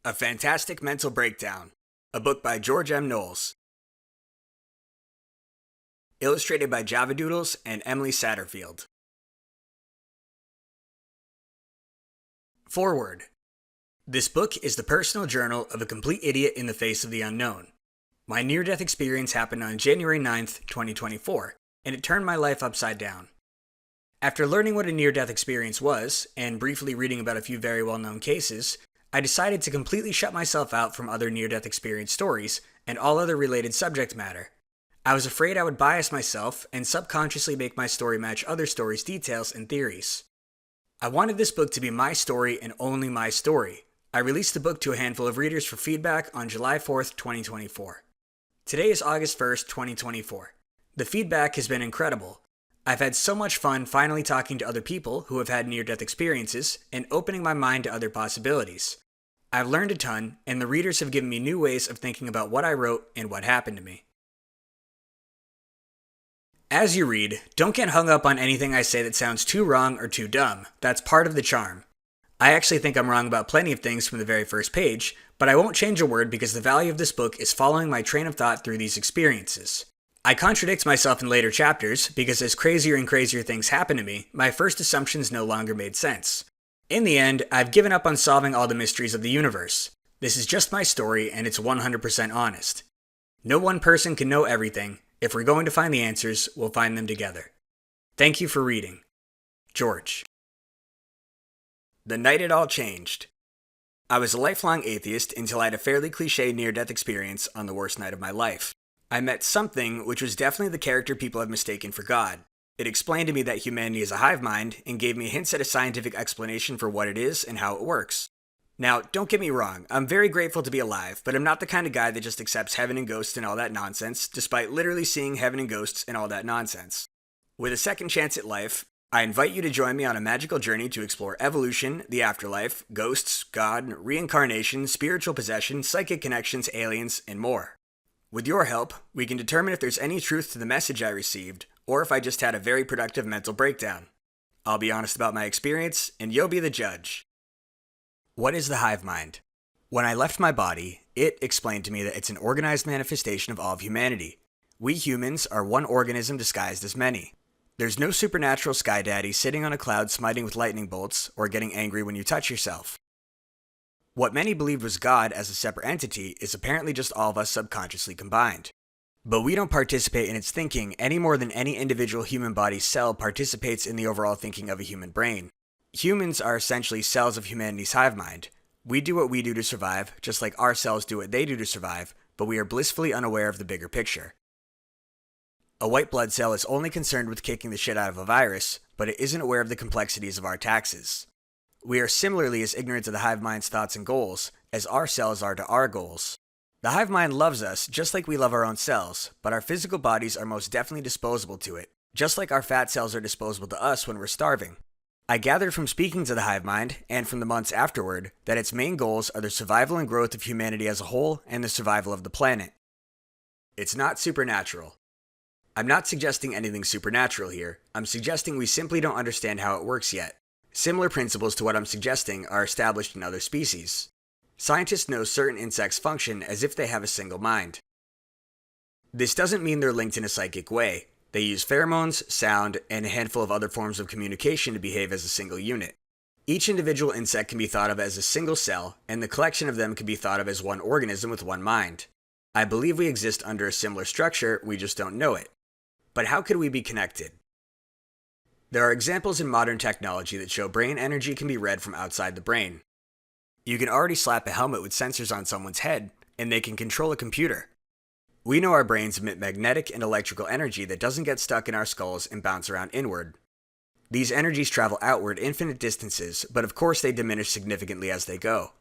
A Fantastic Mental Breakdown, a book by George M. Knowles. Illustrated by Java Doodles and Emily Satterfield. Foreword. This book is the personal journal of a complete idiot in the face of the unknown. My near-death experience happened on January 9th, 2024, and it turned my life upside down. After learning what a near-death experience was, and briefly reading about a few very well-known cases, I decided to completely shut myself out from other near-death experience stories and all other related subject matter. I was afraid I would bias myself and subconsciously make my story match other stories' details and theories. I wanted this book to be my story and only my story. I released the book to a handful of readers for feedback on July 4th, 2024. Today is August 1st, 2024. The feedback has been incredible. I've had so much fun finally talking to other people who have had near-death experiences and opening my mind to other possibilities. I've learned a ton, and the readers have given me new ways of thinking about what I wrote and what happened to me. As you read, don't get hung up on anything I say that sounds too wrong or too dumb. That's part of the charm. I actually think I'm wrong about plenty of things from the very first page, but I won't change a word because the value of this book is following my train of thought through these experiences. I contradict myself in later chapters because as crazier and crazier things happen to me, my first assumptions no longer made sense. In the end, I've given up on solving all the mysteries of the universe. This is just my story and it's 100% honest. No one person can know everything. If we're going to find the answers, we'll find them together. Thank you for reading. George. The night it all changed. I was a lifelong atheist until I had a fairly cliché near-death experience on the worst night of my life. I met something which was definitely the character people have mistaken for God. It explained to me that humanity is a hive mind and gave me hints at a scientific explanation for what it is and how it works. Now, don't get me wrong, I'm very grateful to be alive, but I'm not the kind of guy that just accepts heaven and ghosts and all that nonsense, despite literally seeing heaven and ghosts and all that nonsense. With a second chance at life, I invite you to join me on a magical journey to explore evolution, the afterlife, ghosts, God, reincarnation, spiritual possession, psychic connections, aliens, and more. With your help, we can determine if there's any truth to the message I received, or if I just had a very productive mental breakdown. I'll be honest about my experience, and you'll be the judge. What is the hive mind? When I left my body, it explained to me that it's an organized manifestation of all of humanity. We humans are one organism disguised as many. There's no supernatural sky daddy sitting on a cloud smiting with lightning bolts, or getting angry when you touch yourself. What many believed was God as a separate entity is apparently just all of us subconsciously combined. But we don't participate in its thinking any more than any individual human body cell participates in the overall thinking of a human brain. Humans are essentially cells of humanity's hive mind. We do what we do to survive, just like our cells do what they do to survive, but we are blissfully unaware of the bigger picture. A white blood cell is only concerned with kicking the shit out of a virus, but it isn't aware of the complexities of our taxes. We are similarly as ignorant to the hive mind's thoughts and goals as our cells are to our goals. The hive mind loves us just like we love our own cells, but our physical bodies are most definitely disposable to it, just like our fat cells are disposable to us when we're starving. I gathered from speaking to the hive mind, and from the months afterward, that its main goals are the survival and growth of humanity as a whole and the survival of the planet. It's not supernatural. I'm not suggesting anything supernatural here. I'm suggesting we simply don't understand how it works yet. Similar principles to what I'm suggesting are established in other species. Scientists know certain insects function as if they have a single mind. This doesn't mean they're linked in a psychic way. They use pheromones, sound, and a handful of other forms of communication to behave as a single unit. Each individual insect can be thought of as a single cell, and the collection of them can be thought of as one organism with one mind. I believe we exist under a similar structure, we just don't know it. But how could we be connected? There are examples in modern technology that show brain energy can be read from outside the brain. You can already slap a helmet with sensors on someone's head, and they can control a computer. We know our brains emit magnetic and electrical energy that doesn't get stuck in our skulls and bounce around inward. These energies travel outward infinite distances, but of course they diminish significantly as they go.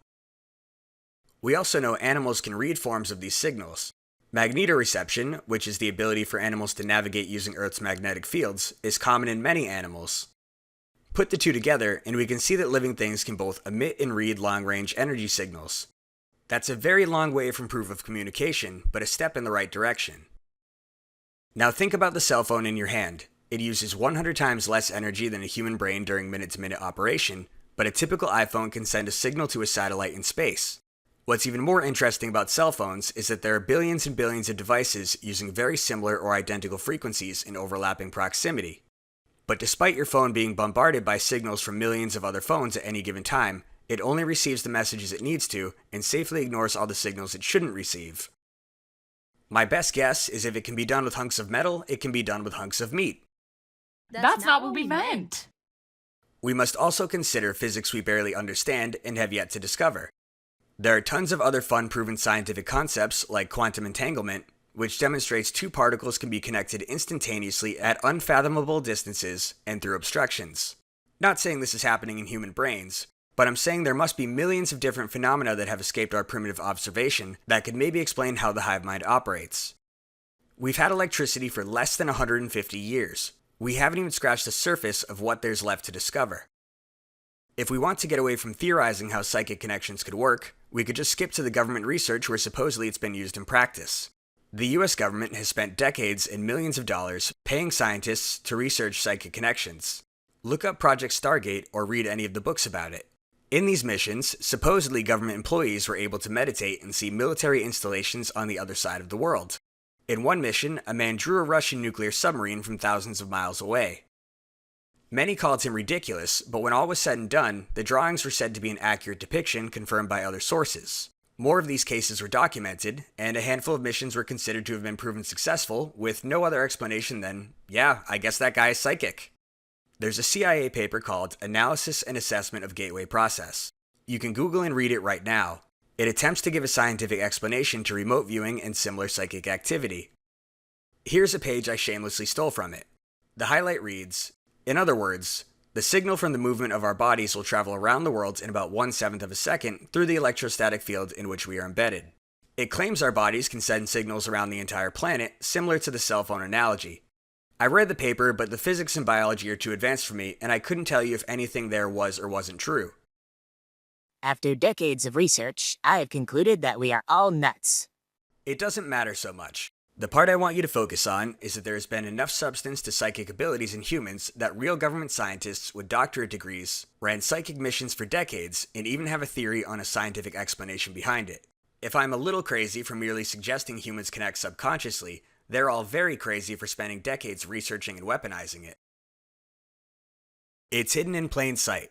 We also know animals can read forms of these signals. Magnetoreception, which is the ability for animals to navigate using Earth's magnetic fields, is common in many animals. Put the two together, and we can see that living things can both emit and read long-range energy signals. That's a very long way from proof of communication, but a step in the right direction. Now think about the cell phone in your hand. It uses 100 times less energy than a human brain during minute-to-minute operation, but a typical iPhone can send a signal to a satellite in space. What's even more interesting about cell phones is that there are billions and billions of devices using very similar or identical frequencies in overlapping proximity. But despite your phone being bombarded by signals from millions of other phones at any given time, it only receives the messages it needs to and safely ignores all the signals it shouldn't receive. My best guess is if it can be done with hunks of metal, it can be done with hunks of meat. That's not what we meant. We must also consider physics we barely understand and have yet to discover. There are tons of other fun proven scientific concepts like quantum entanglement, which demonstrates two particles can be connected instantaneously at unfathomable distances and through obstructions. Not saying this is happening in human brains, but I'm saying there must be millions of different phenomena that have escaped our primitive observation that could maybe explain how the hive mind operates. We've had electricity for less than 150 years. We haven't even scratched the surface of what there's left to discover. If we want to get away from theorizing how psychic connections could work, we could just skip to the government research where supposedly it's been used in practice. The US government has spent decades and millions of dollars paying scientists to research psychic connections. Look up Project Stargate or read any of the books about it. In these missions, supposedly government employees were able to meditate and see military installations on the other side of the world. In one mission, a man drew a Russian nuclear submarine from thousands of miles away. Many called him ridiculous, but when all was said and done, the drawings were said to be an accurate depiction confirmed by other sources. More of these cases were documented, and a handful of missions were considered to have been proven successful, with no other explanation than, yeah, I guess that guy is psychic. There's a CIA paper called Analysis and Assessment of Gateway Process. You can Google and read it right now. It attempts to give a scientific explanation to remote viewing and similar psychic activity. Here's a page I shamelessly stole from it. The highlight reads, in other words, the signal from the movement of our bodies will travel around the world in about 1/7 of a second through the electrostatic field in which we are embedded. It claims our bodies can send signals around the entire planet, similar to the cell phone analogy. I read the paper, but the physics and biology are too advanced for me, and I couldn't tell you if anything there was or wasn't true. After decades of research, I have concluded that we are all nuts. It doesn't matter so much. The part I want you to focus on is that there has been enough substance to psychic abilities in humans that real government scientists with doctorate degrees ran psychic missions for decades and even have a theory on a scientific explanation behind it. If I'm a little crazy for merely suggesting humans connect subconsciously, they're all very crazy for spending decades researching and weaponizing it. It's hidden in plain sight.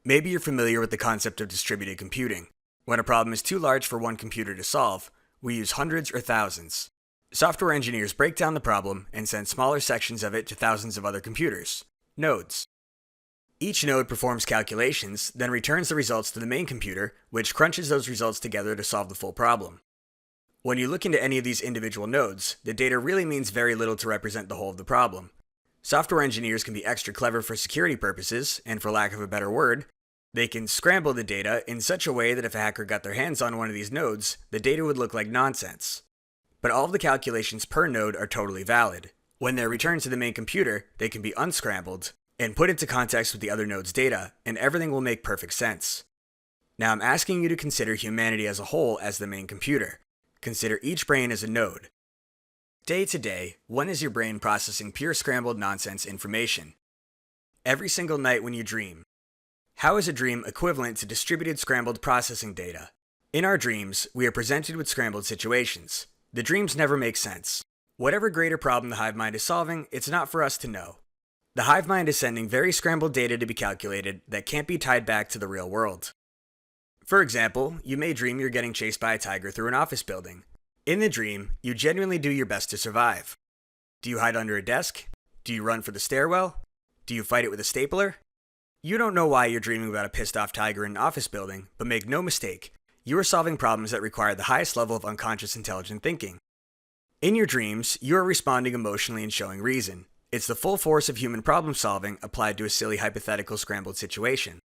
Maybe you're familiar with the concept of distributed computing. When a problem is too large for one computer to solve, we use hundreds or thousands. Software engineers break down the problem and send smaller sections of it to thousands of other computers, nodes. Each node performs calculations, then returns the results to the main computer, which crunches those results together to solve the full problem. When you look into any of these individual nodes, the data really means very little to represent the whole of the problem. Software engineers can be extra clever for security purposes, and for lack of a better word, they can scramble the data in such a way that if a hacker got their hands on one of these nodes, the data would look like nonsense. But all of the calculations per node are totally valid. When they're returned to the main computer, they can be unscrambled and put into context with the other node's data, and everything will make perfect sense. Now I'm asking you to consider humanity as a whole as the main computer. Consider each brain as a node. Day to day, when is your brain processing pure scrambled nonsense information? Every single night when you dream. How is a dream equivalent to distributed scrambled processing data? In our dreams, we are presented with scrambled situations. The dreams never make sense. Whatever greater problem the hive mind is solving, it's not for us to know. The hive mind is sending very scrambled data to be calculated that can't be tied back to the real world. For example, you may dream you're getting chased by a tiger through an office building. In the dream, you genuinely do your best to survive. Do you hide under a desk? Do you run for the stairwell? Do you fight it with a stapler? You don't know why you're dreaming about a pissed off tiger in an office building, but make no mistake, you are solving problems that require the highest level of unconscious intelligent thinking. In your dreams, you are responding emotionally and showing reason. It's the full force of human problem solving applied to a silly hypothetical scrambled situation.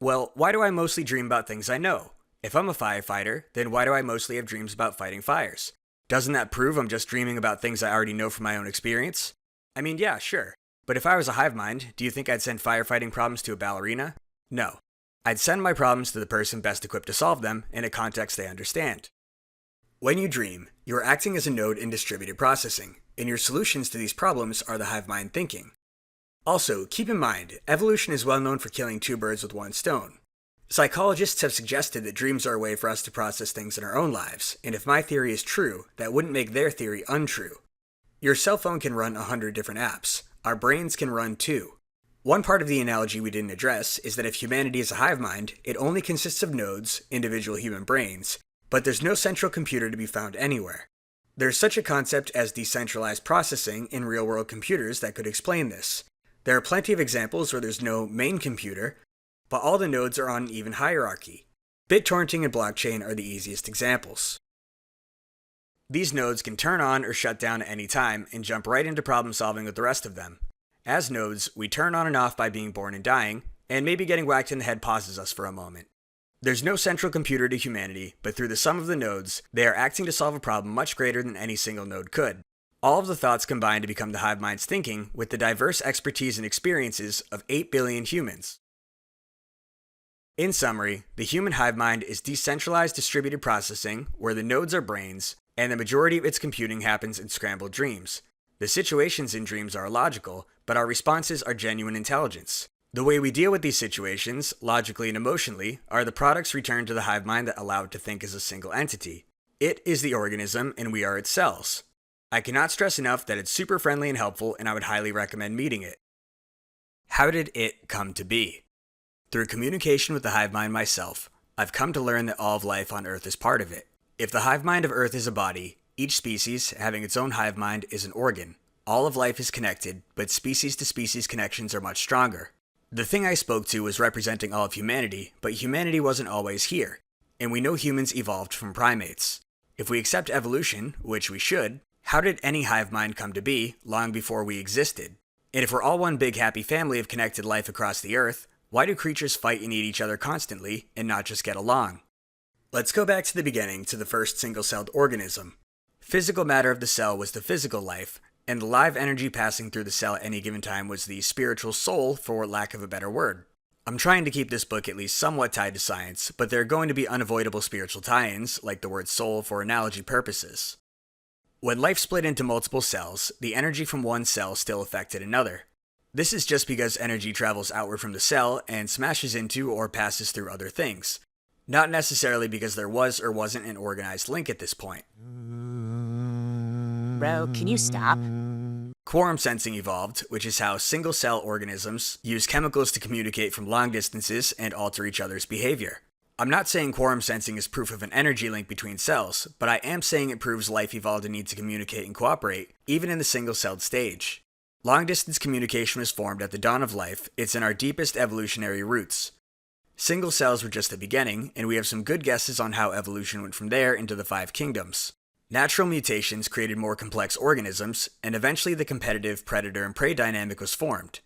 Well, why do I mostly dream about things I know? If I'm a firefighter, then why do I mostly have dreams about fighting fires? Doesn't that prove I'm just dreaming about things I already know from my own experience? I mean, yeah, sure. But if I was a hive mind, do you think I'd send firefighting problems to a ballerina? No. I'd send my problems to the person best equipped to solve them in a context they understand. When you dream, you're acting as a node in distributed processing, and your solutions to these problems are the hive mind thinking. Also, keep in mind, evolution is well known for killing two birds with one stone. Psychologists have suggested that dreams are a way for us to process things in our own lives, and if my theory is true, that wouldn't make their theory untrue. Your cell phone can run 100 different apps. Our brains can run too. One part of the analogy we didn't address is that if humanity is a hive mind, it only consists of nodes, individual human brains, but there's no central computer to be found anywhere. There's such a concept as decentralized processing in real-world computers that could explain this. There are plenty of examples where there's no main computer, but all the nodes are on an even hierarchy. BitTorrenting and blockchain are the easiest examples. These nodes can turn on or shut down at any time and jump right into problem solving with the rest of them. As nodes, we turn on and off by being born and dying, and maybe getting whacked in the head pauses us for a moment. There's no central computer to humanity, but through the sum of the nodes, they are acting to solve a problem much greater than any single node could. All of the thoughts combine to become the hive mind's thinking with the diverse expertise and experiences of 8 billion humans. In summary, the human hive mind is decentralized distributed processing, where the nodes are brains, and the majority of its computing happens in scrambled dreams. The situations in dreams are illogical, but our responses are genuine intelligence. The way we deal with these situations, logically and emotionally, are the products returned to the hive mind that allow it to think as a single entity. It is the organism, and we are its cells. I cannot stress enough that it's super friendly and helpful, and I would highly recommend meeting it. How did it come to be? Through communication with the hive mind myself, I've come to learn that all of life on Earth is part of it. If the hive mind of Earth is a body, each species, having its own hive mind, is an organ. All of life is connected, but species-to-species connections are much stronger. The thing I spoke to was representing all of humanity, but humanity wasn't always here, and we know humans evolved from primates. If we accept evolution, which we should, how did any hive mind come to be long before we existed? And if we're all one big happy family of connected life across the Earth, why do creatures fight and eat each other constantly and not just get along? Let's go back to the beginning, to the first single-celled organism. Physical matter of the cell was the physical life, and the live energy passing through the cell at any given time was the spiritual soul, for lack of a better word. I'm trying to keep this book at least somewhat tied to science, but there are going to be unavoidable spiritual tie-ins, like the word soul, for analogy purposes. When life split into multiple cells, the energy from one cell still affected another. This is just because energy travels outward from the cell and smashes into or passes through other things. Not necessarily because there was or wasn't an organized link at this point. Bro, can you stop? Quorum sensing evolved, which is how single-cell organisms use chemicals to communicate from long distances and alter each other's behavior. I'm not saying quorum sensing is proof of an energy link between cells, but I am saying it proves life evolved a need to communicate and cooperate, even in the single-celled stage. Long-distance communication was formed at the dawn of life. It's in our deepest evolutionary roots. Single cells were just the beginning, and we have some good guesses on how evolution went from there into the 5 kingdoms. Natural mutations created more complex organisms, and eventually the competitive predator and prey dynamic was formed.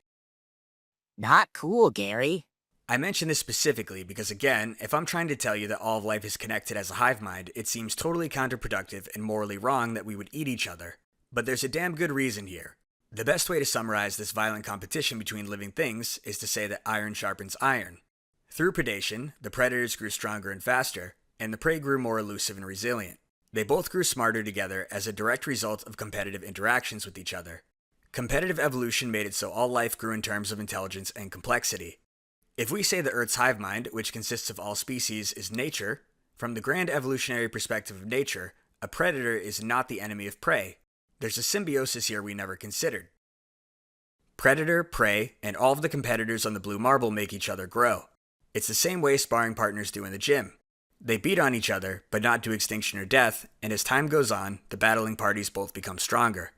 Not cool, Gary. I mention this specifically because, again, if I'm trying to tell you that all of life is connected as a hive mind, it seems totally counterproductive and morally wrong that we would eat each other. But there's a damn good reason here. The best way to summarize this violent competition between living things is to say that iron sharpens iron. Through predation, the predators grew stronger and faster, and the prey grew more elusive and resilient. They both grew smarter together as a direct result of competitive interactions with each other. Competitive evolution made it so all life grew in terms of intelligence and complexity. If we say the Earth's hive mind, which consists of all species, is nature, from the grand evolutionary perspective of nature, a predator is not the enemy of prey. There's a symbiosis here we never considered. Predator, prey, and all of the competitors on the blue marble make each other grow. It's the same way sparring partners do in the gym. They beat on each other, but not to extinction or death, and as time goes on, the battling parties both become stronger.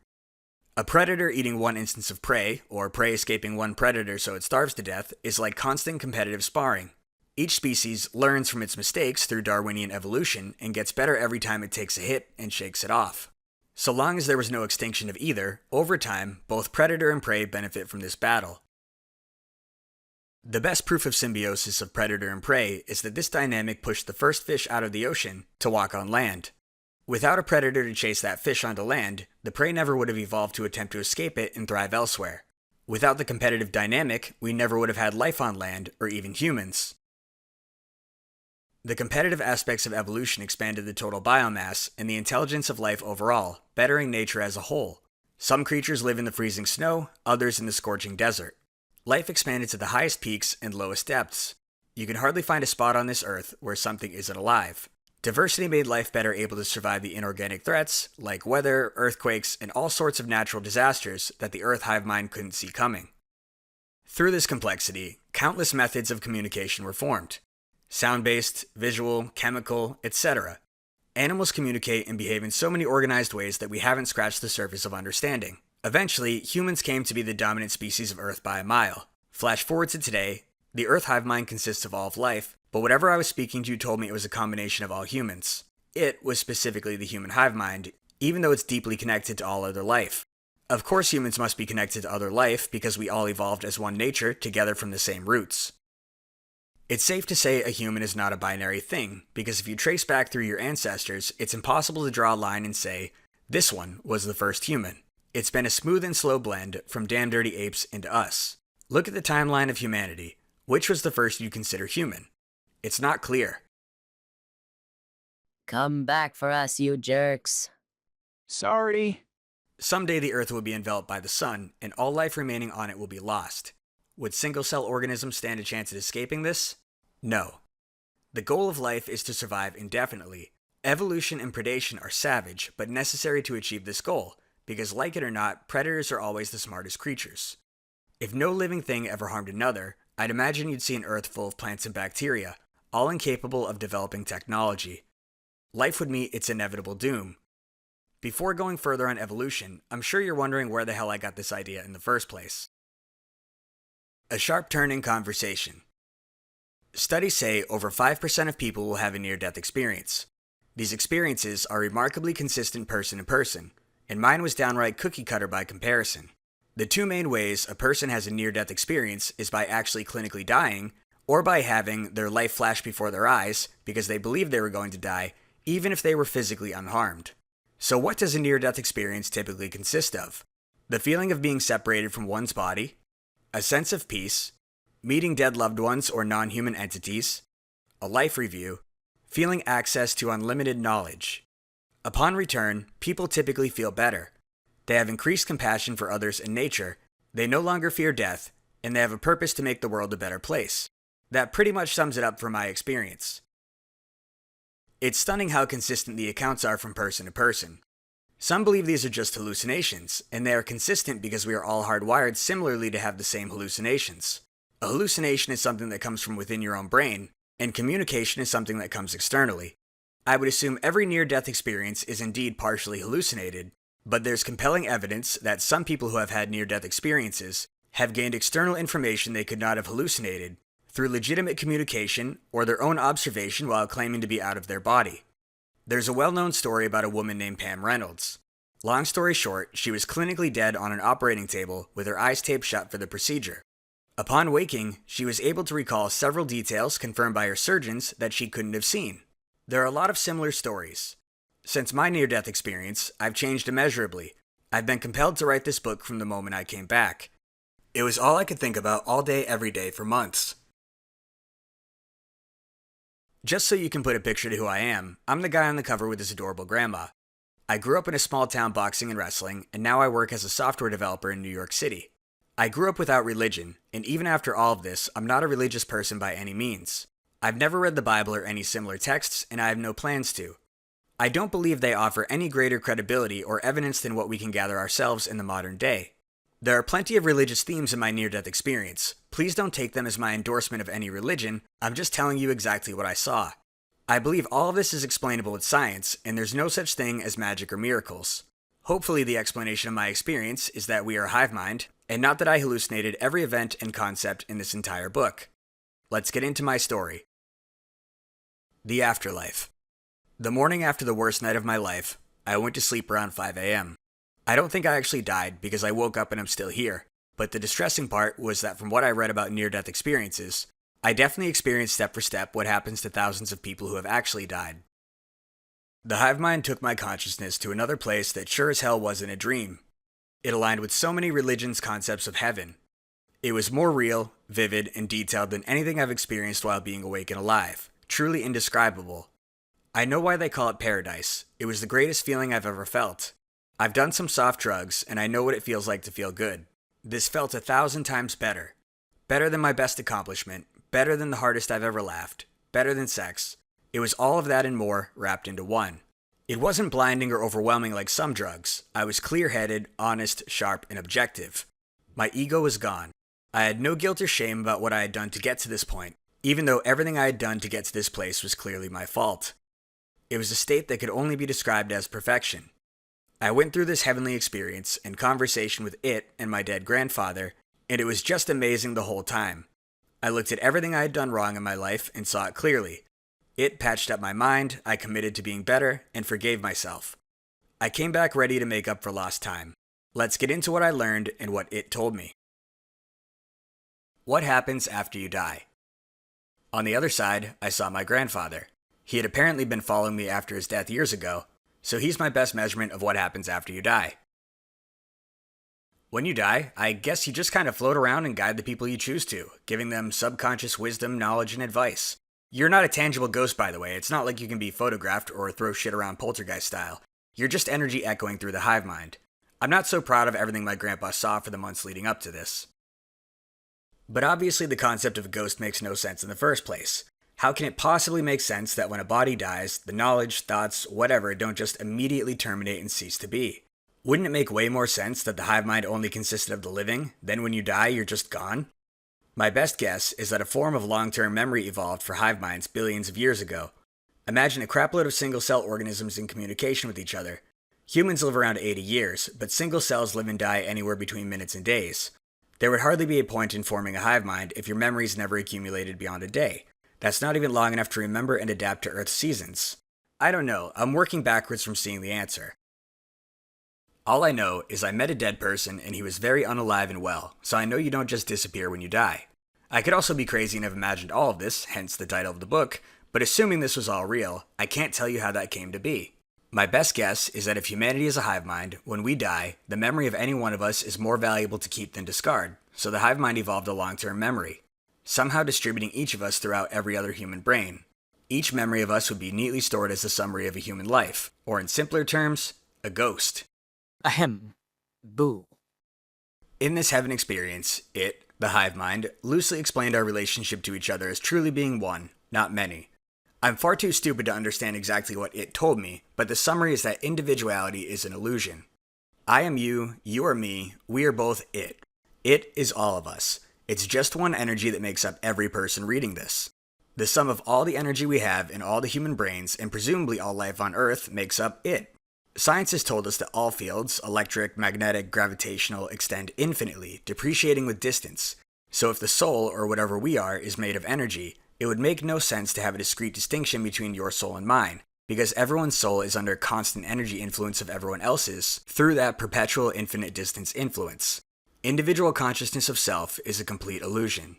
A predator eating one instance of prey, or prey escaping one predator so it starves to death, is like constant competitive sparring. Each species learns from its mistakes through Darwinian evolution and gets better every time it takes a hit and shakes it off. So long as there was no extinction of either, over time, both predator and prey benefit from this battle. The best proof of symbiosis of predator and prey is that this dynamic pushed the first fish out of the ocean to walk on land. Without a predator to chase that fish onto land, the prey never would have evolved to attempt to escape it and thrive elsewhere. Without the competitive dynamic, we never would have had life on land, or even humans. The competitive aspects of evolution expanded the total biomass and the intelligence of life overall, bettering nature as a whole. Some creatures live in the freezing snow, others in the scorching desert. Life expanded to the highest peaks and lowest depths. You can hardly find a spot on this earth where something isn't alive. Diversity made life better able to survive the inorganic threats, like weather, earthquakes, and all sorts of natural disasters that the Earth hive mind couldn't see coming. Through this complexity, countless methods of communication were formed. Sound-based, visual, chemical, etc. Animals communicate and behave in so many organized ways that we haven't scratched the surface of understanding. Eventually, humans came to be the dominant species of Earth by a mile. Flash forward to today, the Earth hive mind consists of all of life, but whatever I was speaking to told me it was a combination of all humans. It was specifically the human hive mind, even though it's deeply connected to all other life. Of course humans must be connected to other life because we all evolved as one nature together from the same roots. It's safe to say a human is not a binary thing, because if you trace back through your ancestors, it's impossible to draw a line and say, this one was the first human. It's been a smooth and slow blend from damn dirty apes into us. Look at the timeline of humanity. Which was the first you'd consider human? It's not clear. Come back for us, you jerks. Sorry. Someday the Earth will be enveloped by the sun, and all life remaining on it will be lost. Would single-cell organisms stand a chance at escaping this? No. The goal of life is to survive indefinitely. Evolution and predation are savage, but necessary to achieve this goal, because like it or not, predators are always the smartest creatures. If no living thing ever harmed another, I'd imagine you'd see an Earth full of plants and bacteria, all incapable of developing technology. Life would meet its inevitable doom. Before going further on evolution, I'm sure you're wondering where the hell I got this idea in the first place. A sharp turn in conversation. Studies say over 5% of people will have a near-death experience. These experiences are remarkably consistent person to person, and mine was downright cookie-cutter by comparison. The two main ways a person has a near-death experience is by actually clinically dying, or by having their life flash before their eyes because they believed they were going to die, even if they were physically unharmed. So what does a near-death experience typically consist of? The feeling of being separated from one's body, a sense of peace, meeting dead loved ones or non-human entities, a life review, feeling access to unlimited knowledge. Upon return, people typically feel better. They have increased compassion for others and nature, they no longer fear death, and they have a purpose to make the world a better place. That pretty much sums it up for my experience. It's stunning how consistent the accounts are from person to person. Some believe these are just hallucinations, and they are consistent because we are all hardwired similarly to have the same hallucinations. A hallucination is something that comes from within your own brain, and communication is something that comes externally. I would assume every near-death experience is indeed partially hallucinated, but there's compelling evidence that some people who have had near-death experiences have gained external information they could not have hallucinated through legitimate communication or their own observation while claiming to be out of their body. There's a well-known story about a woman named Pam Reynolds. Long story short, she was clinically dead on an operating table with her eyes taped shut for the procedure. Upon waking, she was able to recall several details confirmed by her surgeons that she couldn't have seen. There are a lot of similar stories. Since my near-death experience, I've changed immeasurably. I've been compelled to write this book from the moment I came back. It was all I could think about all day, every day for months. Just so you can put a picture to who I am, I'm the guy on the cover with his adorable grandma. I grew up in a small town boxing and wrestling, and now I work as a software developer in New York City. I grew up without religion, and even after all of this, I'm not a religious person by any means. I've never read the Bible or any similar texts, and I have no plans to. I don't believe they offer any greater credibility or evidence than what we can gather ourselves in the modern day. There are plenty of religious themes in my near-death experience. Please don't take them as my endorsement of any religion, I'm just telling you exactly what I saw. I believe all of this is explainable with science, and there's no such thing as magic or miracles. Hopefully the explanation of my experience is that we are a hive mind, and not that I hallucinated every event and concept in this entire book. Let's get into my story. The afterlife. The morning after the worst night of my life, I went to sleep around 5 a.m. I don't think I actually died because I woke up and I'm still here, but the distressing part was that from what I read about near-death experiences, I definitely experienced step for step what happens to thousands of people who have actually died. The hive mind took my consciousness to another place that sure as hell wasn't a dream. It aligned with so many religions' concepts of heaven. It was more real, vivid, and detailed than anything I've experienced while being awake and alive. Truly indescribable. I know why they call it paradise. It was the greatest feeling I've ever felt. I've done some soft drugs, and I know what it feels like to feel good. This felt 1,000 times better. Better than my best accomplishment. better than the hardest I've ever laughed, better than sex. It was all of that and more wrapped into one. It wasn't blinding or overwhelming like some drugs. I was clear-headed, honest, sharp, and objective. My ego was gone. I had no guilt or shame about what I had done to get to this point, even though everything I had done to get to this place was clearly my fault. It was a state that could only be described as perfection. I went through this heavenly experience in conversation with it and my dead grandfather, and it was just amazing the whole time. I looked at everything I had done wrong in my life and saw it clearly. It patched up my mind, I committed to being better, and forgave myself. I came back ready to make up for lost time. Let's get into what I learned and what it told me. What happens after you die? On the other side, I saw my grandfather. He had apparently been following me after his death years ago, so he's my best measurement of what happens after you die. When you die, I guess you just kind of float around and guide the people you choose to, giving them subconscious wisdom, knowledge, and advice. You're not a tangible ghost, by the way. It's not like you can be photographed or throw shit around poltergeist style. You're just energy echoing through the hive mind. I'm not so proud of everything my grandpa saw for the months leading up to this. But obviously the concept of a ghost makes no sense in the first place. How can it possibly make sense that when a body dies, the knowledge, thoughts, whatever don't just immediately terminate and cease to be? Wouldn't it make way more sense that the hive mind only consisted of the living, then when you die you're just gone? My best guess is that a form of long-term memory evolved for hive minds billions of years ago. Imagine a crapload of single-cell organisms in communication with each other. Humans live around 80 years, but single cells live and die anywhere between minutes and days. There would hardly be a point in forming a hive mind if your memories never accumulated beyond a day. That's not even long enough to remember and adapt to Earth's seasons. I don't know, I'm working backwards from seeing the answer. All I know is I met a dead person and he was very unalive and well, so I know you don't just disappear when you die. I could also be crazy and have imagined all of this, hence the title of the book, but assuming this was all real, I can't tell you how that came to be. My best guess is that if humanity is a hive mind, when we die, the memory of any one of us is more valuable to keep than discard, so the hive mind evolved a long-term memory, somehow distributing each of us throughout every other human brain. Each memory of us would be neatly stored as a summary of a human life, or in simpler terms, a ghost. Ahem. Boo. In this heaven experience, it, the hive mind, loosely explained our relationship to each other as truly being one, not many. I'm far too stupid to understand exactly what it told me, but the summary is that individuality is an illusion. I am you are me, we are both it. It is all of us. It's just one energy that makes up every person reading this. The sum of all the energy we have in all the human brains, and presumably all life on Earth, makes up it. Science has told us that all fields, electric, magnetic, gravitational, extend infinitely, depreciating with distance. So if the soul, or whatever we are, is made of energy, it would make no sense to have a discrete distinction between your soul and mine, because everyone's soul is under constant energy influence of everyone else's, through that perpetual infinite distance influence. Individual consciousness of self is a complete illusion.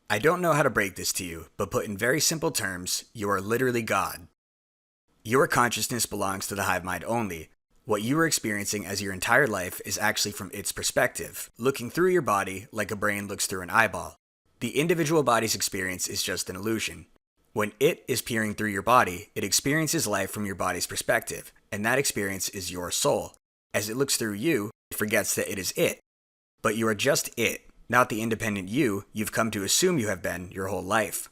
I don't know how to break this to you, but put in very simple terms, you are literally God. Your consciousness belongs to the hive mind only. What you are experiencing as your entire life is actually from its perspective, looking through your body like a brain looks through an eyeball. The individual body's experience is just an illusion. When it is peering through your body, it experiences life from your body's perspective, and that experience is your soul. As it looks through you, it forgets that it is it. But you are just it, not the independent you you've come to assume you have been your whole life.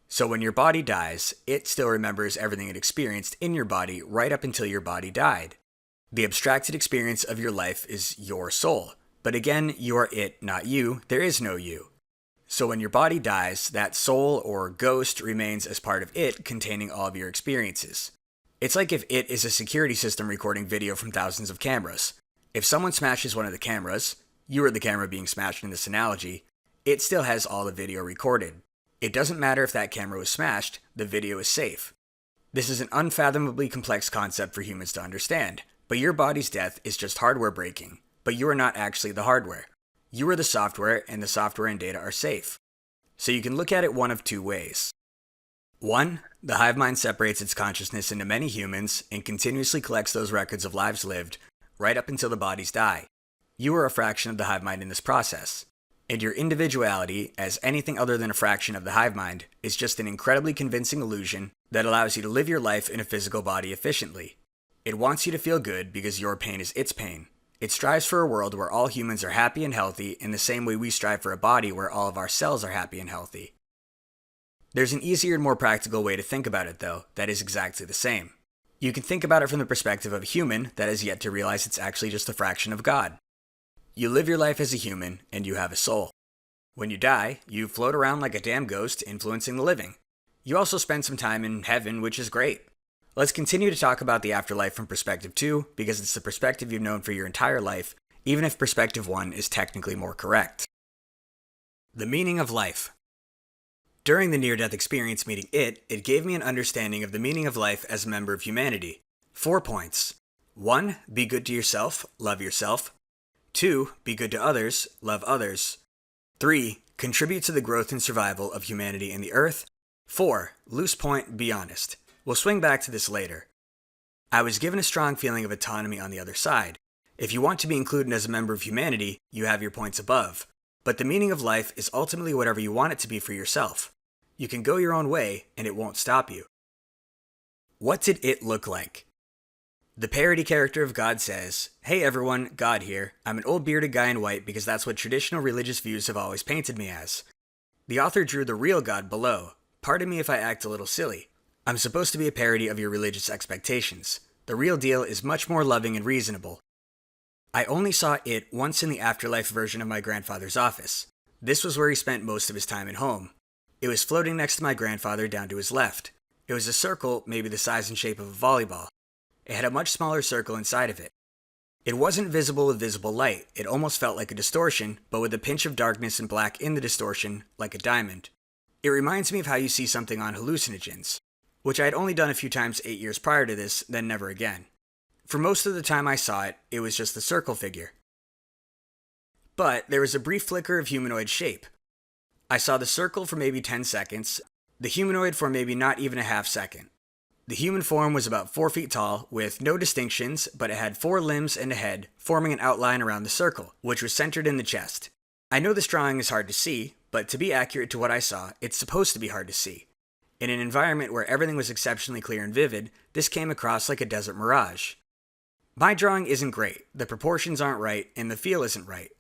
So when your body dies, it still remembers everything it experienced in your body right up until your body died. The abstracted experience of your life is your soul. But again, you are it, not you. There is no you. So when your body dies, that soul or ghost remains as part of it, containing all of your experiences. It's like if it is a security system recording video from thousands of cameras. If someone smashes one of the cameras, you are the camera being smashed in this analogy, it still has all the video recorded. It doesn't matter if that camera was smashed, the video is safe. This is an unfathomably complex concept for humans to understand, but your body's death is just hardware breaking, but you are not actually the hardware. You are the software, and the software and data are safe. So you can look at it one of two ways. 1. The hive mind separates its consciousness into many humans and continuously collects those records of lives lived right up until the bodies die. You are a fraction of the hive mind in this process. And your individuality, as anything other than a fraction of the hive mind, is just an incredibly convincing illusion that allows you to live your life in a physical body efficiently. It wants you to feel good because your pain is its pain. It strives for a world where all humans are happy and healthy in the same way we strive for a body where all of our cells are happy and healthy. There's an easier and more practical way to think about it, though, that is exactly the same. You can think about it from the perspective of a human that has yet to realize it's actually just a fraction of God. You live your life as a human, and you have a soul. When you die, you float around like a damn ghost influencing the living. You also spend some time in heaven, which is great. Let's continue to talk about the afterlife from perspective 2, because it's the perspective you've known for your entire life, even if perspective 1 is technically more correct. The meaning of life. During the near-death experience meeting it gave me an understanding of the meaning of life as a member of humanity. 4 points. 1. Be good to yourself, love yourself. 2. Be good to others, love others. 3. Contribute to the growth and survival of humanity and the earth. 4. Loose point, be honest. We'll swing back to this later. I was given a strong feeling of autonomy on the other side. If you want to be included as a member of humanity, you have your points above. But the meaning of life is ultimately whatever you want it to be for yourself. You can go your own way, and it won't stop you. What did it look like? The parody character of God says, "Hey everyone, God here. I'm an old bearded guy in white because that's what traditional religious views have always painted me as." The author drew the real God below. Pardon me if I act a little silly. I'm supposed to be a parody of your religious expectations. The real deal is much more loving and reasonable. I only saw it once in the afterlife version of my grandfather's office. This was where he spent most of his time at home. It was floating next to my grandfather down to his left. It was a circle, maybe the size and shape of a volleyball. It had a much smaller circle inside of it. It wasn't visible with visible light. It almost felt like a distortion, but with a pinch of darkness and black in the distortion, like a diamond. It reminds me of how you see something on hallucinogens, which I had only done a few times 8 years prior to this, then never again. For most of the time I saw it, it was just the circle figure. But there was a brief flicker of humanoid shape. I saw the circle for maybe 10 seconds, the humanoid for maybe not even a half second. The human form was about 4 feet tall, with no distinctions, but it had 4 limbs and a head, forming an outline around the circle, which was centered in the chest. I know this drawing is hard to see, but to be accurate to what I saw, it's supposed to be hard to see. In an environment where everything was exceptionally clear and vivid, this came across like a desert mirage. My drawing isn't great, the proportions aren't right, and the feel isn't right.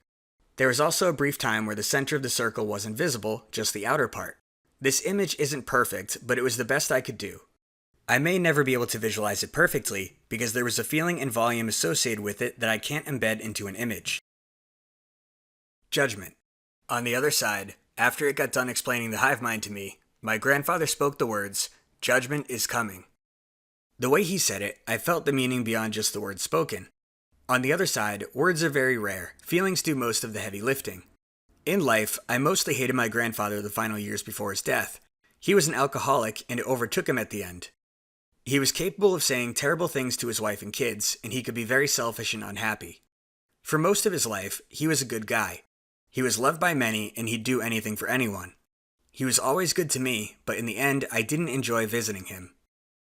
There was also a brief time where the center of the circle wasn't visible, just the outer part. This image isn't perfect, but it was the best I could do. I may never be able to visualize it perfectly, because there was a feeling and volume associated with it that I can't embed into an image. Judgment. On the other side, after it got done explaining the hive mind to me, my grandfather spoke the words, "Judgment is coming." The way he said it, I felt the meaning beyond just the words spoken. On the other side, words are very rare, feelings do most of the heavy lifting. In life, I mostly hated my grandfather the final years before his death. He was an alcoholic, and it overtook him at the end. He was capable of saying terrible things to his wife and kids, and he could be very selfish and unhappy. For most of his life, he was a good guy. He was loved by many, and he'd do anything for anyone. He was always good to me, but in the end, I didn't enjoy visiting him.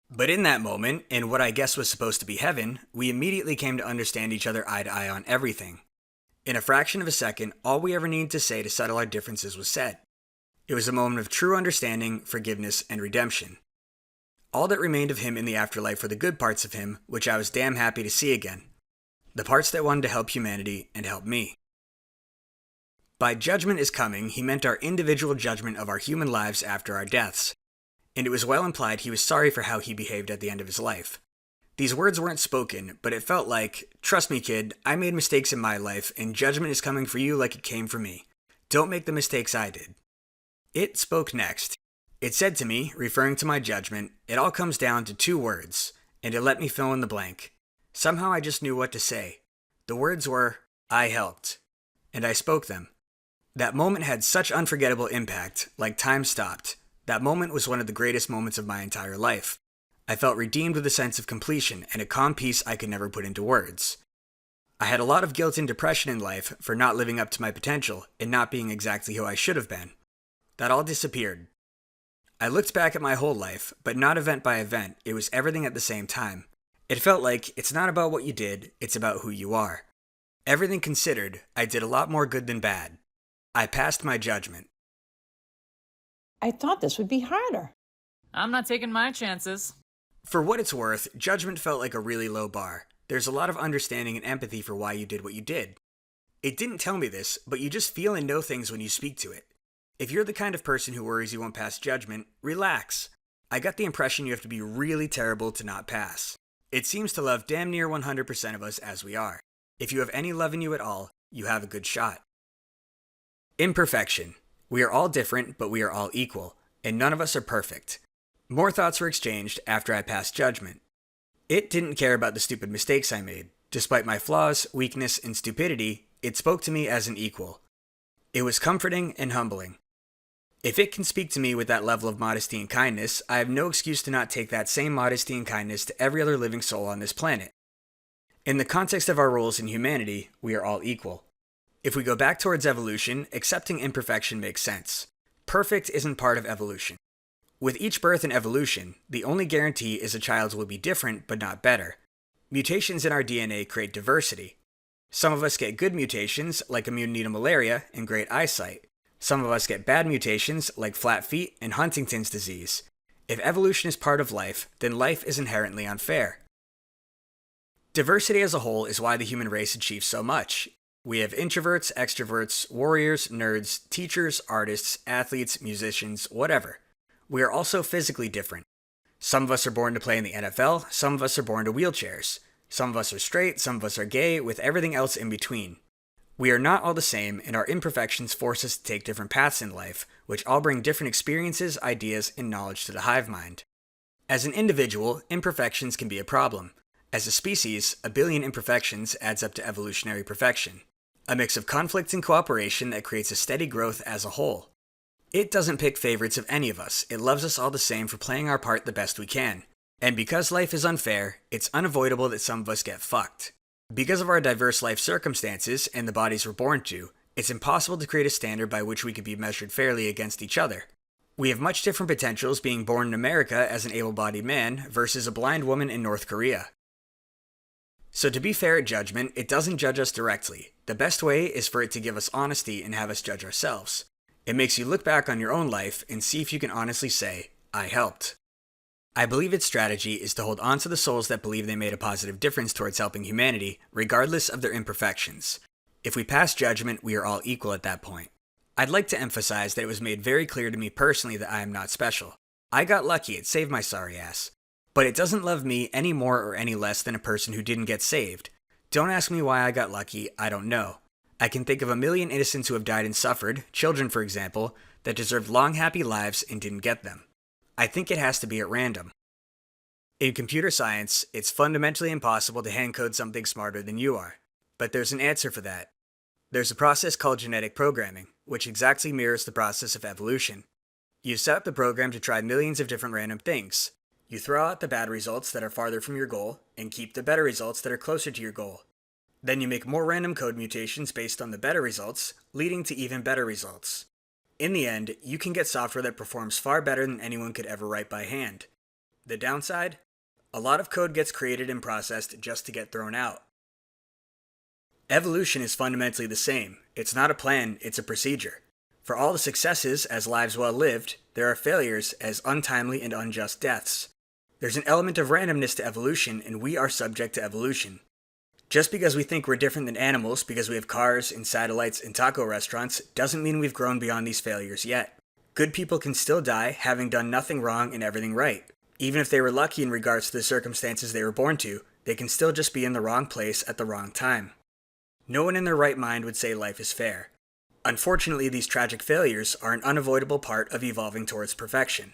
But in that moment, in what I guess was supposed to be heaven, we immediately came to understand each other eye to eye on everything. In a fraction of a second, all we ever needed to say to settle our differences was said. It was a moment of true understanding, forgiveness, and redemption. All that remained of him in the afterlife were the good parts of him, which I was damn happy to see again. The parts that wanted to help humanity and help me. By judgment is coming, he meant our individual judgment of our human lives after our deaths. And it was well implied he was sorry for how he behaved at the end of his life. These words weren't spoken, but it felt like, "Trust me, kid, I made mistakes in my life, and judgment is coming for you like it came for me. Don't make the mistakes I did." It spoke next. It said to me, referring to my judgment, it all comes down to 2 words, and it let me fill in the blank. Somehow I just knew what to say. The words were, "I helped." And I spoke them. That moment had such unforgettable impact, like time stopped. That moment was one of the greatest moments of my entire life. I felt redeemed with a sense of completion and a calm peace I could never put into words. I had a lot of guilt and depression in life for not living up to my potential and not being exactly who I should have been. That all disappeared. I looked back at my whole life, but not event by event, it was everything at the same time. It felt like it's not about what you did, it's about who you are. Everything considered, I did a lot more good than bad. I passed my judgment. I thought this would be harder. I'm not taking my chances. For what it's worth, judgment felt like a really low bar. There's a lot of understanding and empathy for why you did what you did. It didn't tell me this, but you just feel and know things when you speak to it. If you're the kind of person who worries you won't pass judgment, relax. I got the impression you have to be really terrible to not pass. It seems to love damn near 100% of us as we are. If you have any love in you at all, you have a good shot. Imperfection. We are all different, but we are all equal, and none of us are perfect. More thoughts were exchanged after I passed judgment. It didn't care about the stupid mistakes I made. Despite my flaws, weakness, and stupidity, it spoke to me as an equal. It was comforting and humbling. If it can speak to me with that level of modesty and kindness, I have no excuse to not take that same modesty and kindness to every other living soul on this planet. In the context of our roles in humanity, we are all equal. If we go back towards evolution, accepting imperfection makes sense. Perfect isn't part of evolution. With each birth in evolution, the only guarantee is a child will be different but not better. Mutations in our DNA create diversity. Some of us get good mutations, like immunity to malaria and great eyesight. Some of us get bad mutations, like flat feet and Huntington's disease. If evolution is part of life, then life is inherently unfair. Diversity as a whole is why the human race achieves so much. We have introverts, extroverts, warriors, nerds, teachers, artists, athletes, musicians, whatever. We are also physically different. Some of us are born to play in the NFL, some of us are born to wheelchairs. Some of us are straight, some of us are gay, with everything else in between. We are not all the same, and our imperfections force us to take different paths in life, which all bring different experiences, ideas, and knowledge to the hive mind. As an individual, imperfections can be a problem. As a species, 1 billion imperfections adds up to evolutionary perfection. A mix of conflict and cooperation that creates a steady growth as a whole. It doesn't pick favorites of any of us, it loves us all the same for playing our part the best we can. And because life is unfair, it's unavoidable that some of us get fucked. Because of our diverse life circumstances and the bodies we're born to, it's impossible to create a standard by which we could be measured fairly against each other. We have much different potentials being born in America as an able-bodied man versus a blind woman in North Korea. So to be fair at judgment, it doesn't judge us directly. The best way is for it to give us honesty and have us judge ourselves. It makes you look back on your own life and see if you can honestly say, I helped. I believe its strategy is to hold on to the souls that believe they made a positive difference towards helping humanity, regardless of their imperfections. If we pass judgment, we are all equal at that point. I'd like to emphasize that it was made very clear to me personally that I am not special. I got lucky, it saved my sorry ass. But it doesn't love me any more or any less than a person who didn't get saved. Don't ask me why I got lucky, I don't know. I can think of 1 million innocents who have died and suffered, children for example, that deserved long happy lives and didn't get them. I think it has to be at random. In computer science, it's fundamentally impossible to hand-code something smarter than you are. But there's an answer for that. There's a process called genetic programming, which exactly mirrors the process of evolution. You set up the program to try millions of different random things. You throw out the bad results that are farther from your goal, and keep the better results that are closer to your goal. Then you make more random code mutations based on the better results, leading to even better results. In the end, you can get software that performs far better than anyone could ever write by hand. The downside? A lot of code gets created and processed just to get thrown out. Evolution is fundamentally the same. It's not a plan, it's a procedure. For all the successes as lives well lived, there are failures as untimely and unjust deaths. There's an element of randomness to evolution, and we are subject to evolution. Just because we think we're different than animals because we have cars and satellites and taco restaurants doesn't mean we've grown beyond these failures yet. Good people can still die having done nothing wrong and everything right. Even if they were lucky in regards to the circumstances they were born to, they can still just be in the wrong place at the wrong time. No one in their right mind would say life is fair. Unfortunately, these tragic failures are an unavoidable part of evolving towards perfection.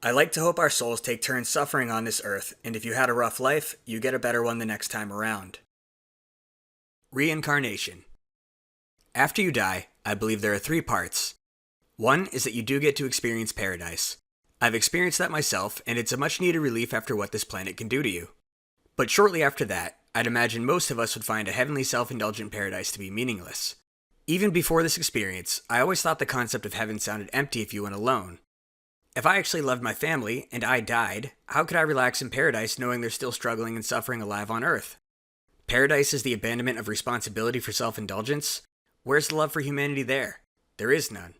I like to hope our souls take turns suffering on this earth, and if you had a rough life, you get a better one the next time around. Reincarnation. After you die, I believe there are 3 parts. One is that you do get to experience paradise. I've experienced that myself, and it's a much needed relief after what this planet can do to you. But shortly after that, I'd imagine most of us would find a heavenly self-indulgent paradise to be meaningless. Even before this experience, I always thought the concept of heaven sounded empty if you went alone. If I actually loved my family, and I died, how could I relax in paradise knowing they're still struggling and suffering alive on Earth? Paradise is the abandonment of responsibility for self-indulgence? Where's the love for humanity there? There is none.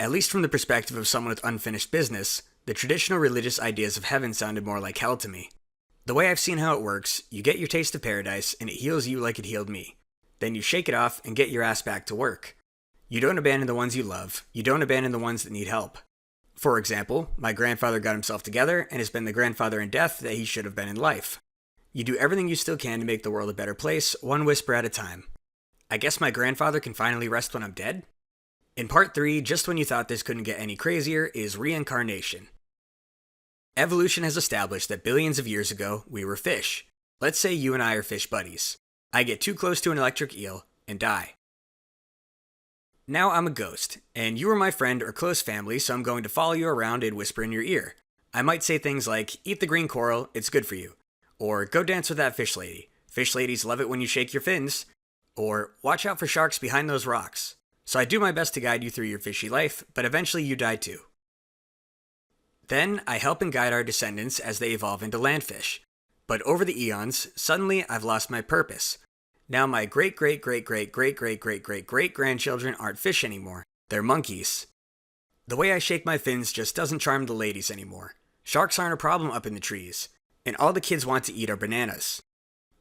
At least from the perspective of someone with unfinished business, the traditional religious ideas of heaven sounded more like hell to me. The way I've seen how it works, you get your taste of paradise and it heals you like it healed me. Then you shake it off and get your ass back to work. You don't abandon the ones you love, you don't abandon the ones that need help. For example, my grandfather got himself together and has been the grandfather in death that he should have been in life. You do everything you still can to make the world a better place, one whisper at a time. I guess my grandfather can finally rest when I'm dead? In part 3, just when you thought this couldn't get any crazier, is reincarnation. Evolution has established that billions of years ago, we were fish. Let's say you and I are fish buddies. I get too close to an electric eel and die. Now I'm a ghost, and you are my friend or close family, so I'm going to follow you around and whisper in your ear. I might say things like, eat the green coral, it's good for you. Or, go dance with that fish lady. Fish ladies love it when you shake your fins. Or, watch out for sharks behind those rocks. So I do my best to guide you through your fishy life, but eventually you die too. Then, I help and guide our descendants as they evolve into landfish. But over the eons, suddenly I've lost my purpose. Now my great-great-great-great-great-great-great-great-grandchildren aren't fish anymore. They're monkeys. The way I shake my fins just doesn't charm the ladies anymore. Sharks aren't a problem up in the trees. And all the kids want to eat are bananas.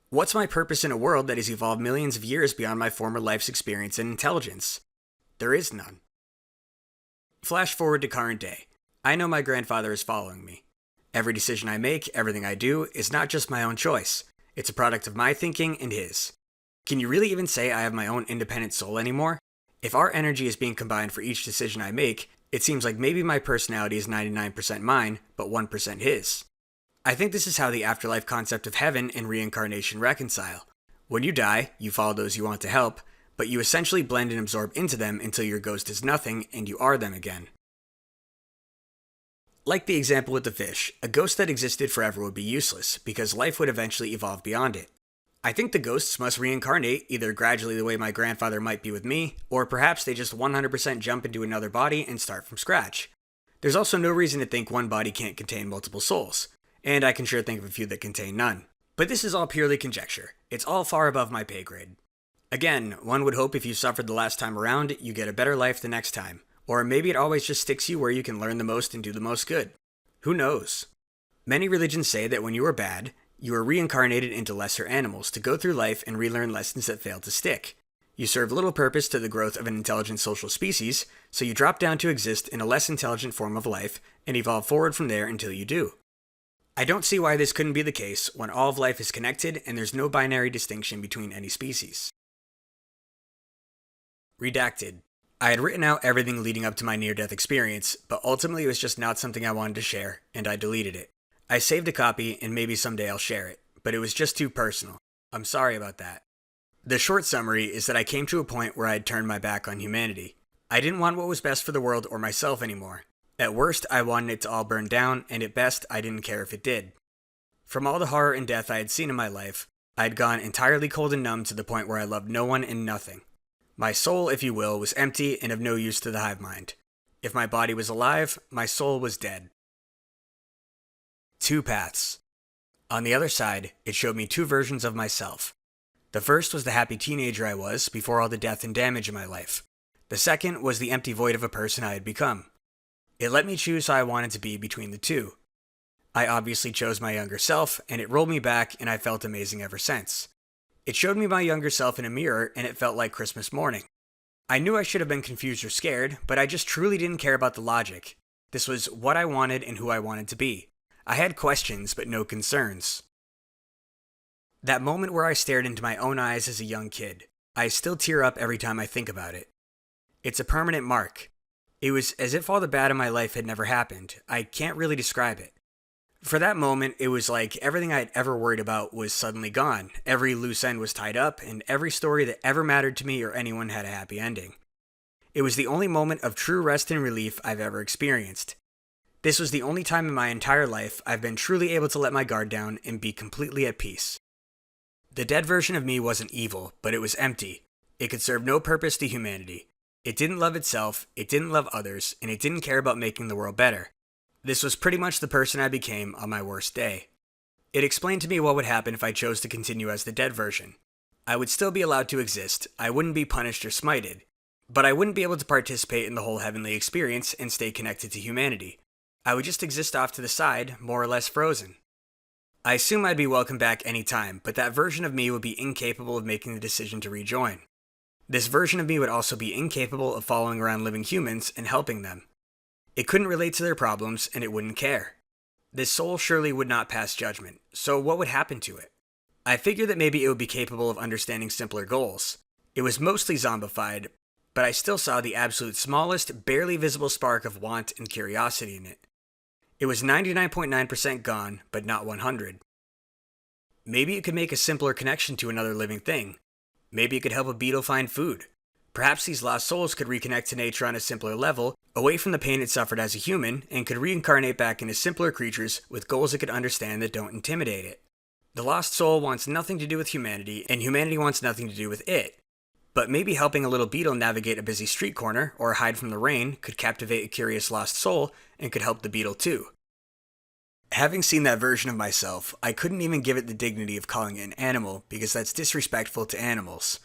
What's my purpose in a world that has evolved millions of years beyond my former life's experience and intelligence? There is none. Flash forward to current day. I know my grandfather is following me. Every decision I make, everything I do, is not just my own choice. It's a product of my thinking and his. Can you really even say I have my own independent soul anymore? If our energy is being combined for each decision I make, it seems like maybe my personality is 99% mine, but 1% his. I think this is how the afterlife concept of heaven and reincarnation reconcile. When you die, you follow those you want to help, but you essentially blend and absorb into them until your ghost is nothing and you are them again. Like the example with the fish, a ghost that existed forever would be useless, because life would eventually evolve beyond it. I think the ghosts must reincarnate, either gradually the way my grandfather might be with me, or perhaps they just 100% jump into another body and start from scratch. There's also no reason to think one body can't contain multiple souls, and I can sure think of a few that contain none. But this is all purely conjecture. It's all far above my pay grade. Again, one would hope if you suffered the last time around, you get a better life the next time. Or maybe it always just sticks you where you can learn the most and do the most good. Who knows? Many religions say that when you are bad, you are reincarnated into lesser animals to go through life and relearn lessons that failed to stick. You serve little purpose to the growth of an intelligent social species, so you drop down to exist in a less intelligent form of life and evolve forward from there until you do. I don't see why this couldn't be the case when all of life is connected and there's no binary distinction between any species. Redacted. I had written out everything leading up to my near-death experience, but ultimately it was just not something I wanted to share, and I deleted it. I saved a copy, and maybe someday I'll share it, but it was just too personal. I'm sorry about that. The short summary is that I came to a point where I had turned my back on humanity. I didn't want what was best for the world or myself anymore. At worst, I wanted it to all burn down, and at best, I didn't care if it did. From all the horror and death I had seen in my life, I had gone entirely cold and numb to the point where I loved no one and nothing. My soul, if you will, was empty and of no use to the hive mind. If my body was alive, my soul was dead. 2 paths. On the other side, it showed me 2 versions of myself. The first was the happy teenager I was before all the death and damage in my life. The second was the empty void of a person I had become. It let me choose how I wanted to be between the two. I obviously chose my younger self, and it rolled me back, and I felt amazing ever since. It showed me my younger self in a mirror, and it felt like Christmas morning. I knew I should have been confused or scared, but I just truly didn't care about the logic. This was what I wanted and who I wanted to be. I had questions, but no concerns. That moment where I stared into my own eyes as a young kid, I still tear up every time I think about it. It's a permanent mark. It was as if all the bad in my life had never happened. I can't really describe it. For that moment, it was like everything I had ever worried about was suddenly gone. Every loose end was tied up, and every story that ever mattered to me or anyone had a happy ending. It was the only moment of true rest and relief I've ever experienced. This was the only time in my entire life I've been truly able to let my guard down and be completely at peace. The dead version of me wasn't evil, but it was empty. It could serve no purpose to humanity. It didn't love itself, it didn't love others, and it didn't care about making the world better. This was pretty much the person I became on my worst day. It explained to me what would happen if I chose to continue as the dead version. I would still be allowed to exist, I wouldn't be punished or smited, but I wouldn't be able to participate in the whole heavenly experience and stay connected to humanity. I would just exist off to the side, more or less frozen. I assume I'd be welcome back anytime, but that version of me would be incapable of making the decision to rejoin. This version of me would also be incapable of following around living humans and helping them. It couldn't relate to their problems, and it wouldn't care. This soul surely would not pass judgment, so what would happen to it? I figured that maybe it would be capable of understanding simpler goals. It was mostly zombified, but I still saw the absolute smallest, barely visible spark of want and curiosity in it. It was 99.9% gone, but not 100. Maybe it could make a simpler connection to another living thing. Maybe it could help a beetle find food. Perhaps these lost souls could reconnect to nature on a simpler level, away from the pain it suffered as a human, and could reincarnate back into simpler creatures with goals it could understand that don't intimidate it. The lost soul wants nothing to do with humanity, and humanity wants nothing to do with it. But maybe helping a little beetle navigate a busy street corner, or hide from the rain, could captivate a curious lost soul, and could help the beetle too. Having seen that version of myself, I couldn't even give it the dignity of calling it an animal, because that's disrespectful to animals.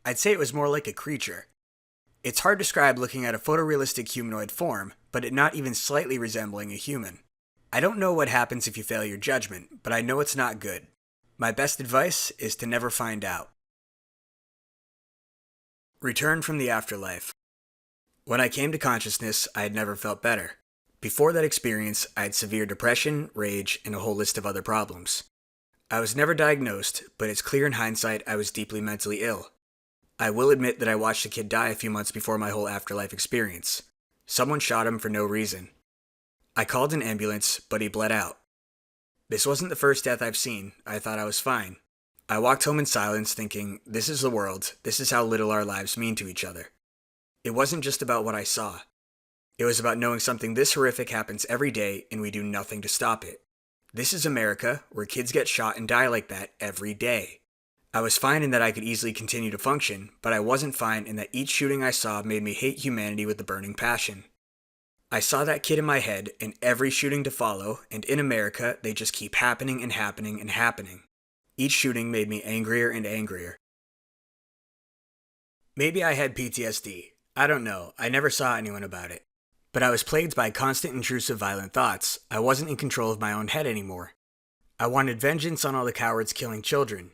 I'd say it was more like a creature. It's hard to describe looking at a photorealistic humanoid form, but it not even slightly resembling a human. I don't know what happens if you fail your judgment, but I know it's not good. My best advice is to never find out. Return from the afterlife. When I came to consciousness, I had never felt better. Before that experience, I had severe depression, rage, and a whole list of other problems. I was never diagnosed, but it's clear in hindsight I was deeply mentally ill. I will admit that I watched a kid die a few months before my whole afterlife experience. Someone shot him for no reason. I called an ambulance, but he bled out. This wasn't the first death I've seen. I thought I was fine. I walked home in silence thinking, this is the world, this is how little our lives mean to each other. It wasn't just about what I saw. It was about knowing something this horrific happens every day and we do nothing to stop it. This is America, where kids get shot and die like that every day. I was fine in that I could easily continue to function, but I wasn't fine in that each shooting I saw made me hate humanity with a burning passion. I saw that kid in my head and every shooting to follow, and in America, they just keep happening and happening and happening. Each shooting made me angrier and angrier. Maybe I had PTSD. I don't know. I never saw anyone about it. But I was plagued by constant intrusive violent thoughts. I wasn't in control of my own head anymore. I wanted vengeance on all the cowards killing children.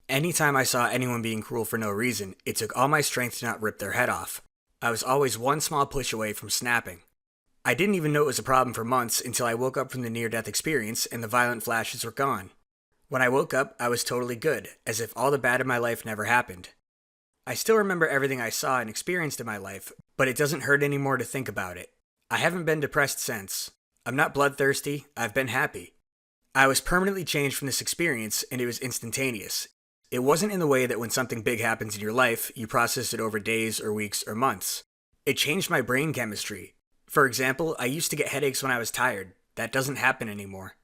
Anytime I saw anyone being cruel for no reason, it took all my strength to not rip their head off. I was always one small push away from snapping. I didn't even know it was a problem for months until I woke up from the near-death experience and the violent flashes were gone. When I woke up, I was totally good, as if all the bad in my life never happened. I still remember everything I saw and experienced in my life, but it doesn't hurt anymore to think about it. I haven't been depressed since. I'm not bloodthirsty, I've been happy. I was permanently changed from this experience, and it was instantaneous. It wasn't in the way that when something big happens in your life, you process it over days or weeks or months. It changed my brain chemistry. For example, I used to get headaches when I was tired. That doesn't happen anymore.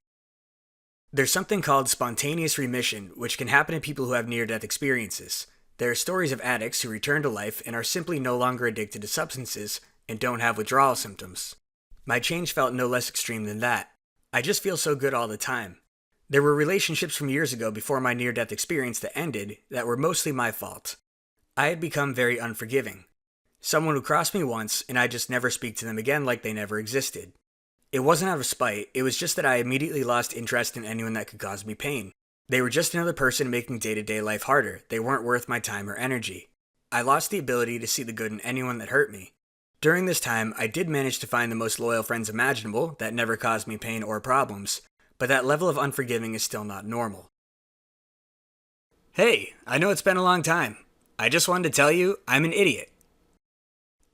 There's something called spontaneous remission, which can happen to people who have near-death experiences. There are stories of addicts who return to life and are simply no longer addicted to substances and don't have withdrawal symptoms. My change felt no less extreme than that. I just feel so good all the time. There were relationships from years ago before my near-death experience that ended that were mostly my fault. I had become very unforgiving. Someone who crossed me once, and I just never speak to them again like they never existed. It wasn't out of spite, it was just that I immediately lost interest in anyone that could cause me pain. They were just another person making day-to-day life harder. They weren't worth my time or energy. I lost the ability to see the good in anyone that hurt me. During this time, I did manage to find the most loyal friends imaginable that never caused me pain or problems, but that level of unforgiving is still not normal. Hey, I know it's been a long time. I just wanted to tell you I'm an idiot.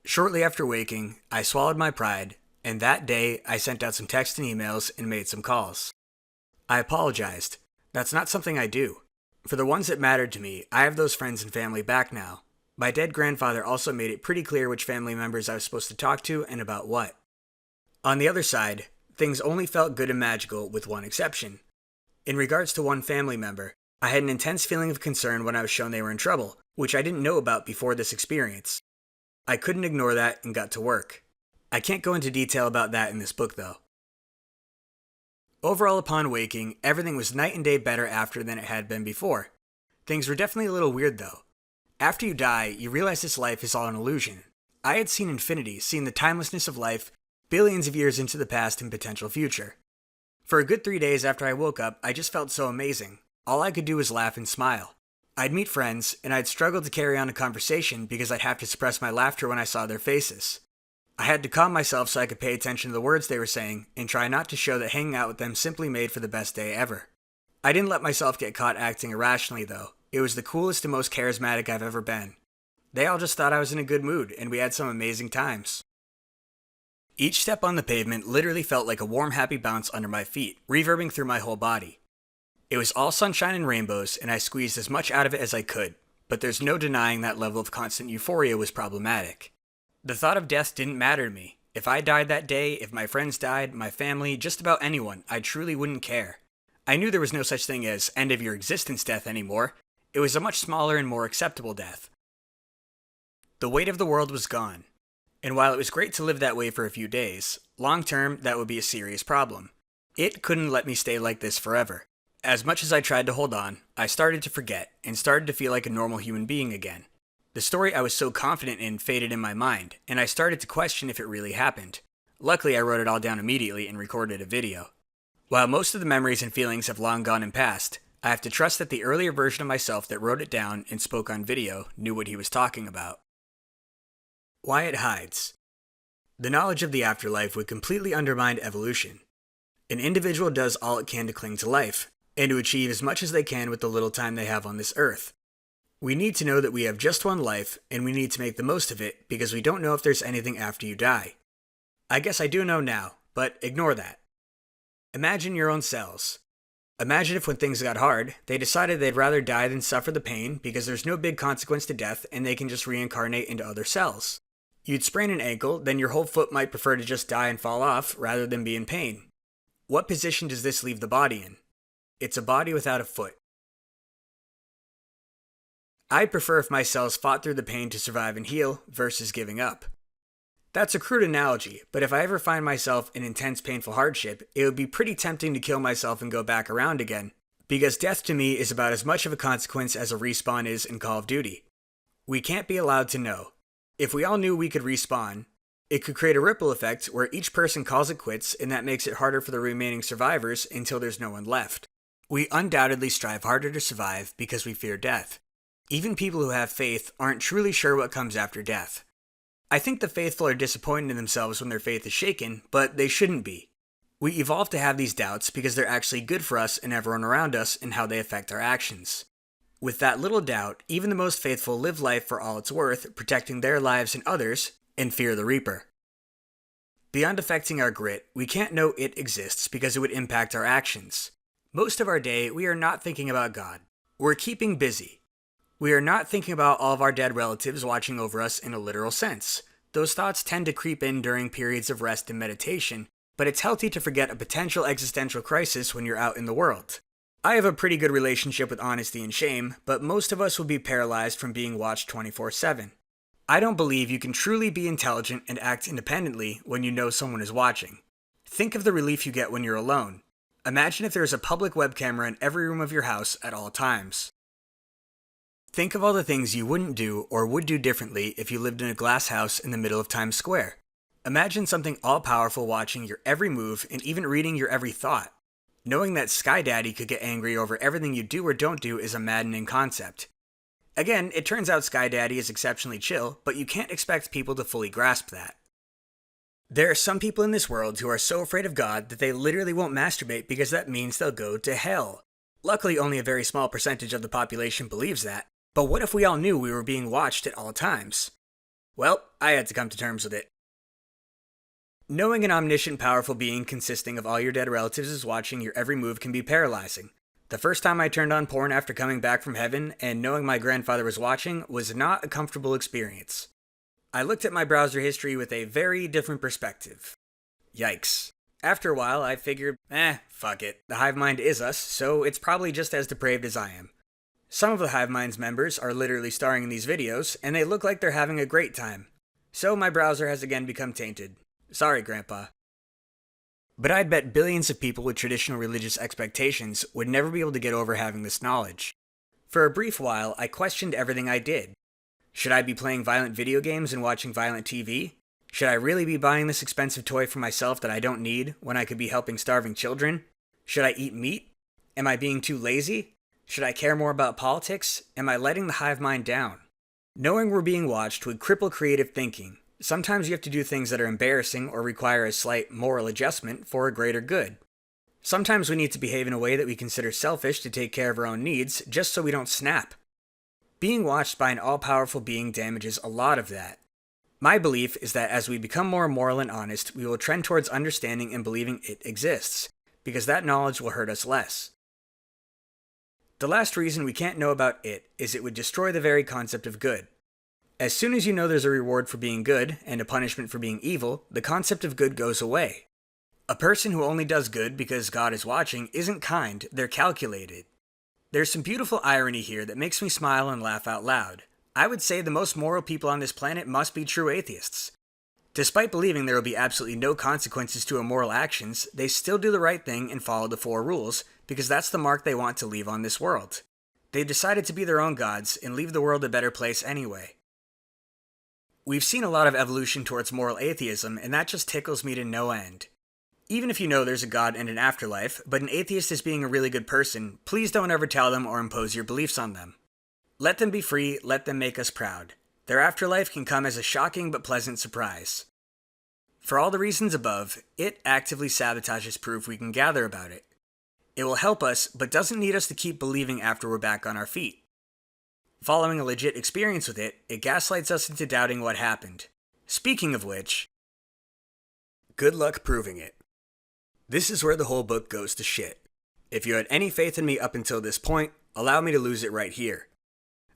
Shortly after waking, I swallowed my pride, and that day I sent out some texts and emails and made some calls. I apologized. That's not something I do. For the ones that mattered to me, I have those friends and family back now. My dead grandfather also made it pretty clear which family members I was supposed to talk to and about what. On the other side, things only felt good and magical with one exception. In regards to one family member, I had an intense feeling of concern when I was shown they were in trouble, which I didn't know about before this experience. I couldn't ignore that and got to work. I can't go into detail about that in this book though. Overall, upon waking, everything was night and day better after than it had been before. Things were definitely a little weird though. After you die, you realize this life is all an illusion. I had seen infinity, seen the timelessness of life, billions of years into the past and potential future. For a good 3 days after I woke up, I just felt so amazing. All I could do was laugh and smile. I'd meet friends, and I'd struggle to carry on a conversation because I'd have to suppress my laughter when I saw their faces. I had to calm myself so I could pay attention to the words they were saying and try not to show that hanging out with them simply made for the best day ever. I didn't let myself get caught acting irrationally though. It was the coolest and most charismatic I've ever been. They all just thought I was in a good mood, and we had some amazing times. Each step on the pavement literally felt like a warm, happy bounce under my feet, reverbing through my whole body. It was all sunshine and rainbows, and I squeezed as much out of it as I could, but there's no denying that level of constant euphoria was problematic. The thought of death didn't matter to me. If I died that day, if my friends died, my family, just about anyone, I truly wouldn't care. I knew there was no such thing as end of your existence death anymore. It was a much smaller and more acceptable death. The weight of the world was gone. And while it was great to live that way for a few days, long term, that would be a serious problem. It couldn't let me stay like this forever. As much as I tried to hold on, I started to forget and started to feel like a normal human being again. The story I was so confident in faded in my mind, and I started to question if it really happened. Luckily, I wrote it all down immediately and recorded a video. While most of the memories and feelings have long gone and passed, I have to trust that the earlier version of myself that wrote it down and spoke on video knew what he was talking about. Why it hides. The knowledge of the afterlife would completely undermine evolution. An individual does all it can to cling to life, and to achieve as much as they can with the little time they have on this earth. We need to know that we have just one life, and we need to make the most of it because we don't know if there's anything after you die. I guess I do know now, but ignore that. Imagine your own cells. Imagine if when things got hard, they decided they'd rather die than suffer the pain because there's no big consequence to death and they can just reincarnate into other cells. You'd sprain an ankle, then your whole foot might prefer to just die and fall off rather than be in pain. What position does this leave the body in? It's a body without a foot. I'd prefer if my cells fought through the pain to survive and heal versus giving up. That's a crude analogy, but if I ever find myself in intense painful hardship, it would be pretty tempting to kill myself and go back around again, because death to me is about as much of a consequence as a respawn is in Call of Duty. We can't be allowed to know. If we all knew we could respawn, it could create a ripple effect where each person calls it quits, and that makes it harder for the remaining survivors until there's no one left. We undoubtedly strive harder to survive because we fear death. Even people who have faith aren't truly sure what comes after death. I think the faithful are disappointed in themselves when their faith is shaken, but they shouldn't be. We evolve to have these doubts because they're actually good for us and everyone around us and how they affect our actions. With that little doubt, even the most faithful live life for all it's worth, protecting their lives and others, and fear the Reaper. Beyond affecting our grit, we can't know it exists because it would impact our actions. Most of our day, we are not thinking about God. We're keeping busy. We are not thinking about all of our dead relatives watching over us in a literal sense. Those thoughts tend to creep in during periods of rest and meditation, but it's healthy to forget a potential existential crisis when you're out in the world. I have a pretty good relationship with honesty and shame, but most of us will be paralyzed from being watched 24/7. I don't believe you can truly be intelligent and act independently when you know someone is watching. Think of the relief you get when you're alone. Imagine if there is a public web camera in every room of your house at all times. Think of all the things you wouldn't do or would do differently if you lived in a glass house in the middle of Times Square. Imagine something all-powerful watching your every move and even reading your every thought. Knowing that Sky Daddy could get angry over everything you do or don't do is a maddening concept. Again, it turns out Sky Daddy is exceptionally chill, but you can't expect people to fully grasp that. There are some people in this world who are so afraid of God that they literally won't masturbate because that means they'll go to hell. Luckily, only a very small percentage of the population believes that. But what if we all knew we were being watched at all times? Well, I had to come to terms with it. Knowing an omniscient, powerful being consisting of all your dead relatives is watching your every move can be paralyzing. The first time I turned on porn after coming back from heaven and knowing my grandfather was watching was not a comfortable experience. I looked at my browser history with a very different perspective. Yikes. After a while, I figured, fuck it. The hive mind is us, so it's probably just as depraved as I am. Some of the hive mind's members are literally starring in these videos, and they look like they're having a great time. So my browser has again become tainted. Sorry, Grandpa. But I'd bet billions of people with traditional religious expectations would never be able to get over having this knowledge. For a brief while, I questioned everything I did. Should I be playing violent video games and watching violent TV? Should I really be buying this expensive toy for myself that I don't need when I could be helping starving children? Should I eat meat? Am I being too lazy? Should I care more about politics? Am I letting the hive mind down? Knowing we're being watched would cripple creative thinking. Sometimes you have to do things that are embarrassing or require a slight moral adjustment for a greater good. Sometimes we need to behave in a way that we consider selfish to take care of our own needs, just so we don't snap. Being watched by an all-powerful being damages a lot of that. My belief is that as we become more moral and honest, we will trend towards understanding and believing it exists, because that knowledge will hurt us less. The last reason we can't know about it is it would destroy the very concept of good. As soon as you know there's a reward for being good and a punishment for being evil, the concept of good goes away. A person who only does good because God is watching isn't kind, they're calculated. There's some beautiful irony here that makes me smile and laugh out loud. I would say the most moral people on this planet must be true atheists. Despite believing there will be absolutely no consequences to immoral actions, they still do the right thing and follow the 4 rules, because that's the mark they want to leave on this world. They've decided to be their own gods and leave the world a better place anyway. We've seen a lot of evolution towards moral atheism, and that just tickles me to no end. Even if you know there's a God and an afterlife, but an atheist is being a really good person, please don't ever tell them or impose your beliefs on them. Let them be free, let them make us proud. Their afterlife can come as a shocking but pleasant surprise. For all the reasons above, it actively sabotages proof we can gather about it. It will help us, but doesn't need us to keep believing after we're back on our feet. Following a legit experience with it, it gaslights us into doubting what happened. Speaking of which, good luck proving it. This is where the whole book goes to shit. If you had any faith in me up until this point, allow me to lose it right here.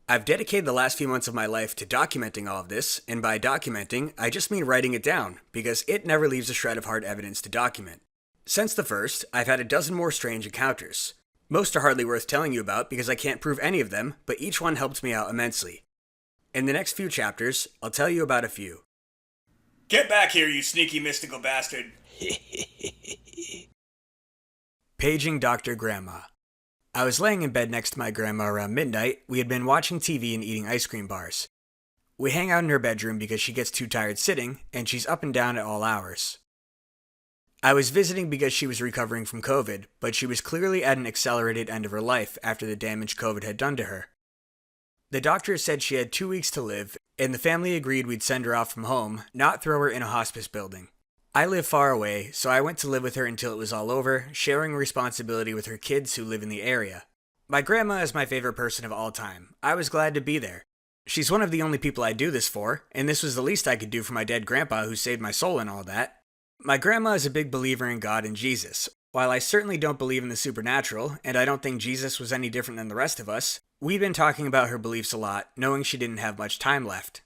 I've dedicated the last few months of my life to documenting all of this, and by documenting, I just mean writing it down, because it never leaves a shred of hard evidence to document. Since the first, I've had a dozen more strange encounters. Most are hardly worth telling you about because I can't prove any of them, but each one helped me out immensely. In the next few chapters, I'll tell you about a few. Get back here, you sneaky mystical bastard! Paging Dr. Grandma. I was laying in bed next to my grandma around midnight. We had been watching TV and eating ice cream bars. We hang out in her bedroom because she gets too tired sitting, and she's up and down at all hours. I was visiting because she was recovering from COVID, but she was clearly at an accelerated end of her life after the damage COVID had done to her. The doctor said she had 2 weeks to live, and the family agreed we'd send her off from home, not throw her in a hospice building. I live far away, so I went to live with her until it was all over, sharing responsibility with her kids who live in the area. My grandma is my favorite person of all time. I was glad to be there. She's one of the only people I do this for, and this was the least I could do for my dead grandpa who saved my soul and all that. My grandma is a big believer in God and Jesus. While I certainly don't believe in the supernatural, and I don't think Jesus was any different than the rest of us, we've been talking about her beliefs a lot, knowing she didn't have much time left.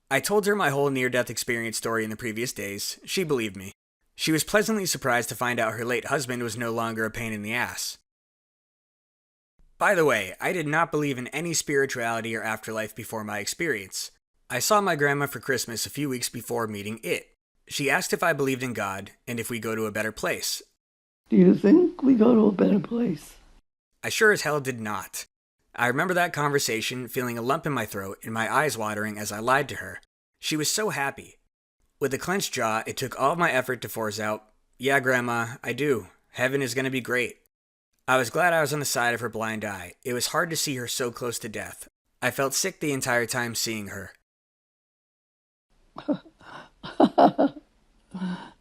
I told her my whole near-death experience story in the previous days. She believed me. She was pleasantly surprised to find out her late husband was no longer a pain in the ass. By the way, I did not believe in any spirituality or afterlife before my experience. I saw my grandma for Christmas a few weeks before meeting it. She asked if I believed in God and if we go to a better place. Do you think we go to a better place? I sure as hell did not. I remember that conversation, feeling a lump in my throat and my eyes watering as I lied to her. She was so happy. With a clenched jaw, it took all of my effort to force out, "Yeah, Grandma, I do. Heaven is going to be great." I was glad I was on the side of her blind eye. It was hard to see her so close to death. I felt sick the entire time seeing her.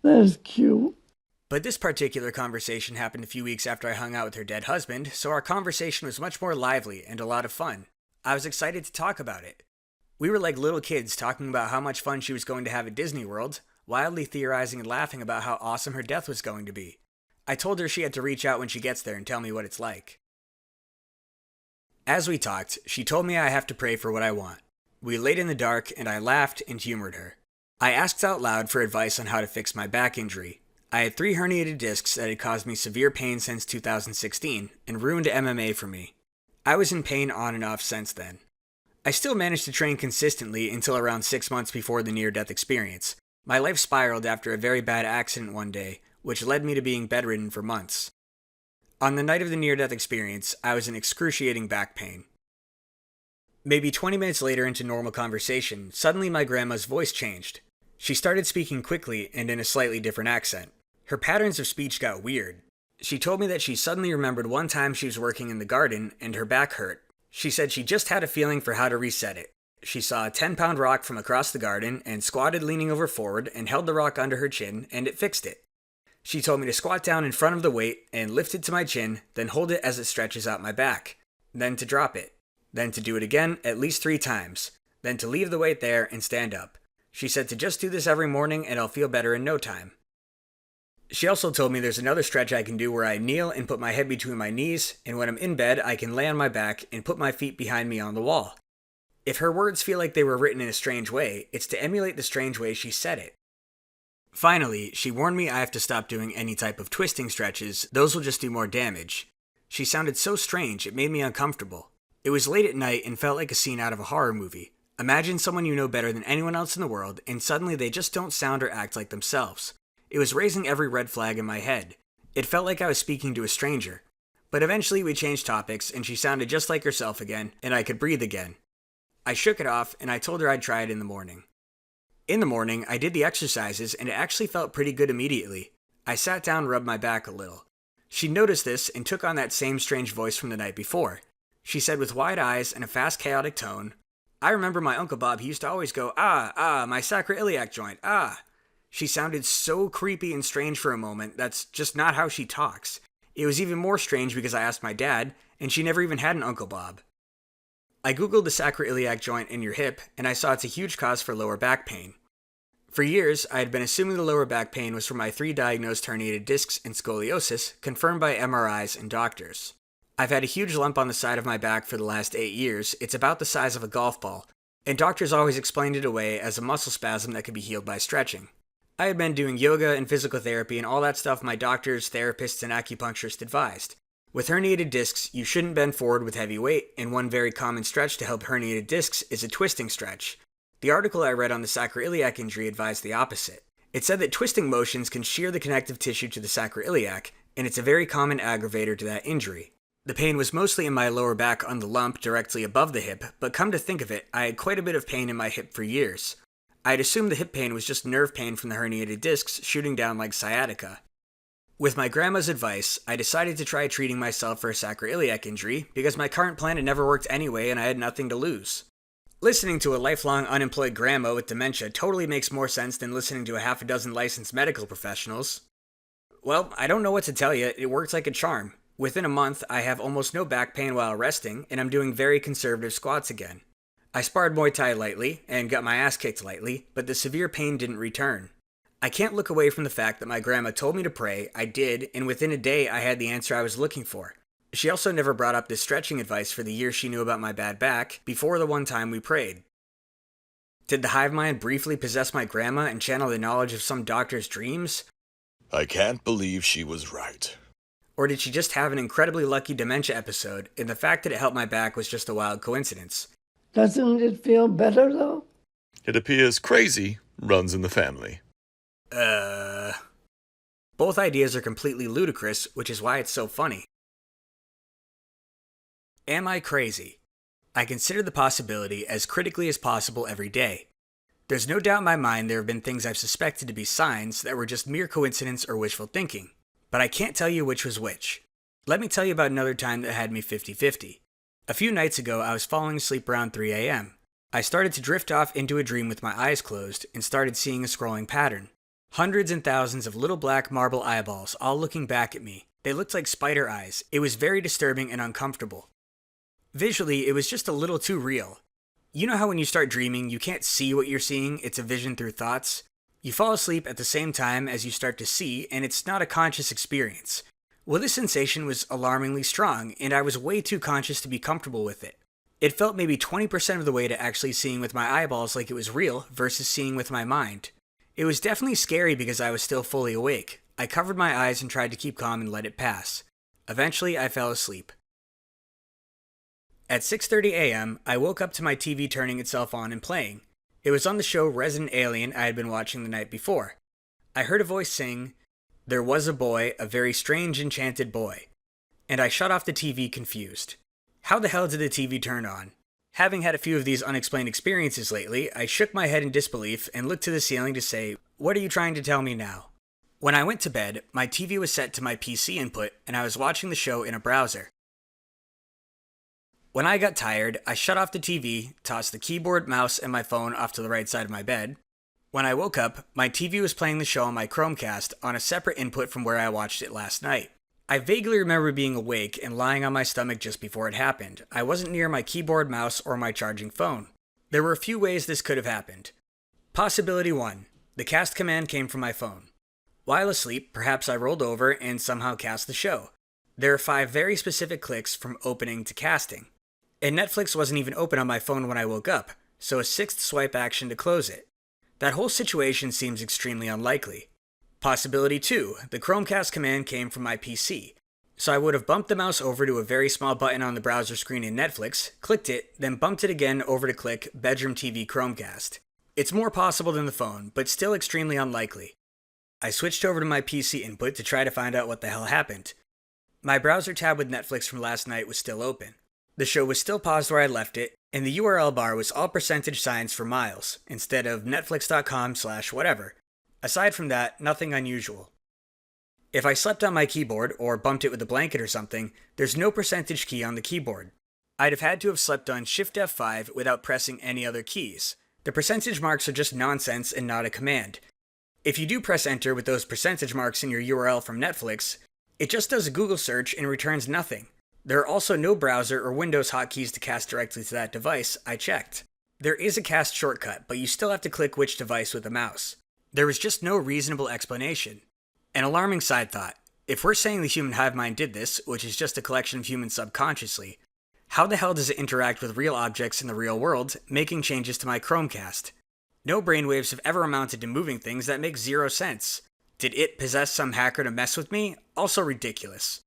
That's cute. But this particular conversation happened a few weeks after I hung out with her dead husband, so our conversation was much more lively and a lot of fun. I was excited to talk about it. We were like little kids talking about how much fun she was going to have at Disney World, wildly theorizing and laughing about how awesome her death was going to be. I told her she had to reach out when she gets there and tell me what it's like. As we talked, she told me I have to pray for what I want. We laid in the dark and I laughed and humored her. I asked out loud for advice on how to fix my back injury. I had 3 herniated discs that had caused me severe pain since 2016 and ruined MMA for me. I was in pain on and off since then. I still managed to train consistently until around 6 months before the near-death experience. My life spiraled after a very bad accident one day, which led me to being bedridden for months. On the night of the near-death experience, I was in excruciating back pain. Maybe 20 minutes later into normal conversation, suddenly my grandma's voice changed. She started speaking quickly and in a slightly different accent. Her patterns of speech got weird. She told me that she suddenly remembered one time she was working in the garden and her back hurt. She said she just had a feeling for how to reset it. She saw a 10-pound rock from across the garden and squatted leaning over forward and held the rock under her chin, and it fixed it. She told me to squat down in front of the weight and lift it to my chin, then hold it as it stretches out my back. Then to drop it. Then to do it again at least 3 times. Then to leave the weight there and stand up. She said to just do this every morning and I'll feel better in no time. She also told me there's another stretch I can do where I kneel and put my head between my knees, and when I'm in bed I can lay on my back and put my feet behind me on the wall. If her words feel like they were written in a strange way, it's to emulate the strange way she said it. Finally, she warned me I have to stop doing any type of twisting stretches, those will just do more damage. She sounded so strange, it made me uncomfortable. It was late at night and felt like a scene out of a horror movie. Imagine someone you know better than anyone else in the world, and suddenly they just don't sound or act like themselves. It was raising every red flag in my head. It felt like I was speaking to a stranger. But eventually we changed topics, and she sounded just like herself again, and I could breathe again. I shook it off, and I told her I'd try it in the morning. In the morning, I did the exercises, and it actually felt pretty good immediately. I sat down and rubbed my back a little. She noticed this and took on that same strange voice from the night before. She said with wide eyes and a fast, chaotic tone, "I remember my Uncle Bob, he used to always go, my sacroiliac joint, ah." She sounded so creepy and strange for a moment, that's just not how she talks. It was even more strange because I asked my dad, and she never even had an Uncle Bob. I googled the sacroiliac joint in your hip, and I saw it's a huge cause for lower back pain. For years, I had been assuming the lower back pain was from my 3 diagnosed herniated discs and scoliosis, confirmed by MRIs and doctors. I've had a huge lump on the side of my back for the last 8 years. It's about the size of a golf ball, and doctors always explained it away as a muscle spasm that could be healed by stretching. I had been doing yoga and physical therapy and all that stuff my doctors, therapists, and acupuncturists advised. With herniated discs, you shouldn't bend forward with heavy weight, and one very common stretch to help herniated discs is a twisting stretch. The article I read on the sacroiliac injury advised the opposite. It said that twisting motions can shear the connective tissue to the sacroiliac, and it's a very common aggravator to that injury. The pain was mostly in my lower back on the lump directly above the hip, but come to think of it, I had quite a bit of pain in my hip for years. I had assumed the hip pain was just nerve pain from the herniated discs shooting down like sciatica. With my grandma's advice, I decided to try treating myself for a sacroiliac injury because my current plan had never worked anyway and I had nothing to lose. Listening to a lifelong unemployed grandma with dementia totally makes more sense than listening to a half a dozen licensed medical professionals. Well, I don't know what to tell you, it worked like a charm. Within a month, I have almost no back pain while resting, and I'm doing very conservative squats again. I sparred Muay Thai lightly, and got my ass kicked lightly, but the severe pain didn't return. I can't look away from the fact that my grandma told me to pray, I did, and within a day I had the answer I was looking for. She also never brought up this stretching advice for the years she knew about my bad back, before the one time we prayed. Did the hive mind briefly possess my grandma and channel the knowledge of some doctor's dreams? I can't believe she was right. Or did she just have an incredibly lucky dementia episode, and the fact that it helped my back was just a wild coincidence? Doesn't it feel better, though? It appears crazy runs in the family. Both ideas are completely ludicrous, which is why it's so funny. Am I crazy? I consider the possibility as critically as possible every day. There's no doubt in my mind there have been things I've suspected to be signs that were just mere coincidence or wishful thinking, but I can't tell you which was which. Let me tell you about another time that had me 50-50. A few nights ago, I was falling asleep around 3 a.m. I started to drift off into a dream with my eyes closed and started seeing a scrolling pattern. Hundreds and thousands of little black marble eyeballs all looking back at me. They looked like spider eyes. It was very disturbing and uncomfortable. Visually, it was just a little too real. You know how when you start dreaming, you can't see what you're seeing, it's a vision through thoughts? You fall asleep at the same time as you start to see, and it's not a conscious experience. Well, this sensation was alarmingly strong, and I was way too conscious to be comfortable with it. It felt maybe 20% of the way to actually seeing with my eyeballs like it was real versus seeing with my mind. It was definitely scary because I was still fully awake. I covered my eyes and tried to keep calm and let it pass. Eventually, I fell asleep. At 6:30 a.m., I woke up to my TV turning itself on and playing. It was on the show Resident Alien I had been watching the night before. I heard a voice sing, "There was a boy, a very strange enchanted boy," and I shut off the TV confused. How the hell did the TV turn on? Having had a few of these unexplained experiences lately, I shook my head in disbelief and looked to the ceiling to say, "What are you trying to tell me now?" When I went to bed, my TV was set to my PC input and I was watching the show in a browser. When I got tired, I shut off the TV, tossed the keyboard, mouse, and my phone off to the right side of my bed. When I woke up, my TV was playing the show on my Chromecast on a separate input from where I watched it last night. I vaguely remember being awake and lying on my stomach just before it happened. I wasn't near my keyboard, mouse, or my charging phone. There were a few ways this could have happened. Possibility 1. The cast command came from my phone. While asleep, perhaps I rolled over and somehow cast the show. There are 5 very specific clicks from opening to casting. And Netflix wasn't even open on my phone when I woke up, so a 6th swipe action to close it. That whole situation seems extremely unlikely. Possibility 2. The Chromecast command came from my PC. So I would have bumped the mouse over to a very small button on the browser screen in Netflix, clicked it, then bumped it again over to click Bedroom TV Chromecast. It's more possible than the phone, but still extremely unlikely. I switched over to my PC input to try to find out what the hell happened. My browser tab with Netflix from last night was still open. The show was still paused where I left it, and the URL bar was all percentage signs for miles, instead of netflix.com/whatever. Aside from that, nothing unusual. If I slept on my keyboard, or bumped it with a blanket or something, there's no percentage key on the keyboard. I'd have had to have slept on Shift F5 without pressing any other keys. The percentage marks are just nonsense and not a command. If you do press enter with those percentage marks in your URL from Netflix, it just does a Google search and returns nothing. There are also no browser or Windows hotkeys to cast directly to that device, I checked. There is a cast shortcut, but you still have to click which device with the mouse. There was just no reasonable explanation. An alarming side thought. If we're saying the human hive mind did this, which is just a collection of humans subconsciously, how the hell does it interact with real objects in the real world, making changes to my Chromecast? No brainwaves have ever amounted to moving things. That makes 0 sense. Did it possess some hacker to mess with me? Also ridiculous.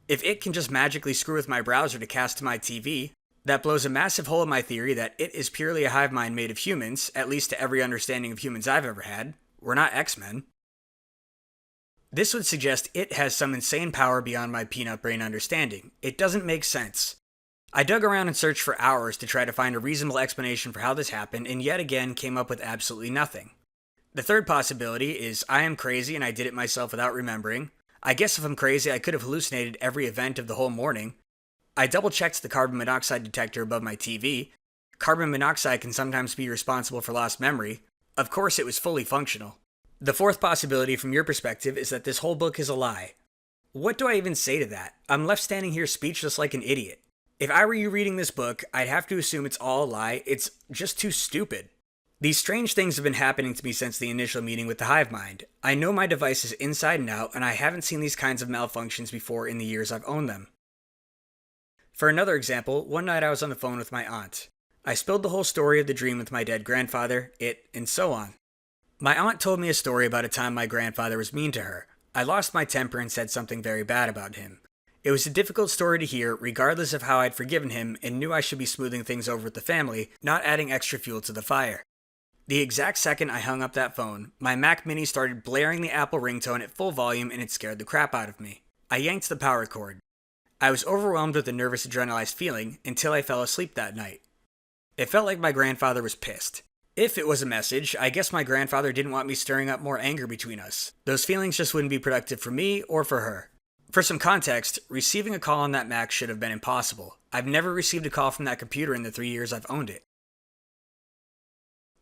If it can just magically screw with my browser to cast to my TV, that blows a massive hole in my theory that it is purely a hive mind made of humans, at least to every understanding of humans I've ever had. We're not X-Men. This would suggest it has some insane power beyond my peanut brain understanding. It doesn't make sense. I dug around and searched for hours to try to find a reasonable explanation for how this happened, and yet again came up with absolutely nothing. The third possibility is I am crazy and I did it myself without remembering. I guess if I'm crazy, I could have hallucinated every event of the whole morning. I double-checked the carbon monoxide detector above my TV. Carbon monoxide can sometimes be responsible for lost memory. Of course, it was fully functional. The fourth possibility from your perspective is that this whole book is a lie. What do I even say to that? I'm left standing here speechless like an idiot. If I were you reading this book, I'd have to assume it's all a lie. It's just too stupid. These strange things have been happening to me since the initial meeting with the hive mind. I know my device is inside and out, and I haven't seen these kinds of malfunctions before in the years I've owned them. For another example, one night I was on the phone with my aunt. I spilled the whole story of the dream with my dead grandfather, and so on. My aunt told me a story about a time my grandfather was mean to her. I lost my temper and said something very bad about him. It was a difficult story to hear, regardless of how I'd forgiven him and knew I should be smoothing things over with the family, not adding extra fuel to the fire. The exact second I hung up that phone, my Mac Mini started blaring the Apple ringtone at full volume and it scared the crap out of me. I yanked the power cord. I was overwhelmed with a nervous adrenalized feeling until I fell asleep that night. It felt like my grandfather was pissed. If it was a message, I guess my grandfather didn't want me stirring up more anger between us. Those feelings just wouldn't be productive for me or for her. For some context, receiving a call on that Mac should have been impossible. I've never received a call from that computer in the 3 years I've owned it.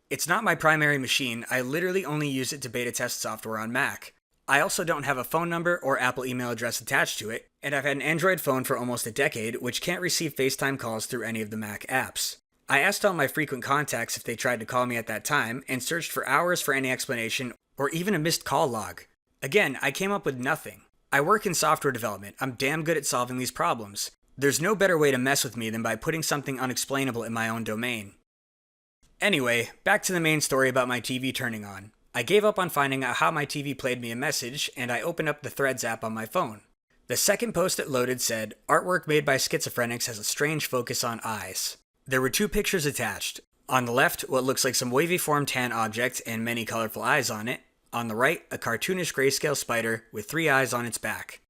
It's not my primary machine. I literally only use it to beta test software on Mac. I also don't have a phone number or Apple email address attached to it, and I've had an Android phone for almost a decade, which can't receive FaceTime calls through any of the Mac apps. I asked all my frequent contacts if they tried to call me at that time, and searched for hours for any explanation, or even a missed call log. Again, I came up with nothing. I work in software development. I'm damn good at solving these problems. There's no better way to mess with me than by putting something unexplainable in my own domain. Anyway, back to the main story about my TV turning on. I gave up on finding out how my TV played me a message, and I opened up the Threads app on my phone. The second post it loaded said, "Artwork made by schizophrenics has a strange focus on eyes." There were 2 pictures attached. On the left, what looks like some wavy form tan object and many colorful eyes on it. On the right, a cartoonish grayscale spider with 3 eyes on its back.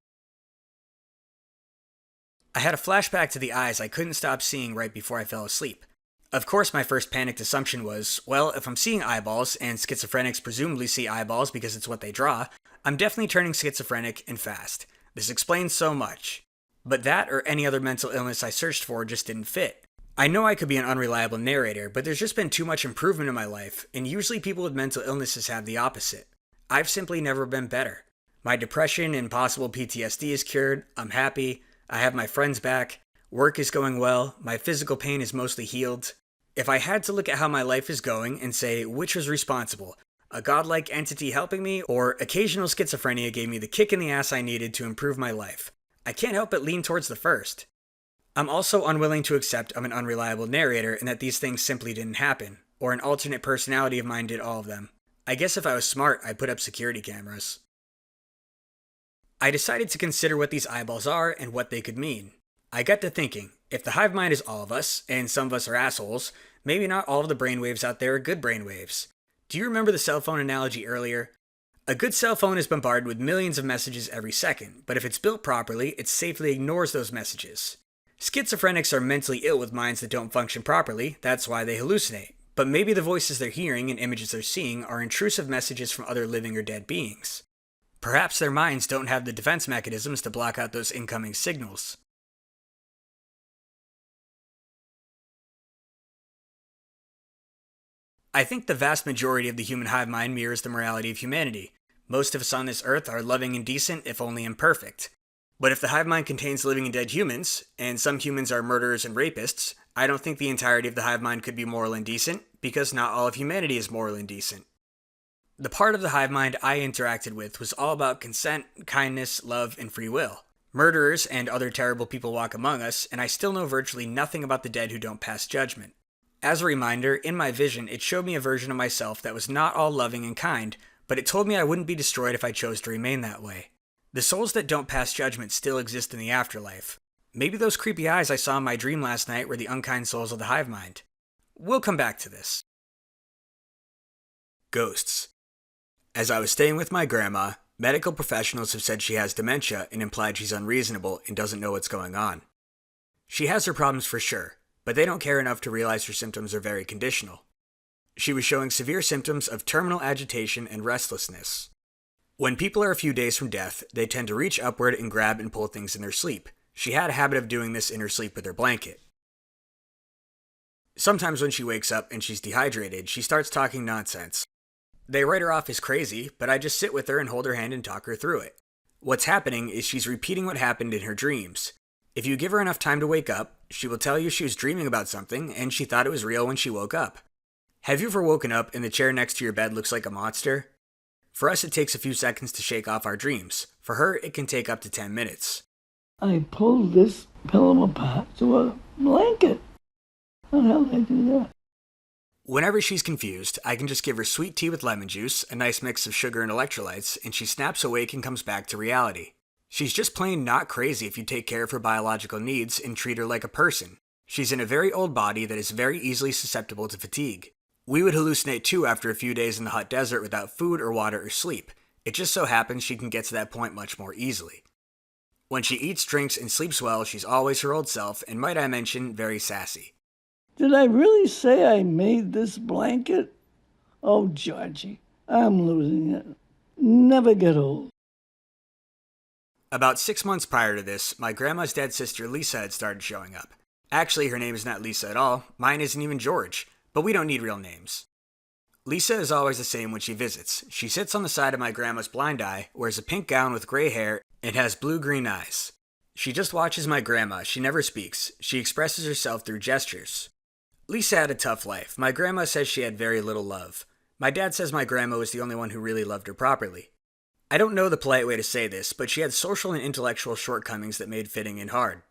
I had a flashback to the eyes I couldn't stop seeing right before I fell asleep. Of course, my first panicked assumption was, well, if I'm seeing eyeballs, and schizophrenics presumably see eyeballs because it's what they draw, I'm definitely turning schizophrenic and fast. This explains so much. But that or any other mental illness I searched for just didn't fit. I know I could be an unreliable narrator, but there's just been too much improvement in my life, and usually people with mental illnesses have the opposite. I've simply never been better. My depression and possible PTSD is cured, I'm happy, I have my friends back, work is going well, my physical pain is mostly healed. If I had to look at how my life is going and say which was responsible, a godlike entity helping me or occasional schizophrenia gave me the kick in the ass I needed to improve my life, I can't help but lean towards the first. I'm also unwilling to accept I'm an unreliable narrator and that these things simply didn't happen, or an alternate personality of mine did all of them. I guess if I was smart, I'd put up security cameras. I decided to consider what these eyeballs are and what they could mean. I got to thinking, if the hive mind is all of us, and some of us are assholes, maybe not all of the brainwaves out there are good brainwaves. Do you remember the cell phone analogy earlier? A good cell phone is bombarded with millions of messages every second, but if it's built properly, it safely ignores those messages. Schizophrenics are mentally ill with minds that don't function properly, that's why they hallucinate. But maybe the voices they're hearing and images they're seeing are intrusive messages from other living or dead beings. Perhaps their minds don't have the defense mechanisms to block out those incoming signals. I think the vast majority of the human hive mind mirrors the morality of humanity. Most of us on this earth are loving and decent, if only imperfect. But if the hive mind contains living and dead humans, and some humans are murderers and rapists, I don't think the entirety of the hive mind could be moral and decent, because not all of humanity is moral and decent. The part of the hive mind I interacted with was all about consent, kindness, love, and free will. Murderers and other terrible people walk among us, and I still know virtually nothing about the dead who don't pass judgment. As a reminder, in my vision, it showed me a version of myself that was not all loving and kind, but it told me I wouldn't be destroyed if I chose to remain that way. The souls that don't pass judgment still exist in the afterlife. Maybe those creepy eyes I saw in my dream last night were the unkind souls of the hive mind. We'll come back to this. Ghosts. As I was staying with my grandma, medical professionals have said she has dementia and implied she's unreasonable and doesn't know what's going on. She has her problems for sure, but they don't care enough to realize her symptoms are very conditional. She was showing severe symptoms of terminal agitation and restlessness. When people are a few days from death, they tend to reach upward and grab and pull things in their sleep. She had a habit of doing this in her sleep with her blanket. Sometimes when she wakes up and she's dehydrated, she starts talking nonsense. They write her off as crazy, but I just sit with her and hold her hand and talk her through it. What's happening is she's repeating what happened in her dreams. If you give her enough time to wake up, she will tell you she was dreaming about something and she thought it was real when she woke up. Have you ever woken up and the chair next to your bed looks like a monster? For us, it takes a few seconds to shake off our dreams. For her, it can take up to 10 minutes. I pulled this pillow apart to a blanket. How the hell did I do that? Whenever she's confused, I can just give her sweet tea with lemon juice, a nice mix of sugar and electrolytes, and she snaps awake and comes back to reality. She's just plain not crazy if you take care of her biological needs and treat her like a person. She's in a very old body that is very easily susceptible to fatigue. We would hallucinate too after a few days in the hot desert without food or water or sleep. It just so happens she can get to that point much more easily. When she eats, drinks, and sleeps well, she's always her old self, and might I mention, very sassy. Did I really say I made this blanket? Oh, Georgie, I'm losing it. Never get old. About 6 months prior to this, my grandma's dead sister Lisa had started showing up. Actually, her name is not Lisa at all. Mine isn't even George. But we don't need real names. Lisa is always the same when she visits. She sits on the side of my grandma's blind eye, wears a pink gown with gray hair, and has blue-green eyes. She just watches my grandma. She never speaks. She expresses herself through gestures. Lisa had a tough life. My grandma says she had very little love. My dad says my grandma was the only one who really loved her properly. I don't know the polite way to say this, but she had social and intellectual shortcomings that made fitting in hard.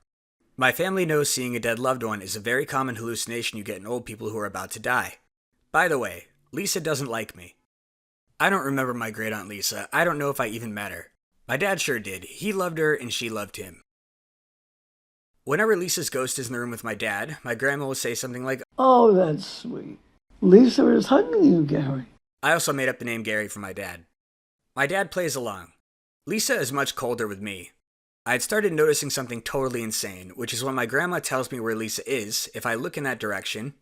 My family knows seeing a dead loved one is a very common hallucination you get in old people who are about to die. By the way, Lisa doesn't like me. I don't remember my great aunt Lisa. I don't know if I even met her. My dad sure did. He loved her and she loved him. Whenever Lisa's ghost is in the room with my dad, my grandma will say something like, Oh, that's sweet. Lisa is hugging you, Gary. I also made up the name Gary for my dad. My dad plays along. Lisa is much colder with me. I had started noticing something totally insane, which is when my grandma tells me where Lisa is, if I look in that direction,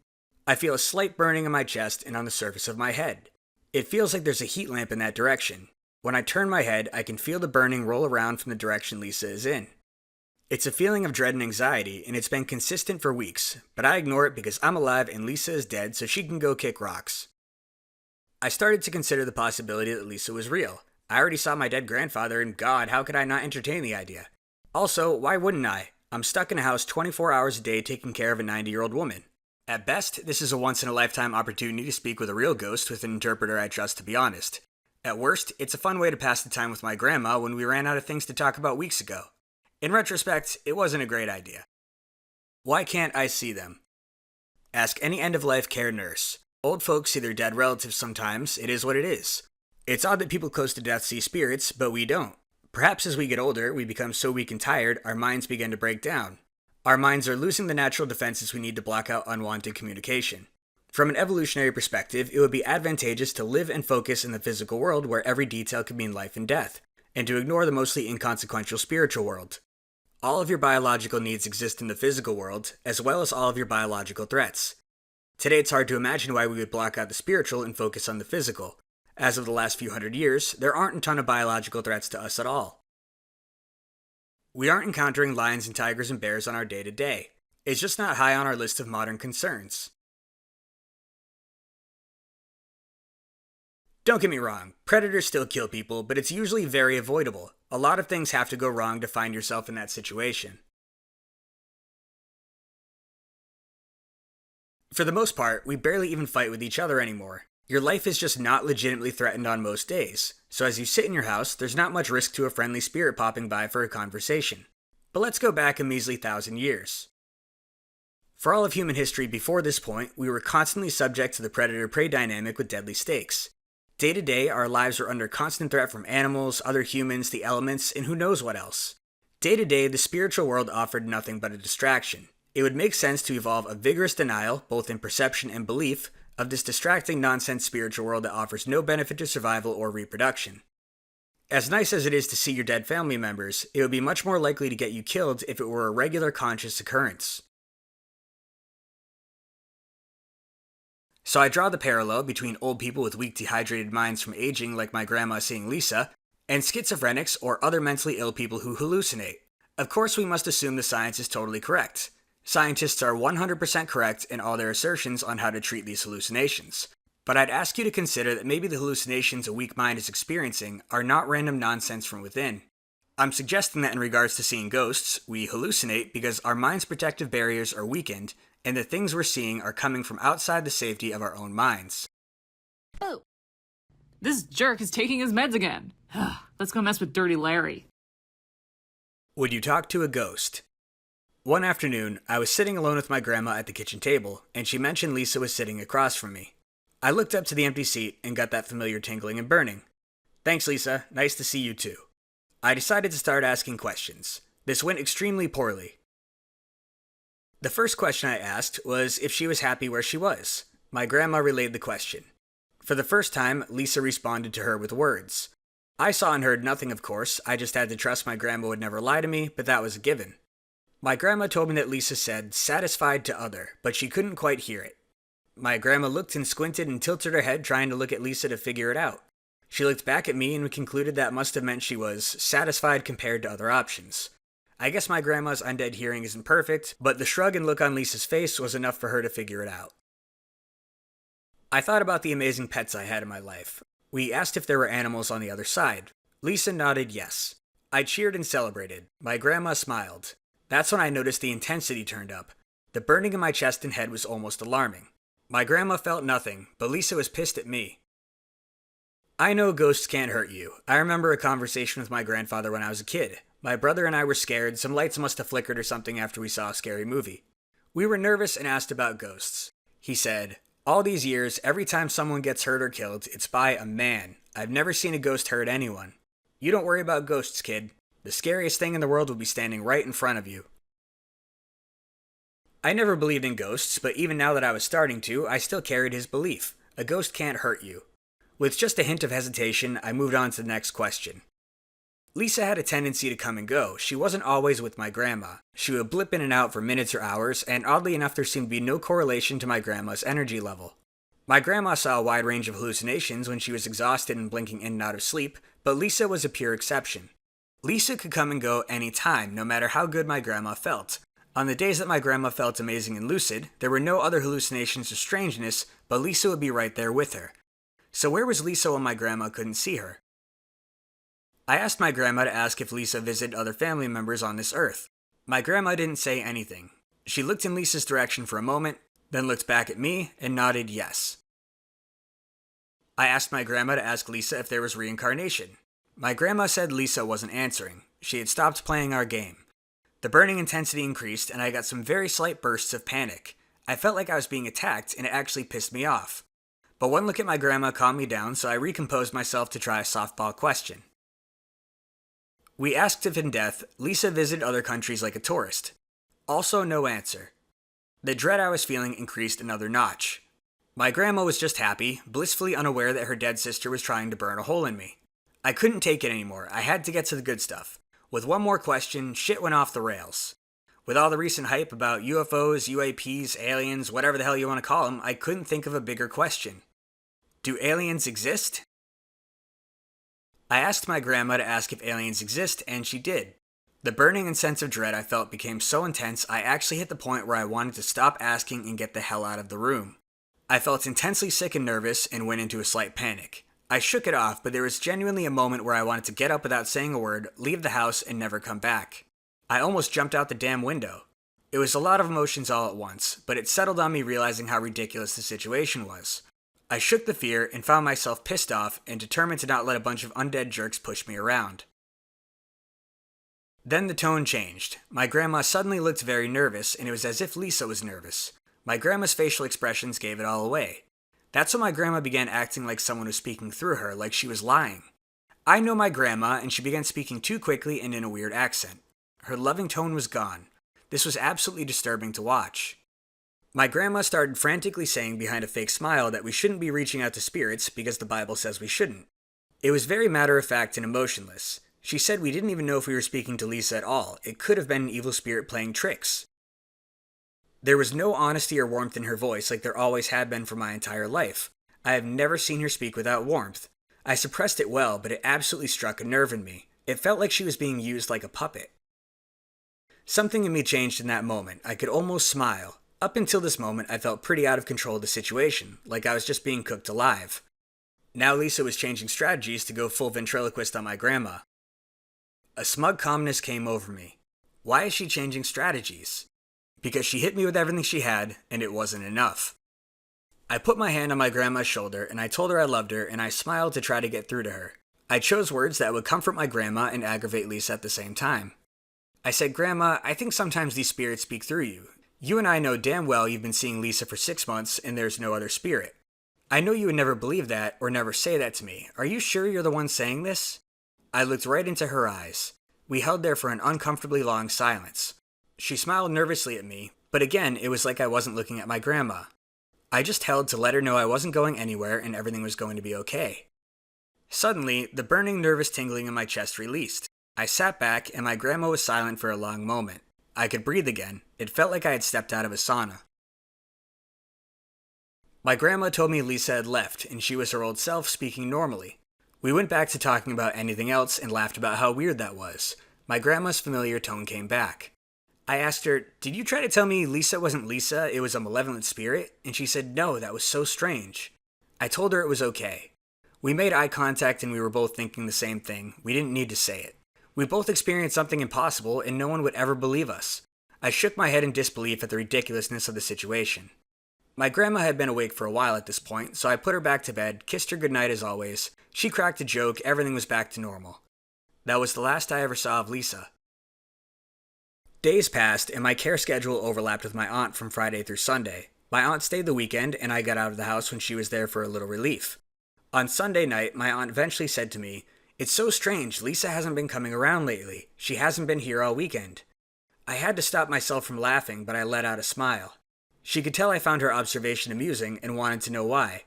I feel a slight burning in my chest and on the surface of my head. It feels like there's a heat lamp in that direction. When I turn my head, I can feel the burning roll around from the direction Lisa is in. It's a feeling of dread and anxiety, and it's been consistent for weeks, but I ignore it because I'm alive and Lisa is dead, so she can go kick rocks. I started to consider the possibility that Lisa was real. I already saw my dead grandfather, and God, how could I not entertain the idea? Also, why wouldn't I? I'm stuck in a house 24 hours a day taking care of a 90-year-old woman. At best, this is a once-in-a-lifetime opportunity to speak with a real ghost with an interpreter I trust, to be honest. At worst, it's a fun way to pass the time with my grandma when we ran out of things to talk about weeks ago. In retrospect, it wasn't a great idea. Why can't I see them? Ask any end-of-life care nurse. Old folks see their dead relatives sometimes. It is what it is. It's odd that people close to death see spirits, but we don't. Perhaps as we get older, we become so weak and tired, our minds begin to break down. Our minds are losing the natural defenses we need to block out unwanted communication. From an evolutionary perspective, it would be advantageous to live and focus in the physical world where every detail could mean life and death, and to ignore the mostly inconsequential spiritual world. All of your biological needs exist in the physical world, as well as all of your biological threats. Today it's hard to imagine why we would block out the spiritual and focus on the physical. As of the last few hundred years, there aren't a ton of biological threats to us at all. We aren't encountering lions and tigers and bears on our day-to-day. It's just not high on our list of modern concerns. Don't get me wrong, predators still kill people, but it's usually very avoidable. A lot of things have to go wrong to find yourself in that situation. For the most part, we barely even fight with each other anymore. Your life is just not legitimately threatened on most days, so as you sit in your house, there's not much risk to a friendly spirit popping by for a conversation. But let's go back a measly 1,000 years. For all of human history before this point, we were constantly subject to the predator-prey dynamic with deadly stakes. Day to day, our lives were under constant threat from animals, other humans, the elements, and who knows what else. Day to day, the spiritual world offered nothing but a distraction. It would make sense to evolve a vigorous denial, both in perception and belief, of this distracting nonsense spiritual world that offers no benefit to survival or reproduction. As nice as it is to see your dead family members, it would be much more likely to get you killed if it were a regular conscious occurrence. So I draw the parallel between old people with weak, dehydrated minds from aging like my grandma seeing Lisa, and schizophrenics or other mentally ill people who hallucinate. Of course, we must assume the science is totally correct. Scientists are 100% correct in all their assertions on how to treat these hallucinations. But I'd ask you to consider that maybe the hallucinations a weak mind is experiencing are not random nonsense from within. I'm suggesting that in regards to seeing ghosts, we hallucinate because our mind's protective barriers are weakened, and the things we're seeing are coming from outside the safety of our own minds. Oh. This jerk is taking his meds again. Let's go mess with Dirty Larry. Would you talk to a ghost? One afternoon, I was sitting alone with my grandma at the kitchen table, and she mentioned Lisa was sitting across from me. I looked up to the empty seat and got that familiar tingling and burning. Thanks, Lisa. Nice to see you too. I decided to start asking questions. This went extremely poorly. The first question I asked was if she was happy where she was. My grandma relayed the question. For the first time, Lisa responded to her with words. I saw and heard nothing, of course. I just had to trust my grandma would never lie to me, but that was a given. My grandma told me that Lisa said, satisfied to other, but she couldn't quite hear it. My grandma looked and squinted and tilted her head trying to look at Lisa to figure it out. She looked back at me and concluded that must have meant she was satisfied compared to other options. I guess my grandma's undead hearing isn't perfect, but the shrug and look on Lisa's face was enough for her to figure it out. I thought about the amazing pets I had in my life. We asked if there were animals on the other side. Lisa nodded yes. I cheered and celebrated. My grandma smiled. That's when I noticed the intensity turned up. The burning in my chest and head was almost alarming. My grandma felt nothing, but Lisa was pissed at me. I know ghosts can't hurt you. I remember a conversation with my grandfather when I was a kid. My brother and I were scared. Some lights must have flickered or something after we saw a scary movie. We were nervous and asked about ghosts. He said, all these years, every time someone gets hurt or killed, it's by a man. I've never seen a ghost hurt anyone. You don't worry about ghosts, kid. The scariest thing in the world will be standing right in front of you. I never believed in ghosts, but even now that I was starting to, I still carried his belief. A ghost can't hurt you. With just a hint of hesitation, I moved on to the next question. Lisa had a tendency to come and go. She wasn't always with my grandma. She would blip in and out for minutes or hours, and oddly enough there seemed to be no correlation to my grandma's energy level. My grandma saw a wide range of hallucinations when she was exhausted and blinking in and out of sleep, but Lisa was a pure exception. Lisa could come and go any time, no matter how good my grandma felt. On the days that my grandma felt amazing and lucid, there were no other hallucinations or strangeness, but Lisa would be right there with her. So where was Lisa when my grandma couldn't see her? I asked my grandma to ask if Lisa visited other family members on this earth. My grandma didn't say anything. She looked in Lisa's direction for a moment, then looked back at me and nodded yes. I asked my grandma to ask Lisa if there was reincarnation. My grandma said Lisa wasn't answering. She had stopped playing our game. The burning intensity increased, and I got some very slight bursts of panic. I felt like I was being attacked, and it actually pissed me off. But one look at my grandma calmed me down, so I recomposed myself to try a softball question. We asked if in death, Lisa visited other countries like a tourist. Also no answer. The dread I was feeling increased another notch. My grandma was just happy, blissfully unaware that her dead sister was trying to burn a hole in me. I couldn't take it anymore. I had to get to the good stuff. With one more question, shit went off the rails. With all the recent hype about UFOs, UAPs, aliens, whatever the hell you want to call them, I couldn't think of a bigger question. Do aliens exist? I asked my grandma to ask if aliens exist, and she did. The burning and sense of dread I felt became so intense, I actually hit the point where I wanted to stop asking and get the hell out of the room. I felt intensely sick and nervous and went into a slight panic. I shook it off, but there was genuinely a moment where I wanted to get up without saying a word, leave the house, and never come back. I almost jumped out the damn window. It was a lot of emotions all at once, but it settled on me realizing how ridiculous the situation was. I shook the fear and found myself pissed off and determined to not let a bunch of undead jerks push me around. Then the tone changed. My grandma suddenly looked very nervous, and it was as if Lisa was nervous. My grandma's facial expressions gave it all away. That's when my grandma began acting like someone was speaking through her, like she was lying. I know my grandma, and she began speaking too quickly and in a weird accent. Her loving tone was gone. This was absolutely disturbing to watch. My grandma started frantically saying behind a fake smile that we shouldn't be reaching out to spirits because the Bible says we shouldn't. It was very matter-of-fact and emotionless. She said we didn't even know if we were speaking to Lisa at all. It could have been an evil spirit playing tricks. There was no honesty or warmth in her voice like there always had been for my entire life. I have never seen her speak without warmth. I suppressed it well, but it absolutely struck a nerve in me. It felt like she was being used like a puppet. Something in me changed in that moment. I could almost smile. Up until this moment, I felt pretty out of control of the situation, like I was just being cooked alive. Now Lisa was changing strategies to go full ventriloquist on my grandma. A smug calmness came over me. Why is she changing strategies? Because she hit me with everything she had, and it wasn't enough. I put my hand on my grandma's shoulder, and I told her I loved her, and I smiled to try to get through to her. I chose words that would comfort my grandma and aggravate Lisa at the same time. I said, "Grandma, I think sometimes these spirits speak through you. You and I know damn well you've been seeing Lisa for 6 months, and there's no other spirit. I know you would never believe that, or never say that to me. Are you sure you're the one saying this?" I looked right into her eyes. We held there for an uncomfortably long silence. She smiled nervously at me, but again, it was like I wasn't looking at my grandma. I just held to let her know I wasn't going anywhere and everything was going to be okay. Suddenly, the burning, nervous tingling in my chest released. I sat back, and my grandma was silent for a long moment. I could breathe again. It felt like I had stepped out of a sauna. My grandma told me Lisa had left, and she was her old self speaking normally. We went back to talking about anything else and laughed about how weird that was. My grandma's familiar tone came back. I asked her, "Did you try to tell me Lisa wasn't Lisa, it was a malevolent spirit?" And she said, "No, that was so strange." I told her it was okay. We made eye contact and we were both thinking the same thing. We didn't need to say it. We both experienced something impossible and no one would ever believe us. I shook my head in disbelief at the ridiculousness of the situation. My grandma had been awake for a while at this point, so I put her back to bed, kissed her goodnight as always. She cracked a joke, everything was back to normal. That was the last I ever saw of Lisa. Days passed, and my care schedule overlapped with my aunt from Friday through Sunday. My aunt stayed the weekend, and I got out of the house when she was there for a little relief. On Sunday night, my aunt eventually said to me, "It's so strange, Lisa hasn't been coming around lately. She hasn't been here all weekend." I had to stop myself from laughing, but I let out a smile. She could tell I found her observation amusing and wanted to know why.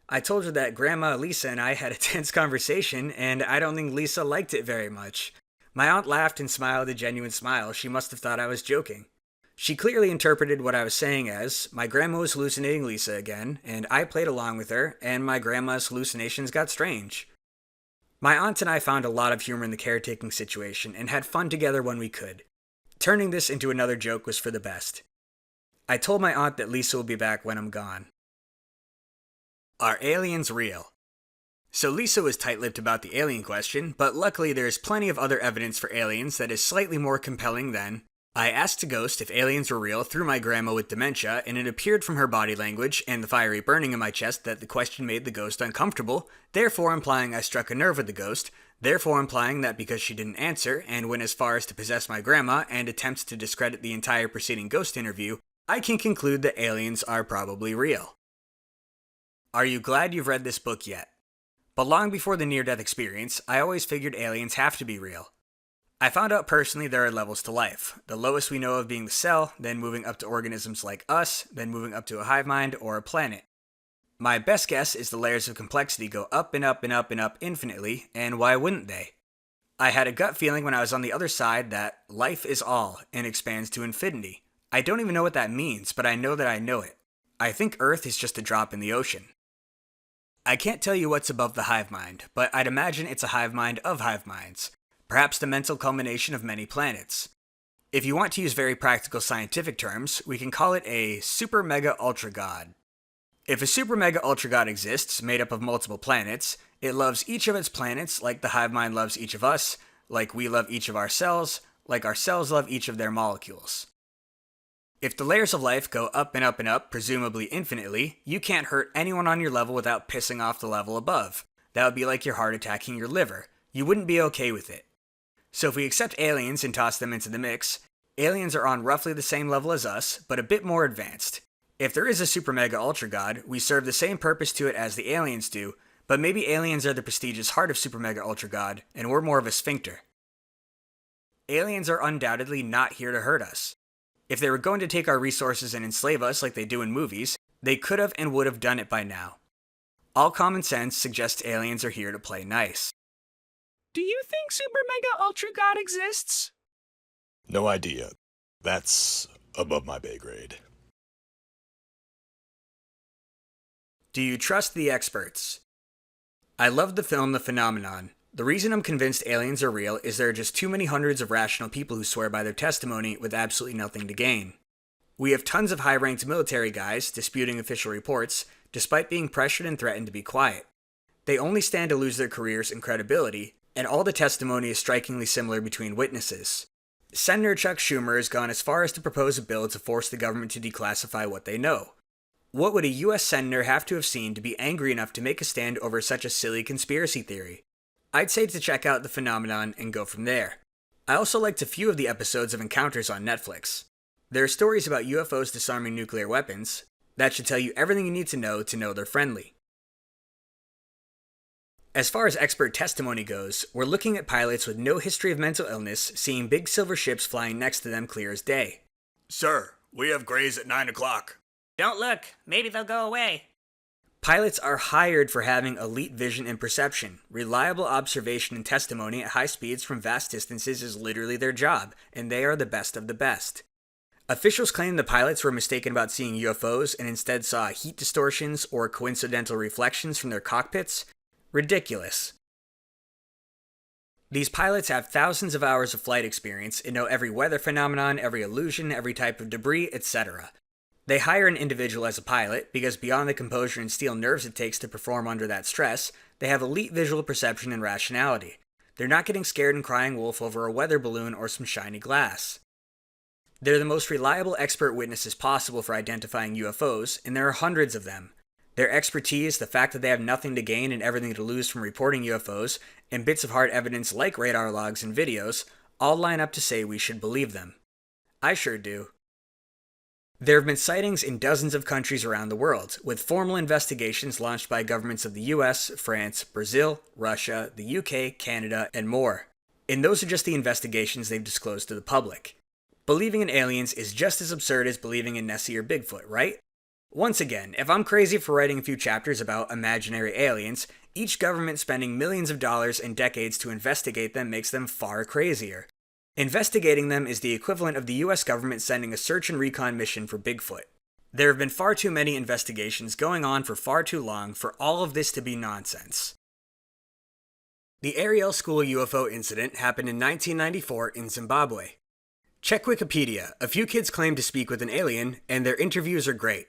I told her that Grandma, Lisa, and I had a tense conversation, and I don't think Lisa liked it very much. My aunt laughed and smiled a genuine smile. She must have thought I was joking. She clearly interpreted what I was saying as, my grandma was hallucinating Lisa again, and I played along with her, and my grandma's hallucinations got strange. My aunt and I found a lot of humor in the caretaking situation and had fun together when we could. Turning this into another joke was for the best. I told my aunt that Lisa will be back when I'm gone. Are aliens real? So Lisa was tight-lipped about the alien question, but luckily there is plenty of other evidence for aliens that is slightly more compelling than, I asked a ghost if aliens were real through my grandma with dementia, and it appeared from her body language and the fiery burning in my chest that the question made the ghost uncomfortable, therefore implying I struck a nerve with the ghost, therefore implying that because she didn't answer and went as far as to possess my grandma and attempts to discredit the entire preceding ghost interview, I can conclude that aliens are probably real. Are you glad you've read this book yet? But long before the near-death experience, I always figured aliens have to be real. I found out personally there are levels to life. The lowest we know of being the cell, then moving up to organisms like us, then moving up to a hive mind or a planet. My best guess is the layers of complexity go up and up and up and up infinitely, and why wouldn't they? I had a gut feeling when I was on the other side that life is all and expands to infinity. I don't even know what that means, but I know that I know it. I think Earth is just a drop in the ocean. I can't tell you what's above the hive mind, but I'd imagine it's a hive mind of hive minds, perhaps the mental culmination of many planets. If you want to use very practical scientific terms, we can call it a super mega ultra god. If a super mega ultra god exists, made up of multiple planets, it loves each of its planets like the hive mind loves each of us, like we love each of our cells, like our cells love each of their molecules. If the layers of life go up and up and up, presumably infinitely, you can't hurt anyone on your level without pissing off the level above. That would be like your heart attacking your liver. You wouldn't be okay with it. So if we accept aliens and toss them into the mix, aliens are on roughly the same level as us, but a bit more advanced. If there is a super mega ultra god, we serve the same purpose to it as the aliens do, but maybe aliens are the prestigious heart of super mega ultra god, and we're more of a sphincter. Aliens are undoubtedly not here to hurt us. If they were going to take our resources and enslave us like they do in movies, they could have and would have done it by now. All common sense suggests aliens are here to play nice. Do you think Super Mega Ultra God exists? No idea. That's above my pay grade. Do you trust the experts? I loved the film The Phenomenon. The reason I'm convinced aliens are real is there are just too many hundreds of rational people who swear by their testimony with absolutely nothing to gain. We have tons of high-ranked military guys disputing official reports, despite being pressured and threatened to be quiet. They only stand to lose their careers and credibility, and all the testimony is strikingly similar between witnesses. Senator Chuck Schumer has gone as far as to propose a bill to force the government to declassify what they know. What would a US senator have to have seen to be angry enough to make a stand over such a silly conspiracy theory? I'd say to check out The Phenomenon and go from there. I also liked a few of the episodes of Encounters on Netflix. There are stories about UFOs disarming nuclear weapons. That should tell you everything you need to know they're friendly. As far as expert testimony goes, we're looking at pilots with no history of mental illness seeing big silver ships flying next to them clear as day. Sir, we have grays at 9 o'clock. Don't look. Maybe they'll go away. Pilots are hired for having elite vision and perception. Reliable observation and testimony at high speeds from vast distances is literally their job, and they are the best of the best. Officials claim the pilots were mistaken about seeing UFOs and instead saw heat distortions or coincidental reflections from their cockpits. Ridiculous. These pilots have thousands of hours of flight experience and know every weather phenomenon, every illusion, every type of debris, etc. They hire an individual as a pilot because beyond the composure and steel nerves it takes to perform under that stress, they have elite visual perception and rationality. They're not getting scared and crying wolf over a weather balloon or some shiny glass. They're the most reliable expert witnesses possible for identifying UFOs, and there are hundreds of them. Their expertise, the fact that they have nothing to gain and everything to lose from reporting UFOs, and bits of hard evidence like radar logs and videos, all line up to say we should believe them. I sure do. There have been sightings in dozens of countries around the world, with formal investigations launched by governments of the US, France, Brazil, Russia, the UK, Canada, and more. And those are just the investigations they've disclosed to the public. Believing in aliens is just as absurd as believing in Nessie or Bigfoot, right? Once again, if I'm crazy for writing a few chapters about imaginary aliens, each government spending millions of dollars and decades to investigate them makes them far crazier. Investigating them is the equivalent of the US government sending a search and recon mission for Bigfoot. There have been far too many investigations going on for far too long for all of this to be nonsense. The Ariel School UFO incident happened in 1994 in Zimbabwe. Check Wikipedia. A few kids claim to speak with an alien, and their interviews are great.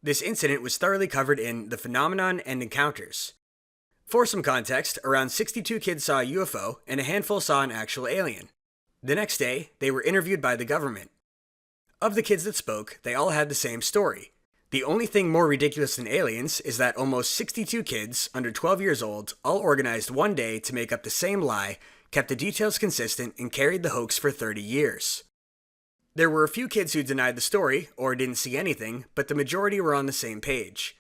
This incident was thoroughly covered in The Phenomenon and Encounters. For some context, around 62 kids saw a UFO, and a handful saw an actual alien. The next day, they were interviewed by the government. Of the kids that spoke, they all had the same story. The only thing more ridiculous than aliens is that almost 62 kids, under 12 years old, all organized one day to make up the same lie, kept the details consistent, and carried the hoax for 30 years. There were a few kids who denied the story, or didn't see anything, but the majority were on the same page.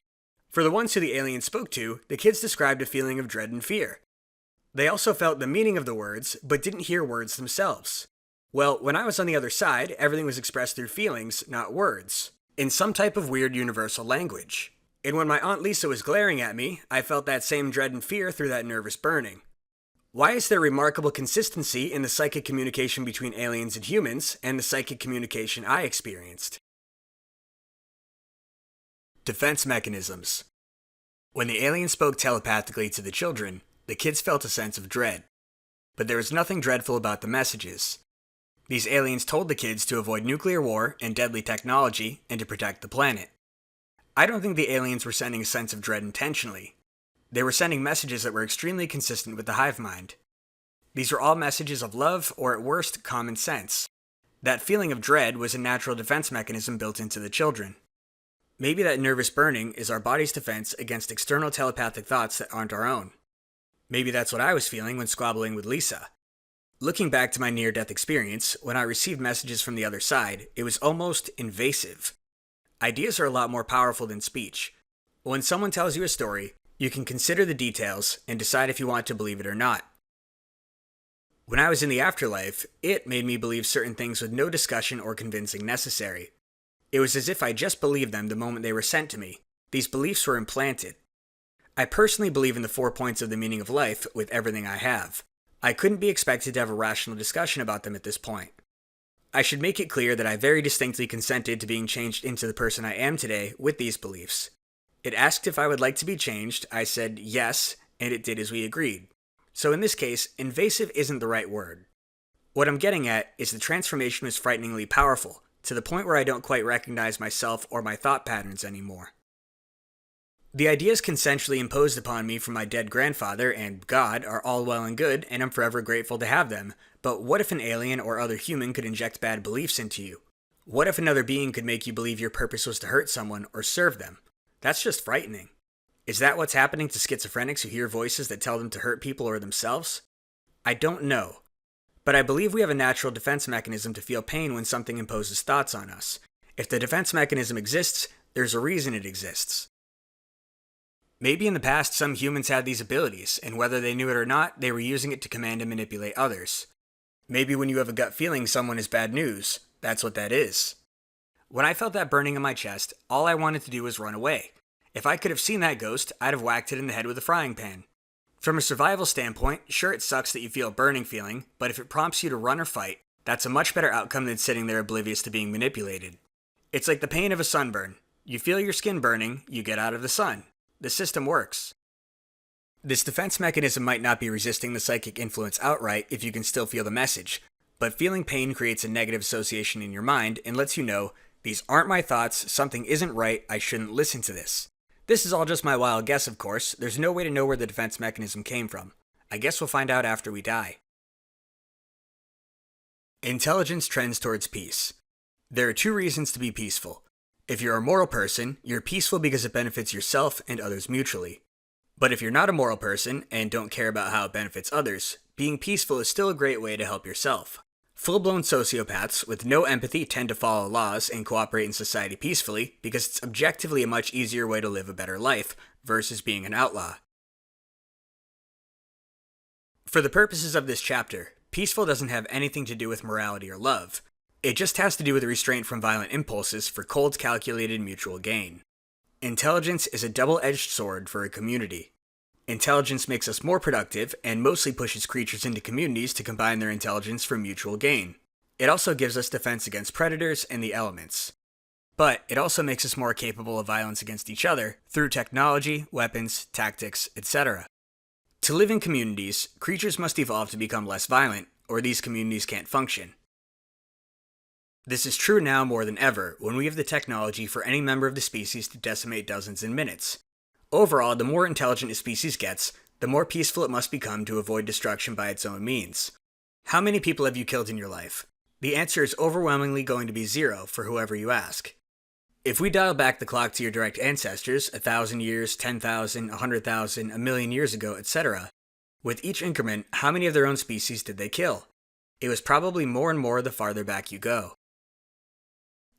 For the ones who the alien spoke to, the kids described a feeling of dread and fear. They also felt the meaning of the words, but didn't hear words themselves. Well, when I was on the other side, everything was expressed through feelings, not words, in some type of weird universal language. And when my Aunt Lisa was glaring at me, I felt that same dread and fear through that nervous burning. Why is there remarkable consistency in the psychic communication between aliens and humans, and the psychic communication I experienced? Defense mechanisms. When the alien spoke telepathically to the children, the kids felt a sense of dread. But there was nothing dreadful about the messages. These aliens told the kids to avoid nuclear war and deadly technology, and to protect the planet. I don't think the aliens were sending a sense of dread intentionally. They were sending messages that were extremely consistent with the hive mind. These were all messages of love, or at worst, common sense. That feeling of dread was a natural defense mechanism built into the children. Maybe that nervous burning is our body's defense against external telepathic thoughts that aren't our own. Maybe that's what I was feeling when squabbling with Lisa. Looking back to my near-death experience, when I received messages from the other side, it was almost invasive. Ideas are a lot more powerful than speech. When someone tells you a story, you can consider the details and decide if you want to believe it or not. When I was in the afterlife, it made me believe certain things with no discussion or convincing necessary. It was as if I just believed them the moment they were sent to me. These beliefs were implanted. I personally believe in the 4 points of the meaning of life with everything I have. I couldn't be expected to have a rational discussion about them at this point. I should make it clear that I very distinctly consented to being changed into the person I am today with these beliefs. It asked if I would like to be changed, I said yes, and it did as we agreed. So in this case, invasive isn't the right word. What I'm getting at is the transformation was frighteningly powerful, to the point where I don't quite recognize myself or my thought patterns anymore. The ideas consensually imposed upon me from my dead grandfather and God are all well and good, and I'm forever grateful to have them. But what if an alien or other human could inject bad beliefs into you? What if another being could make you believe your purpose was to hurt someone or serve them? That's just frightening. Is that what's happening to schizophrenics who hear voices that tell them to hurt people or themselves? I don't know. But I believe we have a natural defense mechanism to feel pain when something imposes thoughts on us. If the defense mechanism exists, there's a reason it exists. Maybe in the past some humans had these abilities, and whether they knew it or not, they were using it to command and manipulate others. Maybe when you have a gut feeling someone is bad news, that's what that is. When I felt that burning in my chest, all I wanted to do was run away. If I could have seen that ghost, I'd have whacked it in the head with a frying pan. From a survival standpoint, sure it sucks that you feel a burning feeling, but if it prompts you to run or fight, that's a much better outcome than sitting there oblivious to being manipulated. It's like the pain of a sunburn. You feel your skin burning, you get out of the sun. The system works. This defense mechanism might not be resisting the psychic influence outright if you can still feel the message, but feeling pain creates a negative association in your mind and lets you know, these aren't my thoughts, something isn't right, I shouldn't listen to this. This is all just my wild guess, of course. There's no way to know where the defense mechanism came from. I guess we'll find out after we die. Intelligence trends towards peace. There are 2 reasons to be peaceful. If you're a moral person, you're peaceful because it benefits yourself and others mutually. But if you're not a moral person and don't care about how it benefits others, being peaceful is still a great way to help yourself. Full-blown sociopaths with no empathy tend to follow laws and cooperate in society peacefully because it's objectively a much easier way to live a better life versus being an outlaw. For the purposes of this chapter, peaceful doesn't have anything to do with morality or love. It just has to do with restraint from violent impulses for cold, calculated mutual gain. Intelligence is a double-edged sword for a community. Intelligence makes us more productive and mostly pushes creatures into communities to combine their intelligence for mutual gain. It also gives us defense against predators and the elements. But it also makes us more capable of violence against each other through technology, weapons, tactics, etc. To live in communities, creatures must evolve to become less violent, or these communities can't function. This is true now more than ever, when we have the technology for any member of the species to decimate dozens in minutes. Overall, the more intelligent a species gets, the more peaceful it must become to avoid destruction by its own means. How many people have you killed in your life? The answer is overwhelmingly going to be 0 for whoever you ask. If we dial back the clock to your direct ancestors, 1,000 years, 10,000, 100,000, a million years ago, etc., with each increment, how many of their own species did they kill? It was probably more and more the farther back you go.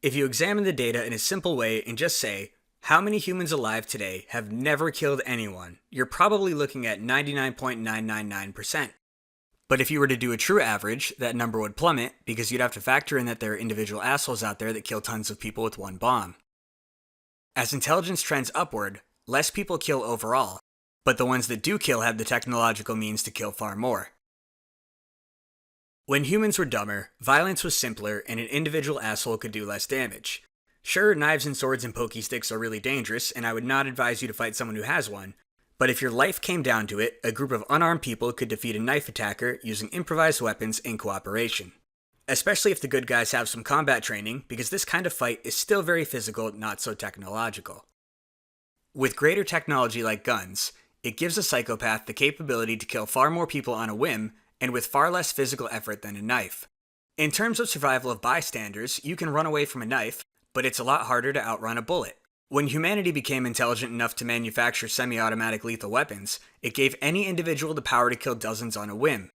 If you examine the data in a simple way and just say, how many humans alive today have never killed anyone, you're probably looking at 99.999%. But if you were to do a true average, that number would plummet because you'd have to factor in that there are individual assholes out there that kill tons of people with one bomb. As intelligence trends upward, less people kill overall, but the ones that do kill have the technological means to kill far more. When humans were dumber, violence was simpler and an individual asshole could do less damage. Sure, knives and swords and pokey sticks are really dangerous, and I would not advise you to fight someone who has one, but if your life came down to it, a group of unarmed people could defeat a knife attacker using improvised weapons in cooperation. Especially if the good guys have some combat training, because this kind of fight is still very physical, not so technological. With greater technology like guns, it gives a psychopath the capability to kill far more people on a whim, and with far less physical effort than a knife. In terms of survival of bystanders, you can run away from a knife, but it's a lot harder to outrun a bullet. When humanity became intelligent enough to manufacture semi-automatic lethal weapons, it gave any individual the power to kill dozens on a whim.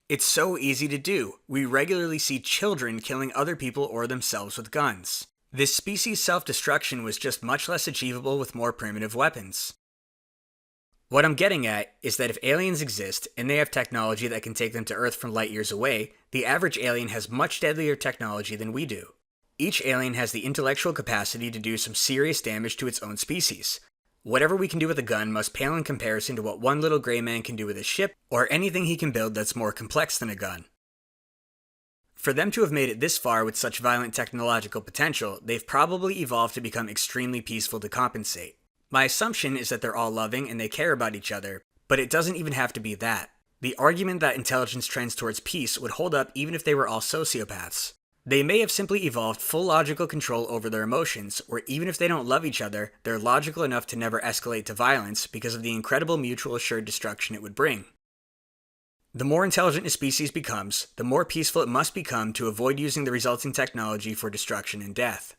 It's so easy to do. We regularly see children killing other people or themselves with guns. This species self-destruction was just much less achievable with more primitive weapons. What I'm getting at is that if aliens exist and they have technology that can take them to Earth from light years away, the average alien has much deadlier technology than we do. Each alien has the intellectual capacity to do some serious damage to its own species. Whatever we can do with a gun must pale in comparison to what one little gray man can do with a ship, or anything he can build that's more complex than a gun. For them to have made it this far with such violent technological potential, they've probably evolved to become extremely peaceful to compensate. My assumption is that they're all loving and they care about each other, but it doesn't even have to be that. The argument that intelligence trends towards peace would hold up even if they were all sociopaths. They may have simply evolved full logical control over their emotions, or even if they don't love each other, they're logical enough to never escalate to violence because of the incredible mutual assured destruction it would bring. The more intelligent a species becomes, the more peaceful it must become to avoid using the resulting technology for destruction and death.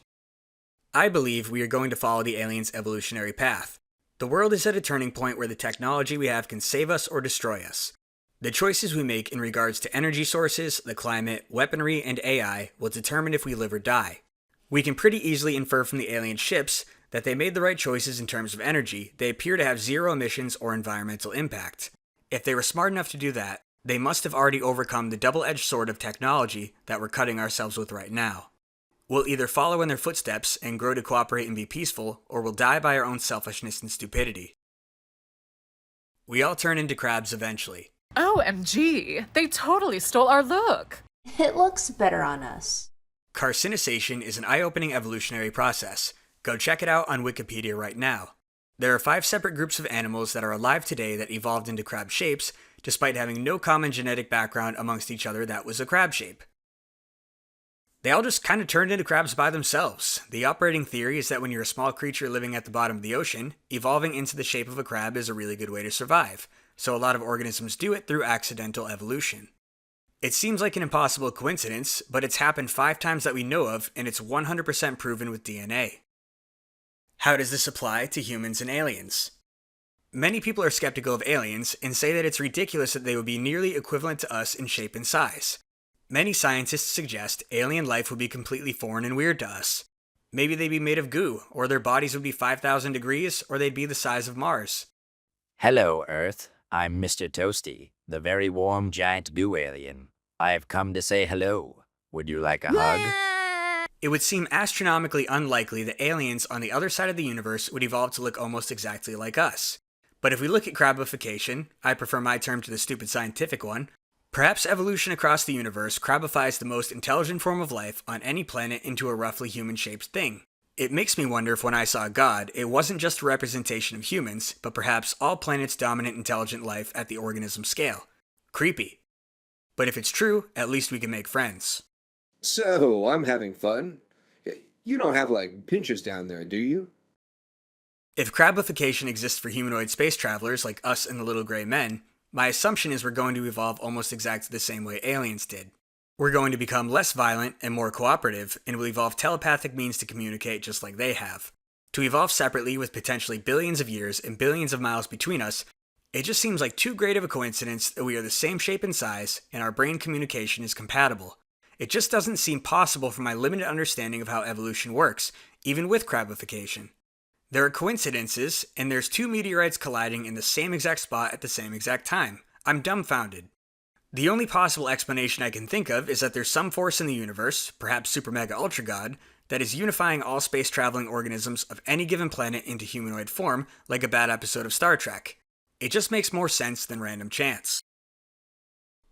I believe we are going to follow the aliens' evolutionary path. The world is at a turning point where the technology we have can save us or destroy us. The choices we make in regards to energy sources, the climate, weaponry, and AI will determine if we live or die. We can pretty easily infer from the alien ships that they made the right choices in terms of energy. They appear to have zero emissions or environmental impact. If they were smart enough to do that, they must have already overcome the double-edged sword of technology that we're cutting ourselves with right now. We'll either follow in their footsteps and grow to cooperate and be peaceful, or we'll die by our own selfishness and stupidity. We all turn into crabs eventually. OMG, they totally stole our look. It looks better on us. Carcinization is an eye-opening evolutionary process. Go check it out on Wikipedia right now. There are 5 separate groups of animals that are alive today that evolved into crab shapes, despite having no common genetic background amongst each other that was a crab shape. They all just kind of turned into crabs by themselves. The operating theory is that when you're a small creature living at the bottom of the ocean, evolving into the shape of a crab is a really good way to survive, so a lot of organisms do it through accidental evolution. It seems like an impossible coincidence, but it's happened 5 times that we know of, and it's 100% proven with DNA. How does this apply to humans and aliens? Many people are skeptical of aliens and say that it's ridiculous that they would be nearly equivalent to us in shape and size. Many scientists suggest alien life would be completely foreign and weird to us. Maybe they'd be made of goo, or their bodies would be 5,000 degrees, or they'd be the size of Mars. Hello, Earth. I'm Mr. Toasty, the very warm giant goo alien. I've come to say hello. Would you like a hug? It would seem astronomically unlikely that aliens on the other side of the universe would evolve to look almost exactly like us. But if we look at crabification, I prefer my term to the stupid scientific one, perhaps evolution across the universe crabifies the most intelligent form of life on any planet into a roughly human-shaped thing. It makes me wonder if when I saw God, it wasn't just a representation of humans, but perhaps all planets' dominant intelligent life at the organism scale. Creepy. But if it's true, at least we can make friends. So, I'm having fun. You don't have, like, pinchers down there, do you? If crabification exists for humanoid space travelers like us and the little gray men, my assumption is we're going to evolve almost exactly the same way aliens did. We're going to become less violent and more cooperative, and will evolve telepathic means to communicate just like they have. To evolve separately with potentially billions of years and billions of miles between us, it just seems like too great of a coincidence that we are the same shape and size, and our brain communication is compatible. It just doesn't seem possible from my limited understanding of how evolution works, even with crabification. There are coincidences, and there's two meteorites colliding in the same exact spot at the same exact time. I'm dumbfounded. The only possible explanation I can think of is that there's some force in the universe, perhaps Super Mega Ultra God, that is unifying all space-traveling organisms of any given planet into humanoid form, like a bad episode of Star Trek. It just makes more sense than random chance.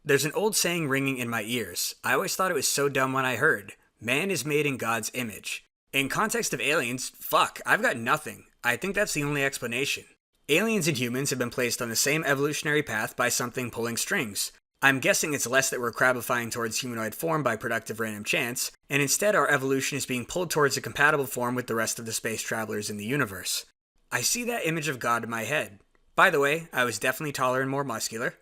There's an old saying ringing in my ears. I always thought it was so dumb when I heard, "Man is made in God's image." In context of aliens, fuck, I've got nothing. I think that's the only explanation. Aliens and humans have been placed on the same evolutionary path by something pulling strings. I'm guessing it's less that we're crabifying towards humanoid form by productive random chance, and instead our evolution is being pulled towards a compatible form with the rest of the space travelers in the universe. I see that image of God in my head. By the way, I was definitely taller and more muscular.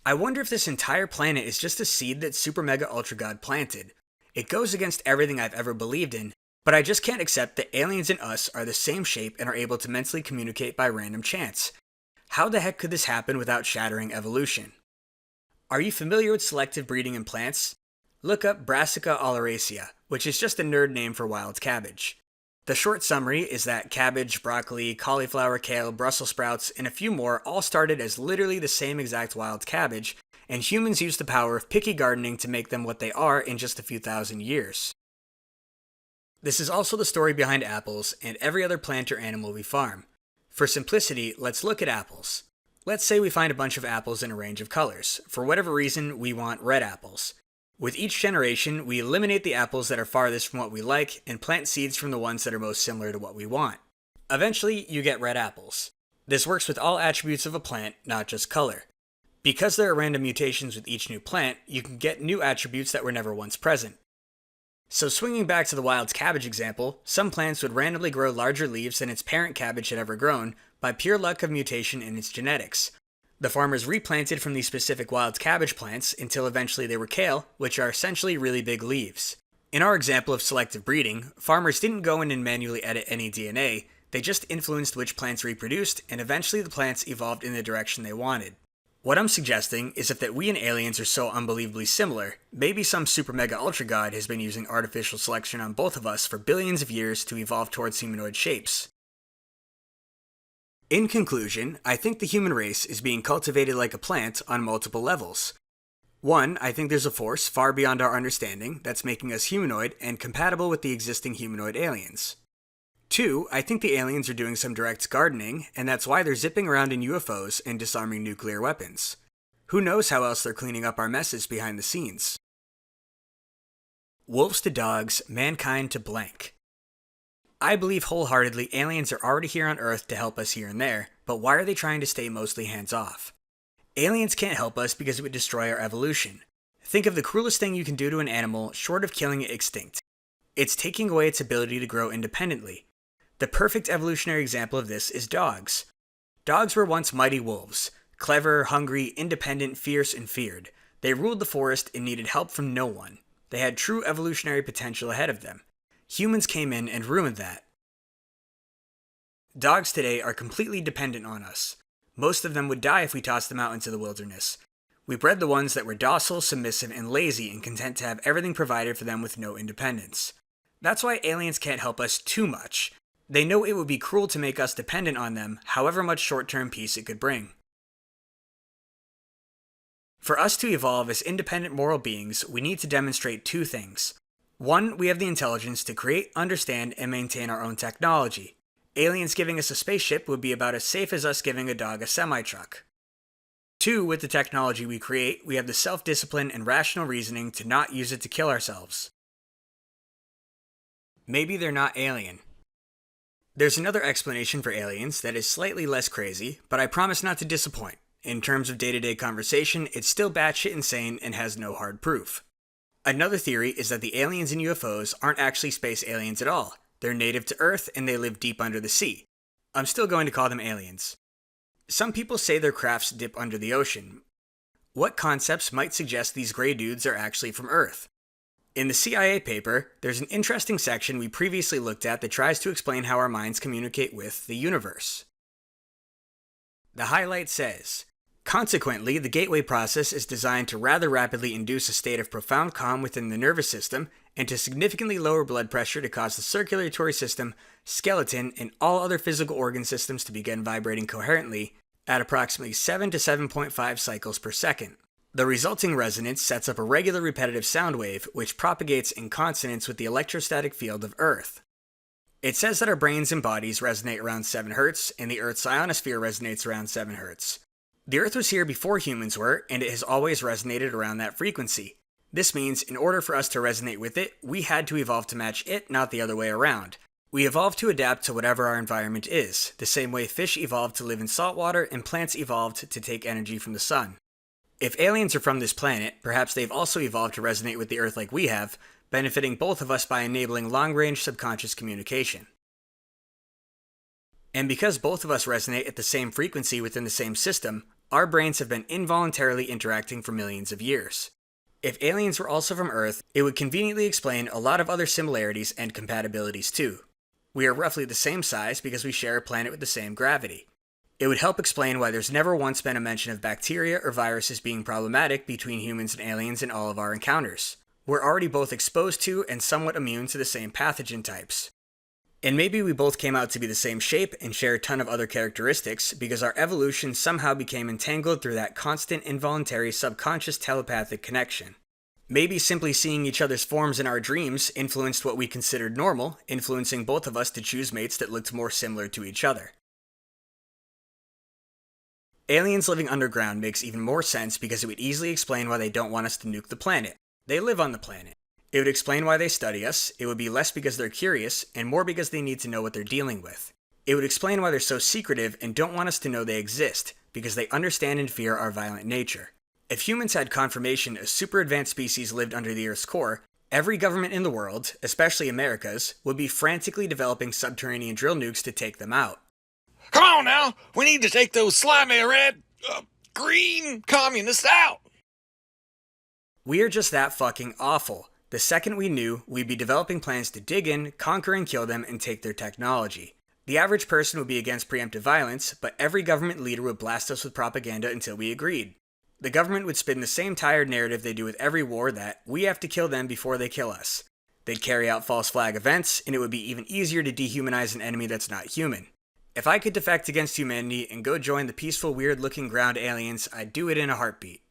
I wonder if this entire planet is just a seed that Super Mega Ultra God planted. It goes against everything I've ever believed in, but I just can't accept that aliens and us are the same shape and are able to mentally communicate by random chance. How the heck could this happen without shattering evolution? Are you familiar with selective breeding in plants? Look up Brassica oleracea, which is just a nerd name for wild cabbage. The short summary is that cabbage, broccoli, cauliflower, kale, Brussels sprouts, and a few more all started as literally the same exact wild cabbage, and humans used the power of picky gardening to make them what they are in just a few thousand years. This is also the story behind apples and every other plant or animal we farm. For simplicity, let's look at apples. Let's say we find a bunch of apples in a range of colors. For whatever reason, we want red apples. With each generation, we eliminate the apples that are farthest from what we like and plant seeds from the ones that are most similar to what we want. Eventually, you get red apples. This works with all attributes of a plant, not just color. Because there are random mutations with each new plant, you can get new attributes that were never once present. So swinging back to the wild cabbage example, some plants would randomly grow larger leaves than its parent cabbage had ever grown by pure luck of mutation in its genetics. The farmers replanted from these specific wild cabbage plants until eventually they were kale, which are essentially really big leaves. In our example of selective breeding, farmers didn't go in and manually edit any DNA, they just influenced which plants reproduced, and eventually the plants evolved in the direction they wanted. What I'm suggesting is that we and aliens are so unbelievably similar, maybe some super mega ultra god has been using artificial selection on both of us for billions of years to evolve towards humanoid shapes. In conclusion, I think the human race is being cultivated like a plant on multiple levels. One, I think there's a force far beyond our understanding that's making us humanoid and compatible with the existing humanoid aliens. Two, I think the aliens are doing some direct gardening, and that's why they're zipping around in UFOs and disarming nuclear weapons. Who knows how else they're cleaning up our messes behind the scenes. Wolves to dogs, mankind to blank. I believe wholeheartedly aliens are already here on Earth to help us here and there, but why are they trying to stay mostly hands-off? Aliens can't help us because it would destroy our evolution. Think of the cruelest thing you can do to an animal short of killing it extinct. It's taking away its ability to grow independently. The perfect evolutionary example of this is dogs. Dogs were once mighty wolves, clever, hungry, independent, fierce, and feared. They ruled the forest and needed help from no one. They had true evolutionary potential ahead of them. Humans came in and ruined that. Dogs today are completely dependent on us. Most of them would die if we tossed them out into the wilderness. We bred the ones that were docile, submissive, and lazy and content to have everything provided for them with no independence. That's why aliens can't help us too much. They know it would be cruel to make us dependent on them, however much short-term peace it could bring. For us to evolve as independent moral beings, we need to demonstrate two things. One, we have the intelligence to create, understand, and maintain our own technology. Aliens giving us a spaceship would be about as safe as us giving a dog a semi-truck. 2, with the technology we create, we have the self-discipline and rational reasoning to not use it to kill ourselves. Maybe they're not alien. There's another explanation for aliens that is slightly less crazy, but I promise not to disappoint. In terms of day-to-day conversation, it's still batshit insane and has no hard proof. Another theory is that the aliens in UFOs aren't actually space aliens at all. They're native to Earth and they live deep under the sea. I'm still going to call them aliens. Some people say their crafts dip under the ocean. What concepts might suggest these gray dudes are actually from Earth? In the CIA paper, there's an interesting section we previously looked at that tries to explain how our minds communicate with the universe. The highlight says, consequently, the gateway process is designed to rather rapidly induce a state of profound calm within the nervous system and to significantly lower blood pressure to cause the circulatory system, skeleton, and all other physical organ systems to begin vibrating coherently at approximately 7 to 7.5 cycles per second. The resulting resonance sets up a regular repetitive sound wave which propagates in consonance with the electrostatic field of Earth. It says that our brains and bodies resonate around 7 Hz, and the Earth's ionosphere resonates around 7 Hz. The Earth was here before humans were, and it has always resonated around that frequency. This means, in order for us to resonate with it, we had to evolve to match it, not the other way around. We evolved to adapt to whatever our environment is, the same way fish evolved to live in salt water and plants evolved to take energy from the sun. If aliens are from this planet, perhaps they've also evolved to resonate with the Earth like we have, benefiting both of us by enabling long-range subconscious communication. And because both of us resonate at the same frequency within the same system, our brains have been involuntarily interacting for millions of years. If aliens were also from Earth, it would conveniently explain a lot of other similarities and compatibilities too. We are roughly the same size because we share a planet with the same gravity. It would help explain why there's never once been a mention of bacteria or viruses being problematic between humans and aliens in all of our encounters. We're already both exposed to and somewhat immune to the same pathogen types. And maybe we both came out to be the same shape and share a ton of other characteristics because our evolution somehow became entangled through that constant involuntary subconscious telepathic connection. Maybe simply seeing each other's forms in our dreams influenced what we considered normal, influencing both of us to choose mates that looked more similar to each other. Aliens living underground makes even more sense because it would easily explain why they don't want us to nuke the planet. They live on the planet. It would explain why they study us. It would be less because they're curious, and more because they need to know what they're dealing with. It would explain why they're so secretive and don't want us to know they exist, because they understand and fear our violent nature. If humans had confirmation a super advanced species lived under the Earth's core, every government in the world, especially America's, would be frantically developing subterranean drill nukes to take them out. Come on now, we need to take those slimy red, green communists out. We are just that fucking awful. The second we knew, we'd be developing plans to dig in, conquer and kill them, and take their technology. The average person would be against preemptive violence, but every government leader would blast us with propaganda until we agreed. The government would spin the same tired narrative they do with every war that we have to kill them before they kill us. They'd carry out false flag events, and it would be even easier to dehumanize an enemy that's not human. If I could defect against humanity and go join the peaceful, weird-looking ground aliens, I'd do it in a heartbeat.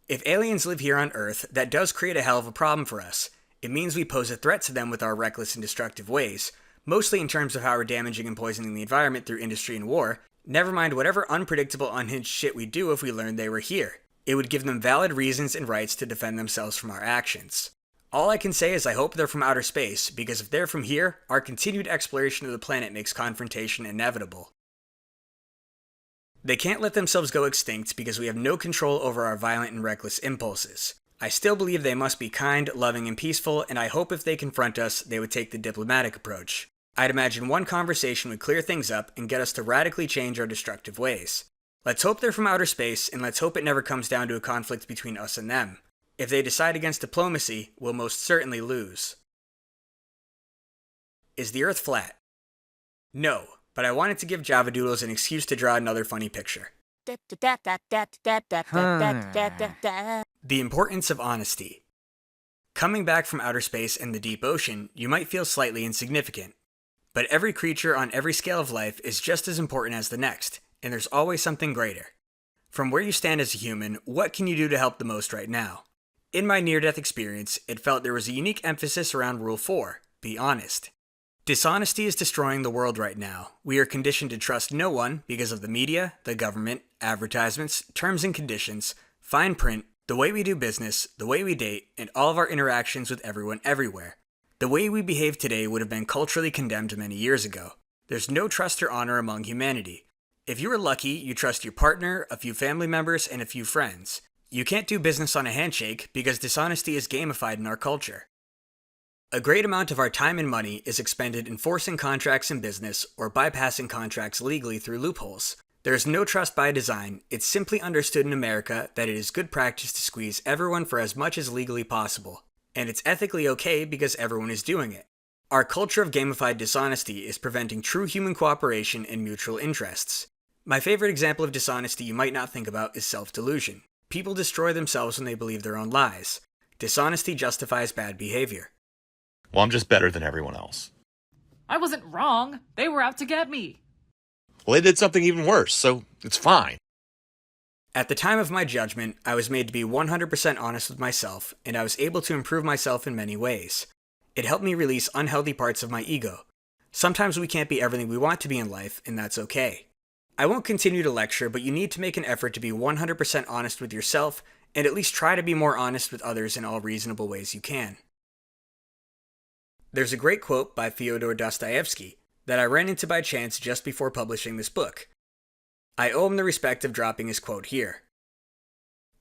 If aliens live here on Earth, that does create a hell of a problem for us. It means we pose a threat to them with our reckless and destructive ways, mostly in terms of how we're damaging and poisoning the environment through industry and war, never mind whatever unpredictable, unhinged shit we'd do if we learned they were here. It would give them valid reasons and rights to defend themselves from our actions. All I can say is I hope they're from outer space, because if they're from here, our continued exploration of the planet makes confrontation inevitable. They can't let themselves go extinct because we have no control over our violent and reckless impulses. I still believe they must be kind, loving, and peaceful, and I hope if they confront us, they would take the diplomatic approach. I'd imagine one conversation would clear things up and get us to radically change our destructive ways. Let's hope they're from outer space, and let's hope it never comes down to a conflict between us and them. If they decide against diplomacy, we'll most certainly lose. Is the Earth flat? No, but I wanted to give Javadoodles an excuse to draw another funny picture. The importance of honesty. Coming back from outer space and the deep ocean, you might feel slightly insignificant. But every creature on every scale of life is just as important as the next, and there's always something greater. From where you stand as a human, what can you do to help the most right now? In my near-death experience, it felt there was a unique emphasis around Rule 4, be honest. Dishonesty is destroying the world right now. We are conditioned to trust no one because of the media, the government, advertisements, terms and conditions, fine print, the way we do business, the way we date, and all of our interactions with everyone everywhere. The way we behave today would have been culturally condemned many years ago. There's no trust or honor among humanity. If you are lucky, you trust your partner, a few family members, and a few friends. You can't do business on a handshake because dishonesty is gamified in our culture. A great amount of our time and money is expended enforcing contracts in business or bypassing contracts legally through loopholes. There is no trust by design. It's simply understood in America that it is good practice to squeeze everyone for as much as legally possible. And it's ethically okay because everyone is doing it. Our culture of gamified dishonesty is preventing true human cooperation and mutual interests. My favorite example of dishonesty you might not think about is self-delusion. People destroy themselves when they believe their own lies. Dishonesty justifies bad behavior. Well, I'm just better than everyone else. I wasn't wrong. They were out to get me. Well, they did something even worse, so it's fine. At the time of my judgment, I was made to be 100% honest with myself, and I was able to improve myself in many ways. It helped me release unhealthy parts of my ego. Sometimes we can't be everything we want to be in life, and that's okay. I won't continue to lecture, but you need to make an effort to be 100% honest with yourself, and at least try to be more honest with others in all reasonable ways you can. There's a great quote by Fyodor Dostoevsky that I ran into by chance just before publishing this book. I owe him the respect of dropping his quote here.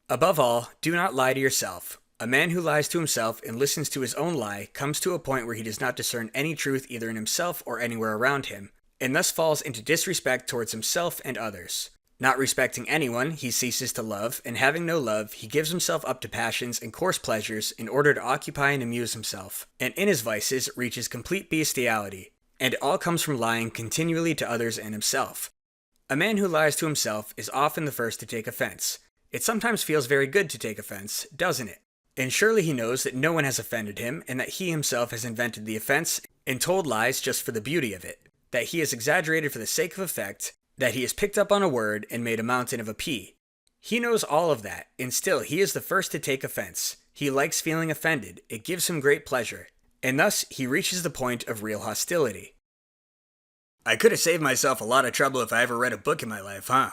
Above all, do not lie to yourself. A man who lies to himself and listens to his own lie comes to a point where he does not discern any truth either in himself or anywhere around him, and thus falls into disrespect towards himself and others. Not respecting anyone, he ceases to love, and having no love, he gives himself up to passions and coarse pleasures in order to occupy and amuse himself, and in his vices reaches complete bestiality, and it all comes from lying continually to others and himself. A man who lies to himself is often the first to take offense. It sometimes feels very good to take offense, doesn't it? And surely he knows that no one has offended him, and that he himself has invented the offense and told lies just for the beauty of it, that he has exaggerated for the sake of effect, that he has picked up on a word and made a mountain of a pea. He knows all of that, and still he is the first to take offense. He likes feeling offended, it gives him great pleasure, and thus he reaches the point of real hostility. I could have saved myself a lot of trouble if I ever read a book in my life, huh?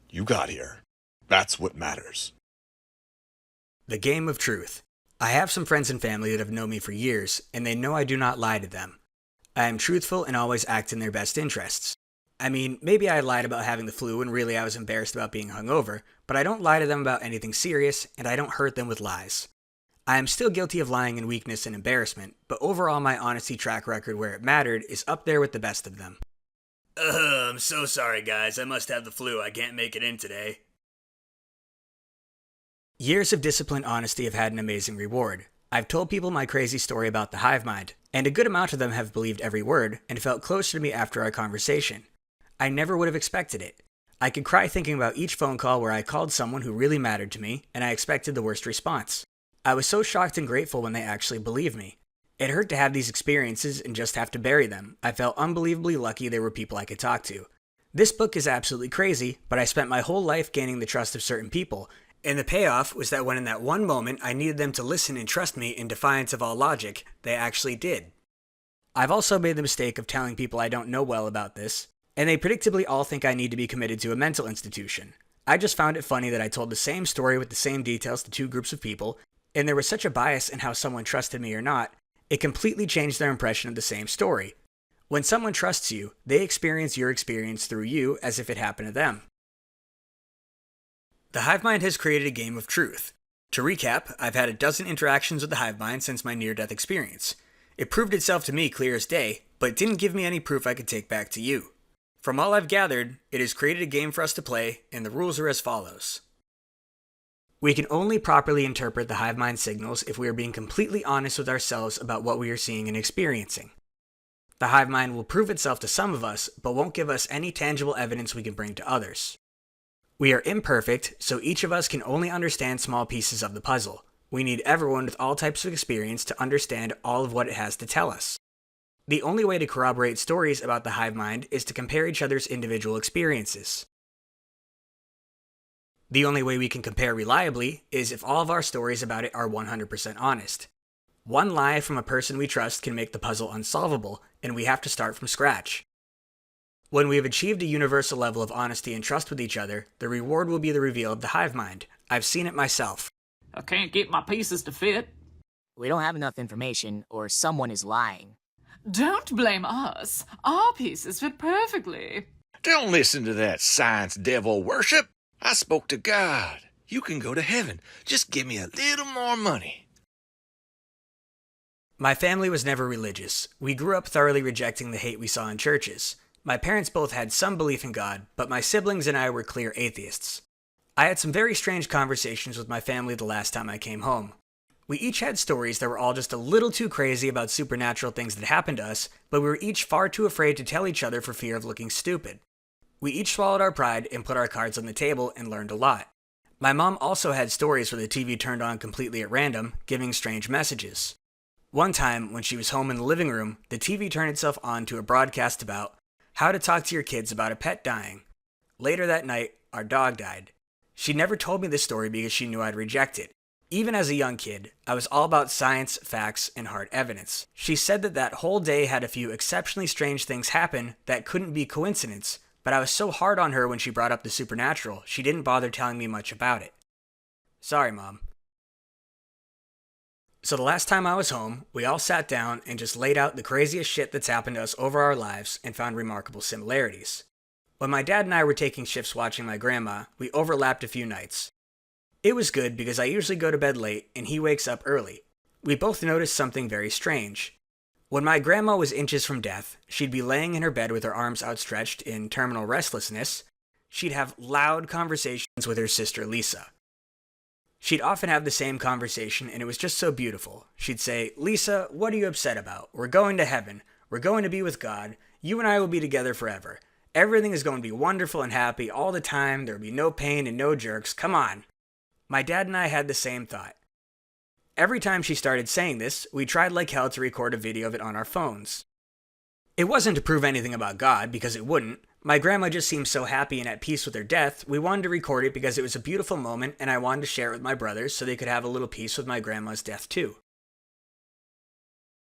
You got here. That's what matters. The game of truth. I have some friends and family that have known me for years, and they know I do not lie to them. I am truthful and always act in their best interests. I mean, maybe I lied about having the flu and really I was embarrassed about being hungover, but I don't lie to them about anything serious, and I don't hurt them with lies. I am still guilty of lying in weakness and embarrassment, but overall my honesty track record where it mattered is up there with the best of them. I'm so sorry guys, I must have the flu, I can't make it in today. Years of disciplined honesty have had an amazing reward. I've told people my crazy story about the hive mind, and a good amount of them have believed every word and felt closer to me after our conversation. I never would have expected it. I could cry thinking about each phone call where I called someone who really mattered to me, and I expected the worst response. I was so shocked and grateful when they actually believed me. It hurt to have these experiences and just have to bury them. I felt unbelievably lucky there were people I could talk to. This book is absolutely crazy, but I spent my whole life gaining the trust of certain people, and the payoff was that when in that one moment I needed them to listen and trust me in defiance of all logic, they actually did. I've also made the mistake of telling people I don't know well about this, and they predictably all think I need to be committed to a mental institution. I just found it funny that I told the same story with the same details to two groups of people, and there was such a bias in how someone trusted me or not, it completely changed their impression of the same story. When someone trusts you, they experience your experience through you as if it happened to them. The hive mind has created a game of truth. To recap, I've had a dozen interactions with the hive mind since my near-death experience. It proved itself to me clear as day, but it didn't give me any proof I could take back to you. From all I've gathered, it has created a game for us to play, and the rules are as follows. We can only properly interpret the hive mind signals if we are being completely honest with ourselves about what we are seeing and experiencing. The hive mind will prove itself to some of us, but won't give us any tangible evidence we can bring to others. We are imperfect, so each of us can only understand small pieces of the puzzle. We need everyone with all types of experience to understand all of what it has to tell us. The only way to corroborate stories about the hive mind is to compare each other's individual experiences. The only way we can compare reliably is if all of our stories about it are 100% honest. One lie from a person we trust can make the puzzle unsolvable, and we have to start from scratch. When we have achieved a universal level of honesty and trust with each other, the reward will be the reveal of the hive mind. I've seen it myself. I can't get my pieces to fit. We don't have enough information, or someone is lying. Don't blame us. Our pieces fit perfectly. Don't listen to that science devil worship. I spoke to God. You can go to heaven. Just give me a little more money. My family was never religious. We grew up thoroughly rejecting the hate we saw in churches. My parents both had some belief in God, but my siblings and I were clear atheists. I had some very strange conversations with my family the last time I came home. We each had stories that were all just a little too crazy about supernatural things that happened to us, but we were each far too afraid to tell each other for fear of looking stupid. We each swallowed our pride and put our cards on the table and learned a lot. My mom also had stories where the TV turned on completely at random, giving strange messages. One time, when she was home in the living room, the TV turned itself on to a broadcast about how to talk to your kids about a pet dying. Later that night, our dog died. She never told me this story because she knew I'd reject it. Even as a young kid, I was all about science, facts, and hard evidence. She said that whole day had a few exceptionally strange things happen that couldn't be coincidence, but I was so hard on her when she brought up the supernatural, she didn't bother telling me much about it. Sorry, Mom. So the last time I was home, we all sat down and just laid out the craziest shit that's happened to us over our lives and found remarkable similarities. When my dad and I were taking shifts watching my grandma, we overlapped a few nights. It was good because I usually go to bed late and he wakes up early. We both noticed something very strange. When my grandma was inches from death, she'd be laying in her bed with her arms outstretched in terminal restlessness. She'd have loud conversations with her sister Lisa. She'd often have the same conversation and it was just so beautiful. She'd say, "Lisa, what are you upset about? We're going to heaven. We're going to be with God. You and I will be together forever. Everything is going to be wonderful and happy all the time. There'll be no pain and no jerks. Come on." My dad and I had the same thought. Every time she started saying this, we tried like hell to record a video of it on our phones. It wasn't to prove anything about God, because it wouldn't. My grandma just seemed so happy and at peace with her death, we wanted to record it because it was a beautiful moment and I wanted to share it with my brothers so they could have a little peace with my grandma's death too.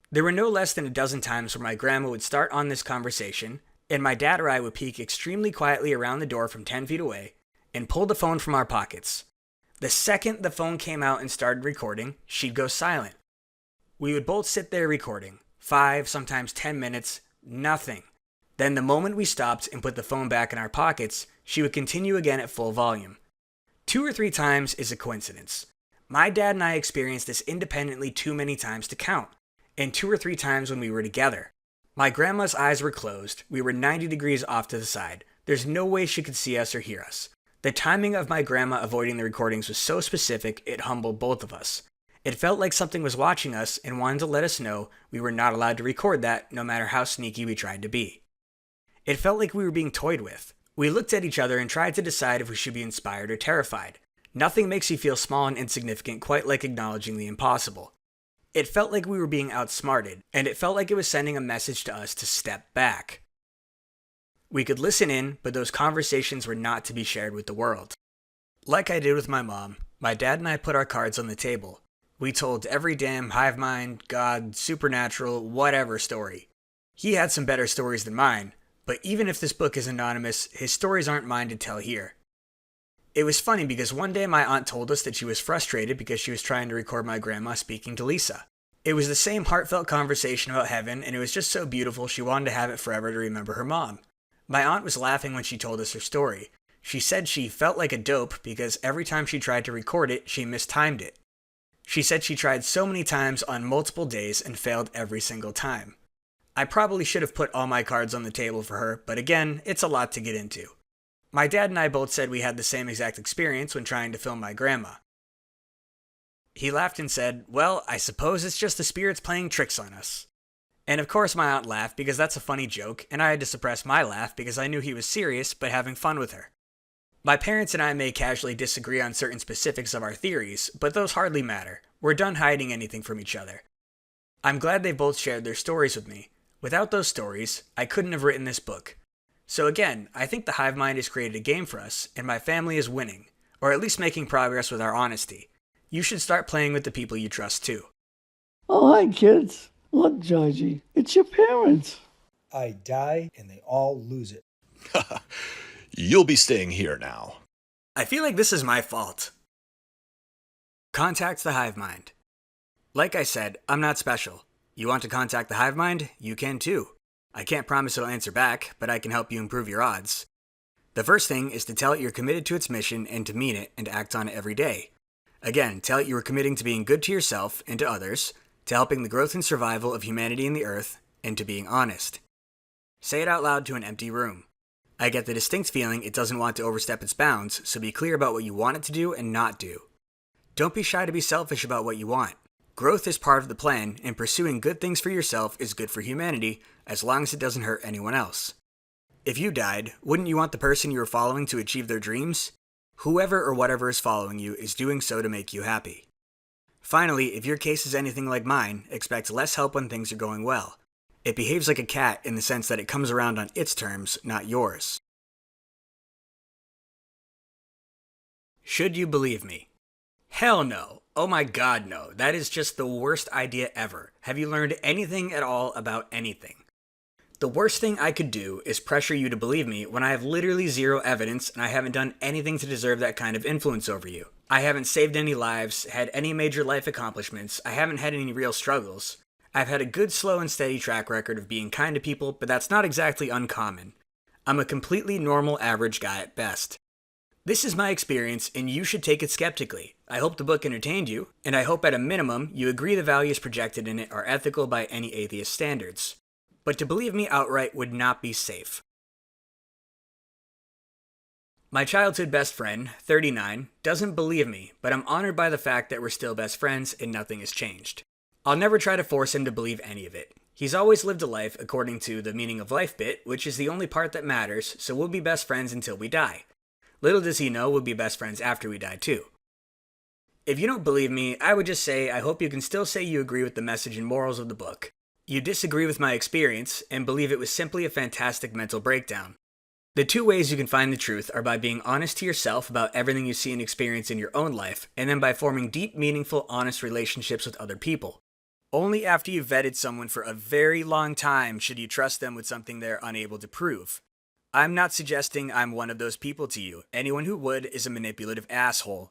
There were no less than a dozen times where my grandma would start on this conversation, and my dad or I would peek extremely quietly around the door from 10 feet away and pull the phone from our pockets. The second the phone came out and started recording, she'd go silent. We would both sit there recording, 5, sometimes 10 minutes, nothing. Then the moment we stopped and put the phone back in our pockets, she would continue again at full volume. 2 or 3 times is a coincidence. My dad and I experienced this independently too many times to count, and 2 or 3 times when we were together. My grandma's eyes were closed, we were 90 degrees off to the side. There's no way she could see us or hear us. The timing of my grandma avoiding the recordings was so specific, it humbled both of us. It felt like something was watching us and wanted to let us know we were not allowed to record that, no matter how sneaky we tried to be. It felt like we were being toyed with. We looked at each other and tried to decide if we should be inspired or terrified. Nothing makes you feel small and insignificant quite like acknowledging the impossible. It felt like we were being outsmarted, and it felt like it was sending a message to us to step back. We could listen in, but those conversations were not to be shared with the world. Like I did with my mom, my dad and I put our cards on the table. We told every damn hive mind, God, supernatural, whatever story. He had some better stories than mine, but even if this book is anonymous, his stories aren't mine to tell here. It was funny because one day my aunt told us that she was frustrated because she was trying to record my grandma speaking to Lisa. It was the same heartfelt conversation about heaven, and it was just so beautiful she wanted to have it forever to remember her mom. My aunt was laughing when she told us her story. She said she felt like a dope because every time she tried to record it, she mistimed it. She said she tried so many times on multiple days and failed every single time. I probably should have put all my cards on the table for her, but again, it's a lot to get into. My dad and I both said we had the same exact experience when trying to film my grandma. He laughed and said, "Well, I suppose it's just the spirits playing tricks on us." And of course my aunt laughed because that's a funny joke, and I had to suppress my laugh because I knew he was serious but having fun with her. My parents and I may casually disagree on certain specifics of our theories, but those hardly matter. We're done hiding anything from each other. I'm glad they both shared their stories with me. Without those stories, I couldn't have written this book. So again, I think the hive mind has created a game for us, and my family is winning, or at least making progress with our honesty. You should start playing with the people you trust too. Oh, hi, kids. Look, Georgie, it's your parents. I die and they all lose it. You'll be staying here now. I feel like this is my fault. Contact the hive mind. Like I said, I'm not special. You want to contact the hive mind? You can too. I can't promise it'll answer back, but I can help you improve your odds. The first thing is to tell it you're committed to its mission and to mean it and act on it every day. Again, tell it you are committing to being good to yourself and to others, to helping the growth and survival of humanity and the earth, and to being honest. Say it out loud to an empty room. I get the distinct feeling it doesn't want to overstep its bounds, so be clear about what you want it to do and not do. Don't be shy to be selfish about what you want. Growth is part of the plan, and pursuing good things for yourself is good for humanity, as long as it doesn't hurt anyone else. If you died, wouldn't you want the person you were following to achieve their dreams? Whoever or whatever is following you is doing so to make you happy. Finally, if your case is anything like mine, expect less help when things are going well. It behaves like a cat in the sense that it comes around on its terms, not yours. Should you believe me? Hell no. Oh my god, no. That is just the worst idea ever. Have you learned anything at all about anything? The worst thing I could do is pressure you to believe me when I have literally zero evidence and I haven't done anything to deserve that kind of influence over you. I haven't saved any lives, had any major life accomplishments, I haven't had any real struggles. I've had a good, slow, and steady track record of being kind to people, but that's not exactly uncommon. I'm a completely normal, average guy at best. This is my experience, and you should take it skeptically. I hope the book entertained you, and I hope at a minimum you agree the values projected in it are ethical by any atheist standards. But to believe me outright would not be safe. My childhood best friend, 39, doesn't believe me, but I'm honored by the fact that we're still best friends and nothing has changed. I'll never try to force him to believe any of it. He's always lived a life according to the meaning of life bit, which is the only part that matters, so we'll be best friends until we die. Little does he know we'll be best friends after we die too. If you don't believe me, I would just say I hope you can still say you agree with the message and morals of the book. You disagree with my experience and believe it was simply a fantastic mental breakdown. The two ways you can find the truth are by being honest to yourself about everything you see and experience in your own life, and then by forming deep, meaningful, honest relationships with other people. Only after you've vetted someone for a very long time should you trust them with something they're unable to prove. I'm not suggesting I'm one of those people to you. Anyone who would is a manipulative asshole.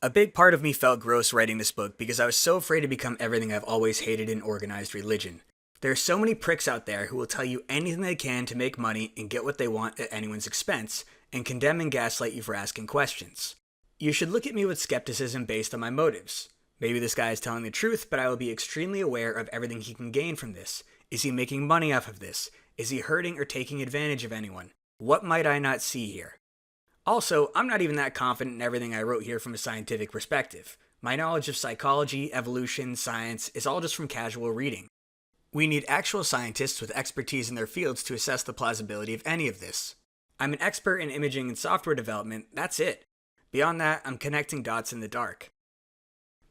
A big part of me felt gross writing this book because I was so afraid to become everything I've always hated in organized religion. There are so many pricks out there who will tell you anything they can to make money and get what they want at anyone's expense, and condemn and gaslight you for asking questions. You should look at me with skepticism based on my motives. Maybe this guy is telling the truth, but I will be extremely aware of everything he can gain from this. Is he making money off of this? Is he hurting or taking advantage of anyone? What might I not see here? Also, I'm not even that confident in everything I wrote here from a scientific perspective. My knowledge of psychology, evolution, science is all just from casual reading. We need actual scientists with expertise in their fields to assess the plausibility of any of this. I'm an expert in imaging and software development, that's it. Beyond that, I'm connecting dots in the dark.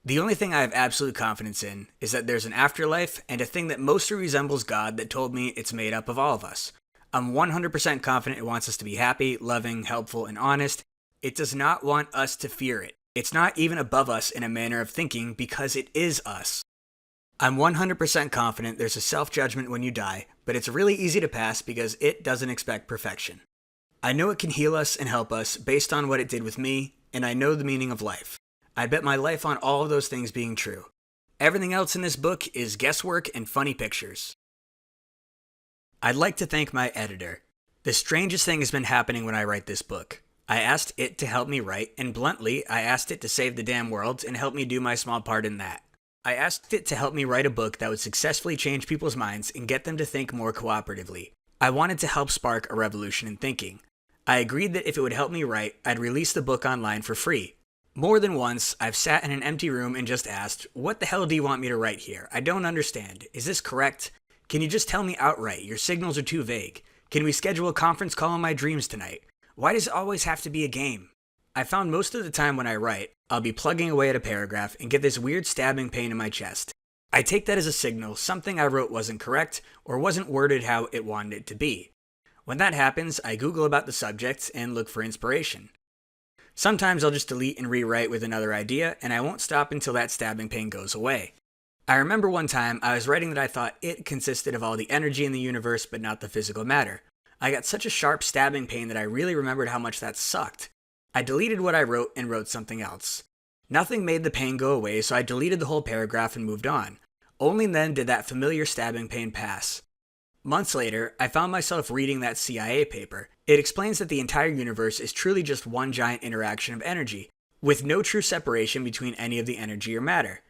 The only thing I have absolute confidence in is that there's an afterlife and a thing that mostly resembles God that told me it's made up of all of us. I'm 100% confident it wants us to be happy, loving, helpful, and honest. It does not want us to fear it. It's not even above us in a manner of thinking because it is us. I'm 100% confident there's a self-judgment when you die, but it's really easy to pass because it doesn't expect perfection. I know it can heal us and help us based on what it did with me, and I know the meaning of life. I bet my life on all of those things being true. Everything else in this book is guesswork and funny pictures. I'd like to thank my editor. The strangest thing has been happening when I write this book. I asked it to help me write, and bluntly, I asked it to save the damn world and help me do my small part in that. I asked it to help me write a book that would successfully change people's minds and get them to think more cooperatively. I wanted to help spark a revolution in thinking. I agreed that if it would help me write, I'd release the book online for free. More than once, I've sat in an empty room and just asked, what the hell do you want me to write here? I don't understand. Is this correct? Can you just tell me outright? Your signals are too vague. Can we schedule a conference call in my dreams tonight? Why does it always have to be a game? I found most of the time when I write, I'll be plugging away at a paragraph and get this weird stabbing pain in my chest. I take that as a signal something I wrote wasn't correct or wasn't worded how it wanted it to be. When that happens, I Google about the subject and look for inspiration. Sometimes I'll just delete and rewrite with another idea, and I won't stop until that stabbing pain goes away. I remember one time I was writing that I thought it consisted of all the energy in the universe but not the physical matter. I got such a sharp stabbing pain that I really remembered how much that sucked. I deleted what I wrote and wrote something else. Nothing made the pain go away, so I deleted the whole paragraph and moved on. Only then did that familiar stabbing pain pass. Months later, I found myself reading that CIA paper. It explains that the entire universe is truly just one giant interaction of energy, with no true separation between any of the energy or matter.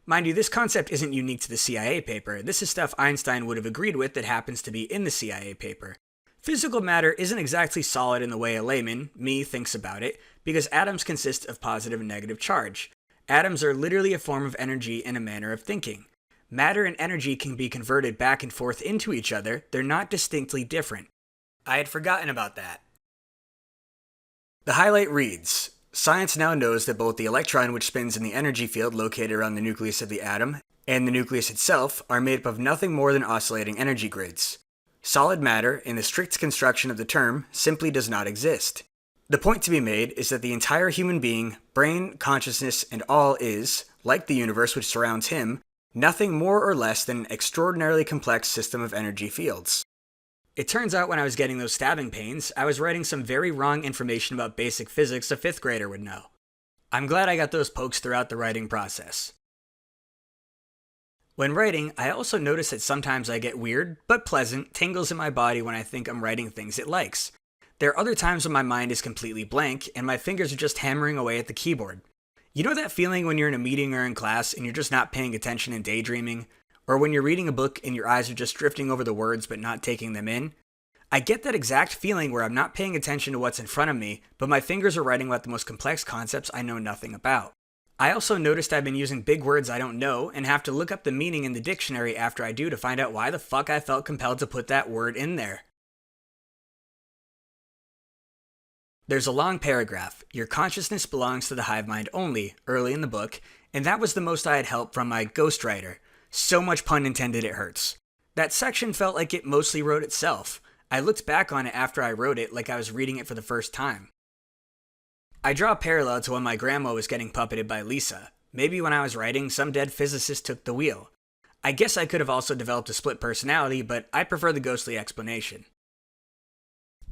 Mind you, this concept isn't unique to the CIA paper. This is stuff Einstein would have agreed with that happens to be in the CIA paper. Physical matter isn't exactly solid in the way a layman, me, thinks about it, because atoms consist of positive and negative charge. Atoms are literally a form of energy and a manner of thinking. Matter and energy can be converted back and forth into each other. They're not distinctly different. I had forgotten about that. The highlight reads, "Science now knows that both the electron which spins in the energy field located around the nucleus of the atom and the nucleus itself are made up of nothing more than oscillating energy grids. Solid matter, in the strict construction of the term, simply does not exist. The point to be made is that the entire human being, brain, consciousness, and all is, like the universe which surrounds him, nothing more or less than an extraordinarily complex system of energy fields." It turns out when I was getting those stabbing pains, I was writing some very wrong information about basic physics a 5th grader would know. I'm glad I got those pokes throughout the writing process. When writing, I also notice that sometimes I get weird, but pleasant, tingles in my body when I think I'm writing things it likes. There are other times when my mind is completely blank, and my fingers are just hammering away at the keyboard. You know that feeling when you're in a meeting or in class, and you're just not paying attention and daydreaming? Or when you're reading a book and your eyes are just drifting over the words but not taking them in? I get that exact feeling where I'm not paying attention to what's in front of me, but my fingers are writing about the most complex concepts I know nothing about. I also noticed I've been using big words I don't know and have to look up the meaning in the dictionary after I do to find out why the fuck I felt compelled to put that word in there. There's a long paragraph, "Your consciousness belongs to the hive mind only," early in the book, and that was the most I had help from my ghostwriter. So much pun intended it hurts. That section felt like it mostly wrote itself. I looked back on it after I wrote it like I was reading it for the first time. I draw a parallel to when my grandma was getting puppeted by Lisa. Maybe when I was writing, some dead physicist took the wheel. I guess I could have also developed a split personality, but I prefer the ghostly explanation.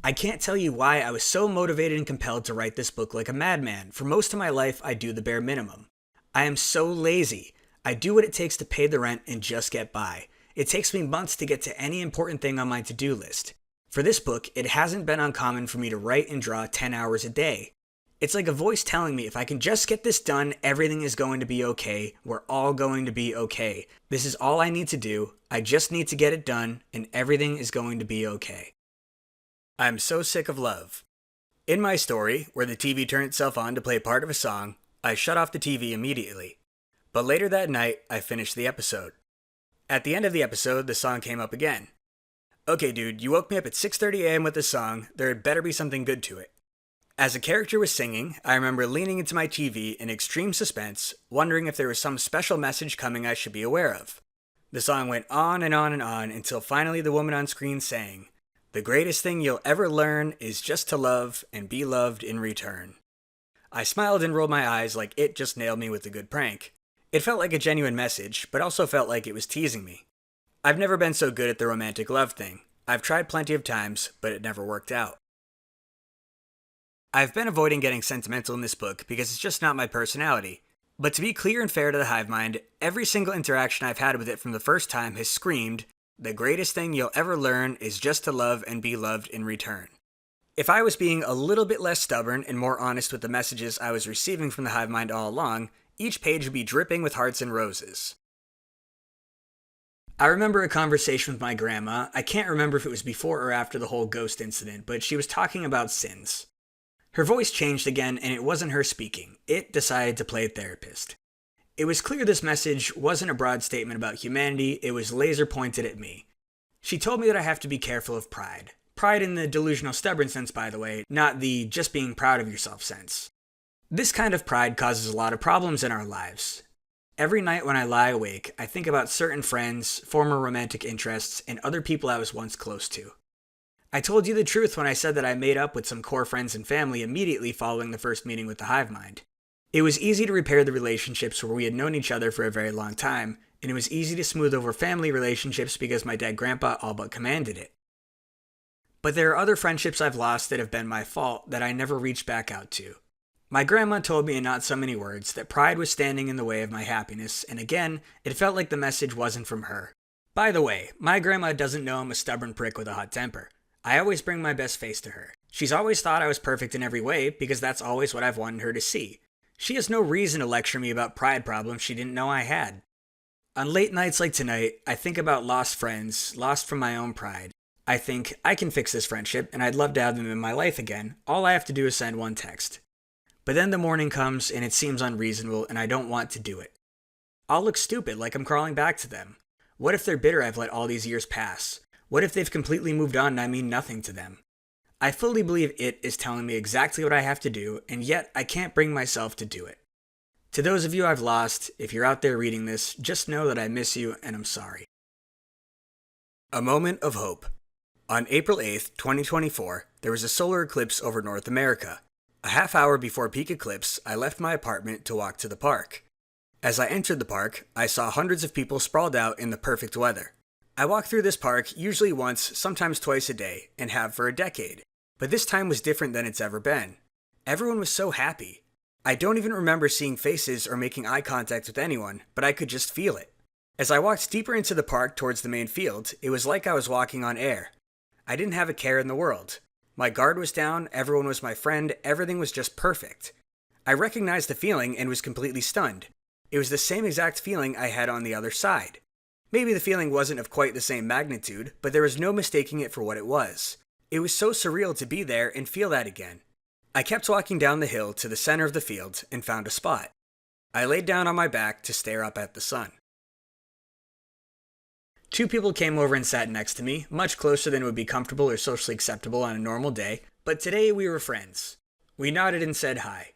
I can't tell you why I was so motivated and compelled to write this book like a madman. For most of my life, I do the bare minimum. I am so lazy. I do what it takes to pay the rent and just get by. It takes me months to get to any important thing on my to-do list. For this book, it hasn't been uncommon for me to write and draw 10 hours a day. It's like a voice telling me if I can just get this done, everything is going to be okay. We're all going to be okay. This is all I need to do. I just need to get it done, and everything is going to be okay. I'm so sick of love. In my story, where the TV turned itself on to play part of a song, I shut off the TV immediately. But later that night, I finished the episode. At the end of the episode, the song came up again. Okay, dude, you woke me up at 6:30 a.m. with this song. There had better be something good to it. As a character was singing, I remember leaning into my TV in extreme suspense, wondering if there was some special message coming I should be aware of. The song went on and on and on until finally the woman on screen sang, "The greatest thing you'll ever learn is just to love and be loved in return." I smiled and rolled my eyes like it just nailed me with a good prank. It felt like a genuine message, but also felt like it was teasing me. I've never been so good at the romantic love thing. I've tried plenty of times, but it never worked out. I've been avoiding getting sentimental in this book because it's just not my personality. But to be clear and fair to the hive mind, every single interaction I've had with it from the first time has screamed, "The greatest thing you'll ever learn is just to love and be loved in return." If I was being a little bit less stubborn and more honest with the messages I was receiving from the hive mind all along, each page would be dripping with hearts and roses. I remember a conversation with my grandma. I can't remember if it was before or after the whole ghost incident, but she was talking about sins. Her voice changed again, and it wasn't her speaking. It decided to play therapist. It was clear this message wasn't a broad statement about humanity, it was laser pointed at me. She told me that I have to be careful of pride. Pride in the delusional stubborn sense, by the way, not the just being proud of yourself sense. This kind of pride causes a lot of problems in our lives. Every night when I lie awake, I think about certain friends, former romantic interests, and other people I was once close to. I told you the truth when I said that I made up with some core friends and family immediately following the first meeting with the hive mind. It was easy to repair the relationships where we had known each other for a very long time, and it was easy to smooth over family relationships because my dead grandpa all but commanded it. But there are other friendships I've lost that have been my fault that I never reached back out to. My grandma told me in not so many words that pride was standing in the way of my happiness, and again, it felt like the message wasn't from her. By the way, my grandma doesn't know I'm a stubborn prick with a hot temper. I always bring my best face to her. She's always thought I was perfect in every way because that's always what I've wanted her to see. She has no reason to lecture me about pride problems she didn't know I had. On late nights like tonight, I think about lost friends, lost from my own pride. I think, I can fix this friendship and I'd love to have them in my life again. All I have to do is send one text. But then the morning comes and it seems unreasonable and I don't want to do it. I'll look stupid like I'm crawling back to them. What if they're bitter I've let all these years pass? What if they've completely moved on and I mean nothing to them? I fully believe it is telling me exactly what I have to do, and yet I can't bring myself to do it. To those of you I've lost, if you're out there reading this, just know that I miss you and I'm sorry. A moment of hope. On April 8th, 2024, there was a solar eclipse over North America. A half hour before peak eclipse, I left my apartment to walk to the park. As I entered the park, I saw hundreds of people sprawled out in the perfect weather. I walk through this park usually once, sometimes twice a day, and have for a decade. But this time was different than it's ever been. Everyone was so happy. I don't even remember seeing faces or making eye contact with anyone, but I could just feel it. As I walked deeper into the park towards the main field, it was like I was walking on air. I didn't have a care in the world. My guard was down, everyone was my friend, everything was just perfect. I recognized the feeling and was completely stunned. It was the same exact feeling I had on the other side. Maybe the feeling wasn't of quite the same magnitude, but there was no mistaking it for what it was. It was so surreal to be there and feel that again. I kept walking down the hill to the center of the field and found a spot. I laid down on my back to stare up at the sun. Two people came over and sat next to me, much closer than would be comfortable or socially acceptable on a normal day, but today we were friends. We nodded and said hi.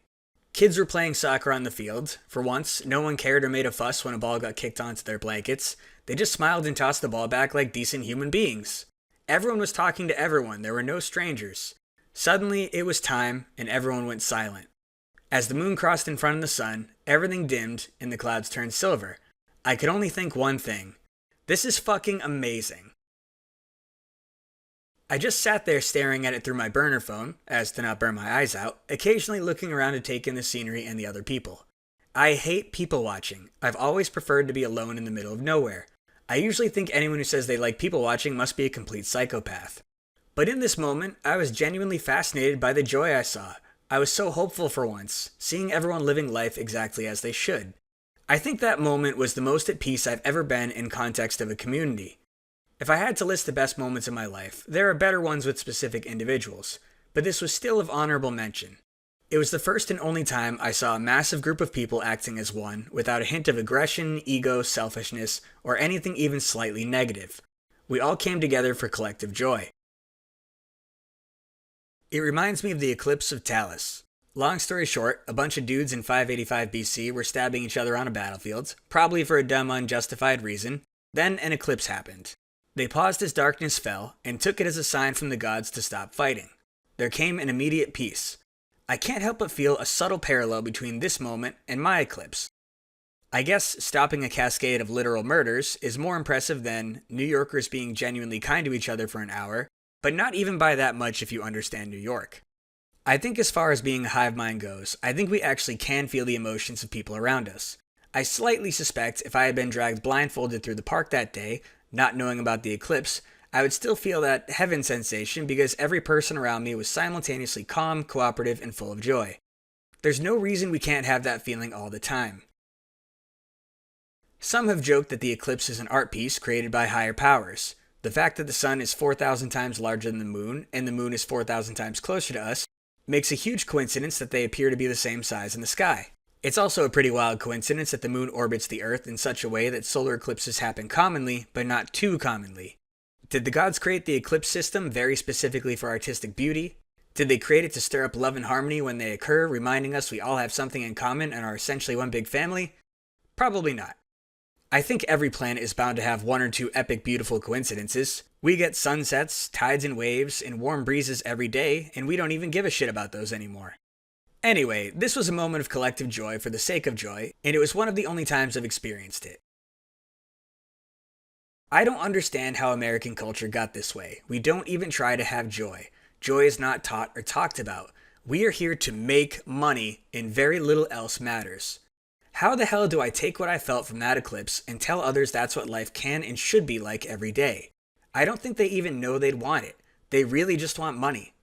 Kids were playing soccer on the field. For once, no one cared or made a fuss when a ball got kicked onto their blankets. They just smiled and tossed the ball back like decent human beings. Everyone was talking to everyone. There were no strangers. Suddenly, it was time, and everyone went silent. As the moon crossed in front of the sun, everything dimmed and the clouds turned silver. I could only think one thing. This is fucking amazing. I just sat there staring at it through my burner phone, as to not burn my eyes out, occasionally looking around to take in the scenery and the other people. I hate people watching. I've always preferred to be alone in the middle of nowhere. I usually think anyone who says they like people watching must be a complete psychopath. But in this moment, I was genuinely fascinated by the joy I saw. I was so hopeful for once, seeing everyone living life exactly as they should. I think that moment was the most at peace I've ever been in context of a community. If I had to list the best moments in my life, there are better ones with specific individuals, but this was still of honorable mention. It was the first and only time I saw a massive group of people acting as one, without a hint of aggression, ego, selfishness, or anything even slightly negative. We all came together for collective joy. It reminds me of the eclipse of Talis. Long story short, a bunch of dudes in 585 BC were stabbing each other on a battlefield, probably for a dumb, unjustified reason. Then an eclipse happened. They paused as darkness fell, and took it as a sign from the gods to stop fighting. There came an immediate peace. I can't help but feel a subtle parallel between this moment and my eclipse. I guess stopping a cascade of literal murders is more impressive than New Yorkers being genuinely kind to each other for an hour, but not even by that much if you understand New York. I think as far as being a hive mind goes, I think we actually can feel the emotions of people around us. I slightly suspect if I had been dragged blindfolded through the park that day, not knowing about the eclipse, I would still feel that heaven sensation because every person around me was simultaneously calm, cooperative, and full of joy. There's no reason we can't have that feeling all the time. Some have joked that the eclipse is an art piece created by higher powers. The fact that the sun is 4,000 times larger than the moon, and the moon is 4,000 times closer to us, makes a huge coincidence that they appear to be the same size in the sky. It's also a pretty wild coincidence that the moon orbits the Earth in such a way that solar eclipses happen commonly, but not too commonly. Did the gods create the eclipse system very specifically for artistic beauty? Did they create it to stir up love and harmony when they occur, reminding us we all have something in common and are essentially one big family? Probably not. I think every planet is bound to have one or two epic beautiful coincidences. We get sunsets, tides and waves, and warm breezes every day, and we don't even give a shit about those anymore. Anyway, this was a moment of collective joy for the sake of joy, and it was one of the only times I've experienced it. I don't understand how American culture got this way. We don't even try to have joy. Joy is not taught or talked about. We are here to make money, and very little else matters. How the hell do I take what I felt from that eclipse and tell others that's what life can and should be like every day? I don't think they even know they'd want it. They really just want money.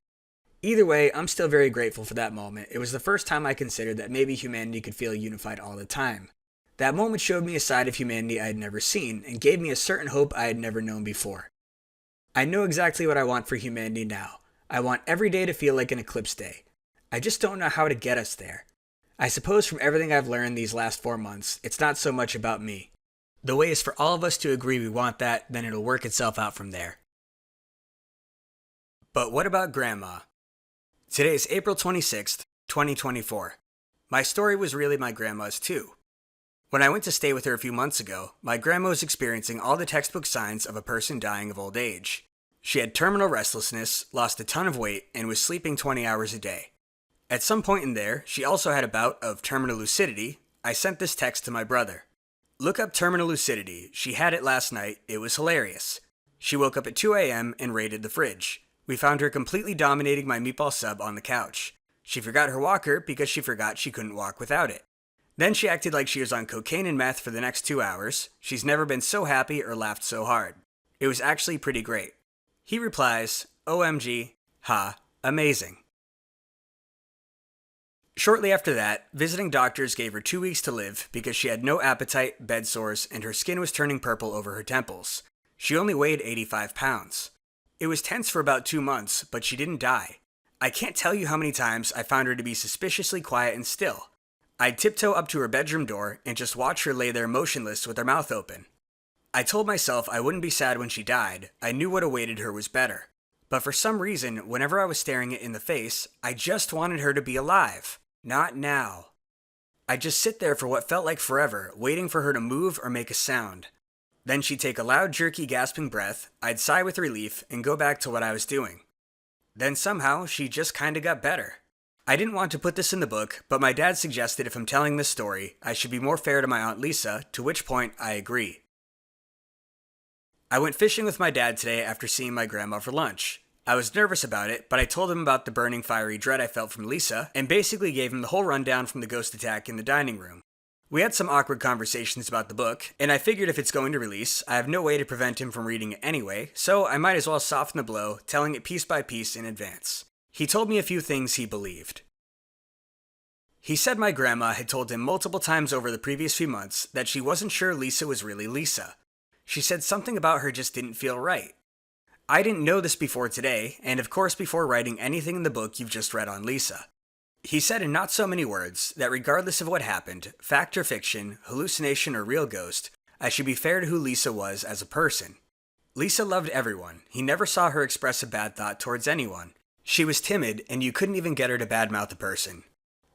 Either way, I'm still very grateful for that moment. It was the first time I considered that maybe humanity could feel unified all the time. That moment showed me a side of humanity I had never seen and gave me a certain hope I had never known before. I know exactly what I want for humanity now. I want every day to feel like an eclipse day. I just don't know how to get us there. I suppose from everything I've learned these last 4 months, it's not so much about me. The way is for all of us to agree we want that, then it'll work itself out from there. But what about Grandma? Today is April 26th, 2024. My story was really my grandma's too. When I went to stay with her a few months ago, my grandma was experiencing all the textbook signs of a person dying of old age. She had terminal restlessness, lost a ton of weight, and was sleeping 20 hours a day. At some point in there, she also had a bout of terminal lucidity. I sent this text to my brother. Look up terminal lucidity. She had it last night. It was hilarious. She woke up at 2 a.m. and raided the fridge. We found her completely dominating my meatball sub on the couch. She forgot her walker because she forgot she couldn't walk without it. Then she acted like she was on cocaine and meth for the next 2 hours. She's never been so happy or laughed so hard. It was actually pretty great. He replies, OMG, ha, amazing. Shortly after that, visiting doctors gave her 2 weeks to live because she had no appetite, bed sores, and her skin was turning purple over her temples. She only weighed 85 pounds. It was tense for about 2 months, but she didn't die. I can't tell you how many times I found her to be suspiciously quiet and still. I'd tiptoe up to her bedroom door and just watch her lay there motionless with her mouth open. I told myself I wouldn't be sad when she died. I knew what awaited her was better. But for some reason, whenever I was staring it in the face, I just wanted her to be alive. Not now. I'd just sit there for what felt like forever, waiting for her to move or make a sound. Then she'd take a loud, jerky, gasping breath, I'd sigh with relief, and go back to what I was doing. Then somehow, she just kinda got better. I didn't want to put this in the book, but my dad suggested if I'm telling this story, I should be more fair to my Aunt Lisa, to which point I agree. I went fishing with my dad today after seeing my grandma for lunch. I was nervous about it, but I told him about the burning fiery dread I felt from Lisa, and basically gave him the whole rundown from the ghost attack in the dining room. We had some awkward conversations about the book, and I figured if it's going to release, I have no way to prevent him from reading it anyway, so I might as well soften the blow, telling it piece by piece in advance. He told me a few things he believed. He said my grandma had told him multiple times over the previous few months that she wasn't sure Lisa was really Lisa. She said something about her just didn't feel right. I didn't know this before today, and of course before writing anything in the book you've just read on Lisa. He said in not so many words that regardless of what happened, fact or fiction, hallucination or real ghost, I should be fair to who Lisa was as a person. Lisa loved everyone. He never saw her express a bad thought towards anyone. She was timid, and you couldn't even get her to badmouth a person.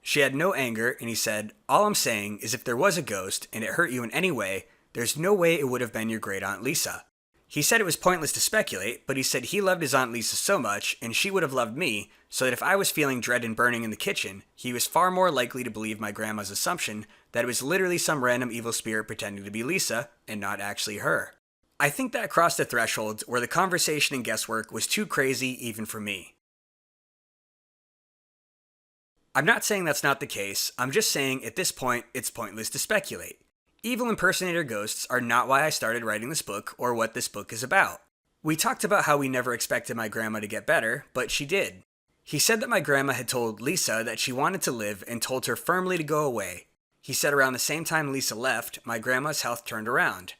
She had no anger, and he said, all I'm saying is if there was a ghost, and it hurt you in any way, there's no way it would have been your great Aunt Lisa. He said it was pointless to speculate, but he said he loved his Aunt Lisa so much, and she would have loved me, so that if I was feeling dread and burning in the kitchen, he was far more likely to believe my grandma's assumption that it was literally some random evil spirit pretending to be Lisa, and not actually her. I think that crossed a threshold where the conversation and guesswork was too crazy even for me. I'm not saying that's not the case, I'm just saying at this point it's pointless to speculate. Evil impersonator ghosts are not why I started writing this book or what this book is about. We talked about how we never expected my grandma to get better, but she did. He said that my grandma had told Lisa that she wanted to live and told her firmly to go away. He said around the same time Lisa left, my grandma's health turned around.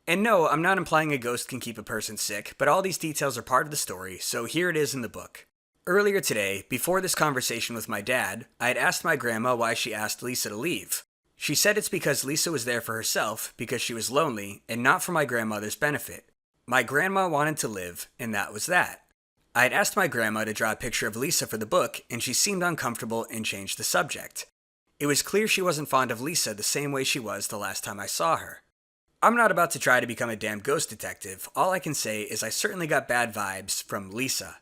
And no, I'm not implying a ghost can keep a person sick, but all these details are part of the story, so here it is in the book. Earlier today, before this conversation with my dad, I had asked my grandma why she asked Lisa to leave. She said it's because Lisa was there for herself, because she was lonely, and not for my grandmother's benefit. My grandma wanted to live, and that was that. I had asked my grandma to draw a picture of Lisa for the book, and she seemed uncomfortable and changed the subject. It was clear she wasn't fond of Lisa the same way she was the last time I saw her. I'm not about to try to become a damn ghost detective. All I can say is I certainly got bad vibes from Lisa.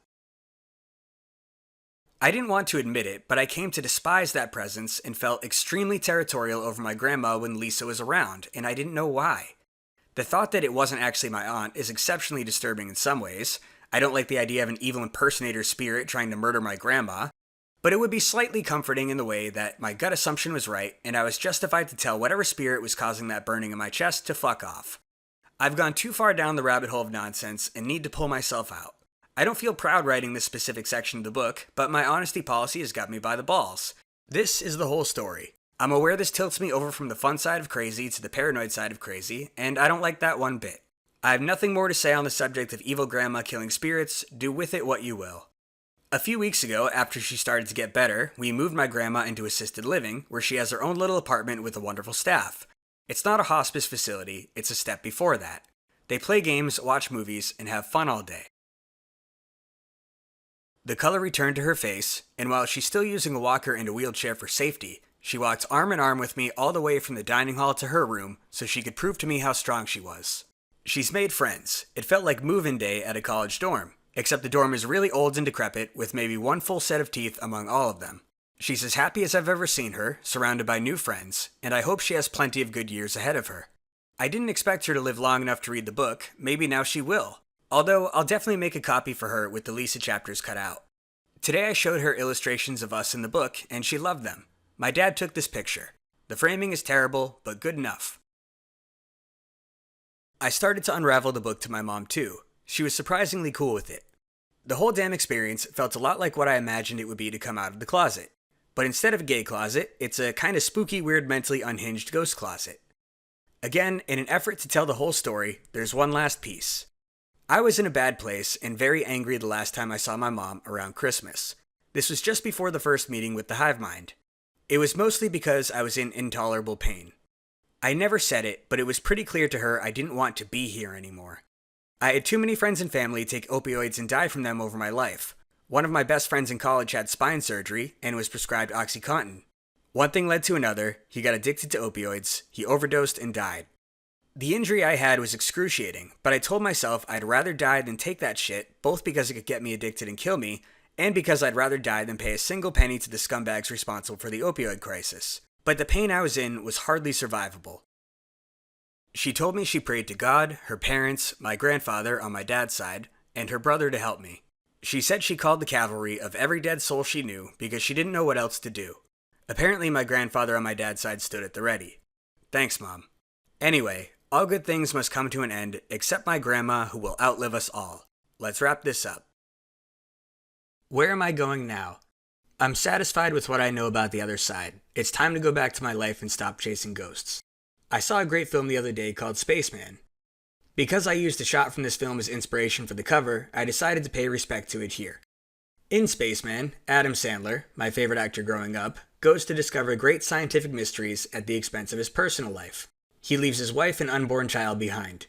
I didn't want to admit it, but I came to despise that presence and felt extremely territorial over my grandma when Lisa was around, and I didn't know why. The thought that it wasn't actually my aunt is exceptionally disturbing in some ways. I don't like the idea of an evil impersonator spirit trying to murder my grandma, but it would be slightly comforting in the way that my gut assumption was right and I was justified to tell whatever spirit was causing that burning in my chest to fuck off. I've gone too far down the rabbit hole of nonsense and need to pull myself out. I don't feel proud writing this specific section of the book, but my honesty policy has got me by the balls. This is the whole story. I'm aware this tilts me over from the fun side of crazy to the paranoid side of crazy, and I don't like that one bit. I have nothing more to say on the subject of evil grandma killing spirits. Do with it what you will. A few weeks ago, after she started to get better, we moved my grandma into assisted living, where she has her own little apartment with a wonderful staff. It's not a hospice facility, it's a step before that. They play games, watch movies, and have fun all day. The color returned to her face, and while she's still using a walker and a wheelchair for safety, she walked arm in arm with me all the way from the dining hall to her room so she could prove to me how strong she was. She's made friends. It felt like move-in day at a college dorm, except the dorm is really old and decrepit with maybe one full set of teeth among all of them. She's as happy as I've ever seen her, surrounded by new friends, and I hope she has plenty of good years ahead of her. I didn't expect her to live long enough to read the book, maybe now she will. Although, I'll definitely make a copy for her with the Lisa chapters cut out. Today I showed her illustrations of us in the book, and she loved them. My dad took this picture. The framing is terrible, but good enough. I started to unravel the book to my mom too. She was surprisingly cool with it. The whole damn experience felt a lot like what I imagined it would be to come out of the closet. But instead of a gay closet, it's a kind of spooky, weird, mentally unhinged ghost closet. Again, in an effort to tell the whole story, there's one last piece. I was in a bad place and very angry the last time I saw my mom around Christmas. This was just before the first meeting with the hive mind. It was mostly because I was in intolerable pain. I never said it, but it was pretty clear to her I didn't want to be here anymore. I had too many friends and family take opioids and die from them over my life. One of my best friends in college had spine surgery and was prescribed OxyContin. One thing led to another, he got addicted to opioids, he overdosed and died. The injury I had was excruciating, but I told myself I'd rather die than take that shit, both because it could get me addicted and kill me, and because I'd rather die than pay a single penny to the scumbags responsible for the opioid crisis. But the pain I was in was hardly survivable. She told me she prayed to God, her parents, my grandfather on my dad's side, and her brother to help me. She said she called the cavalry of every dead soul she knew because she didn't know what else to do. Apparently my grandfather on my dad's side stood at the ready. Thanks, Mom. Anyway, all good things must come to an end, except my grandma who will outlive us all. Let's wrap this up. Where am I going now? I'm satisfied with what I know about the other side. It's time to go back to my life and stop chasing ghosts. I saw a great film the other day called Spaceman. Because I used a shot from this film as inspiration for the cover, I decided to pay respect to it here. In Spaceman, Adam Sandler, my favorite actor growing up, goes to discover great scientific mysteries at the expense of his personal life. He leaves his wife and unborn child behind.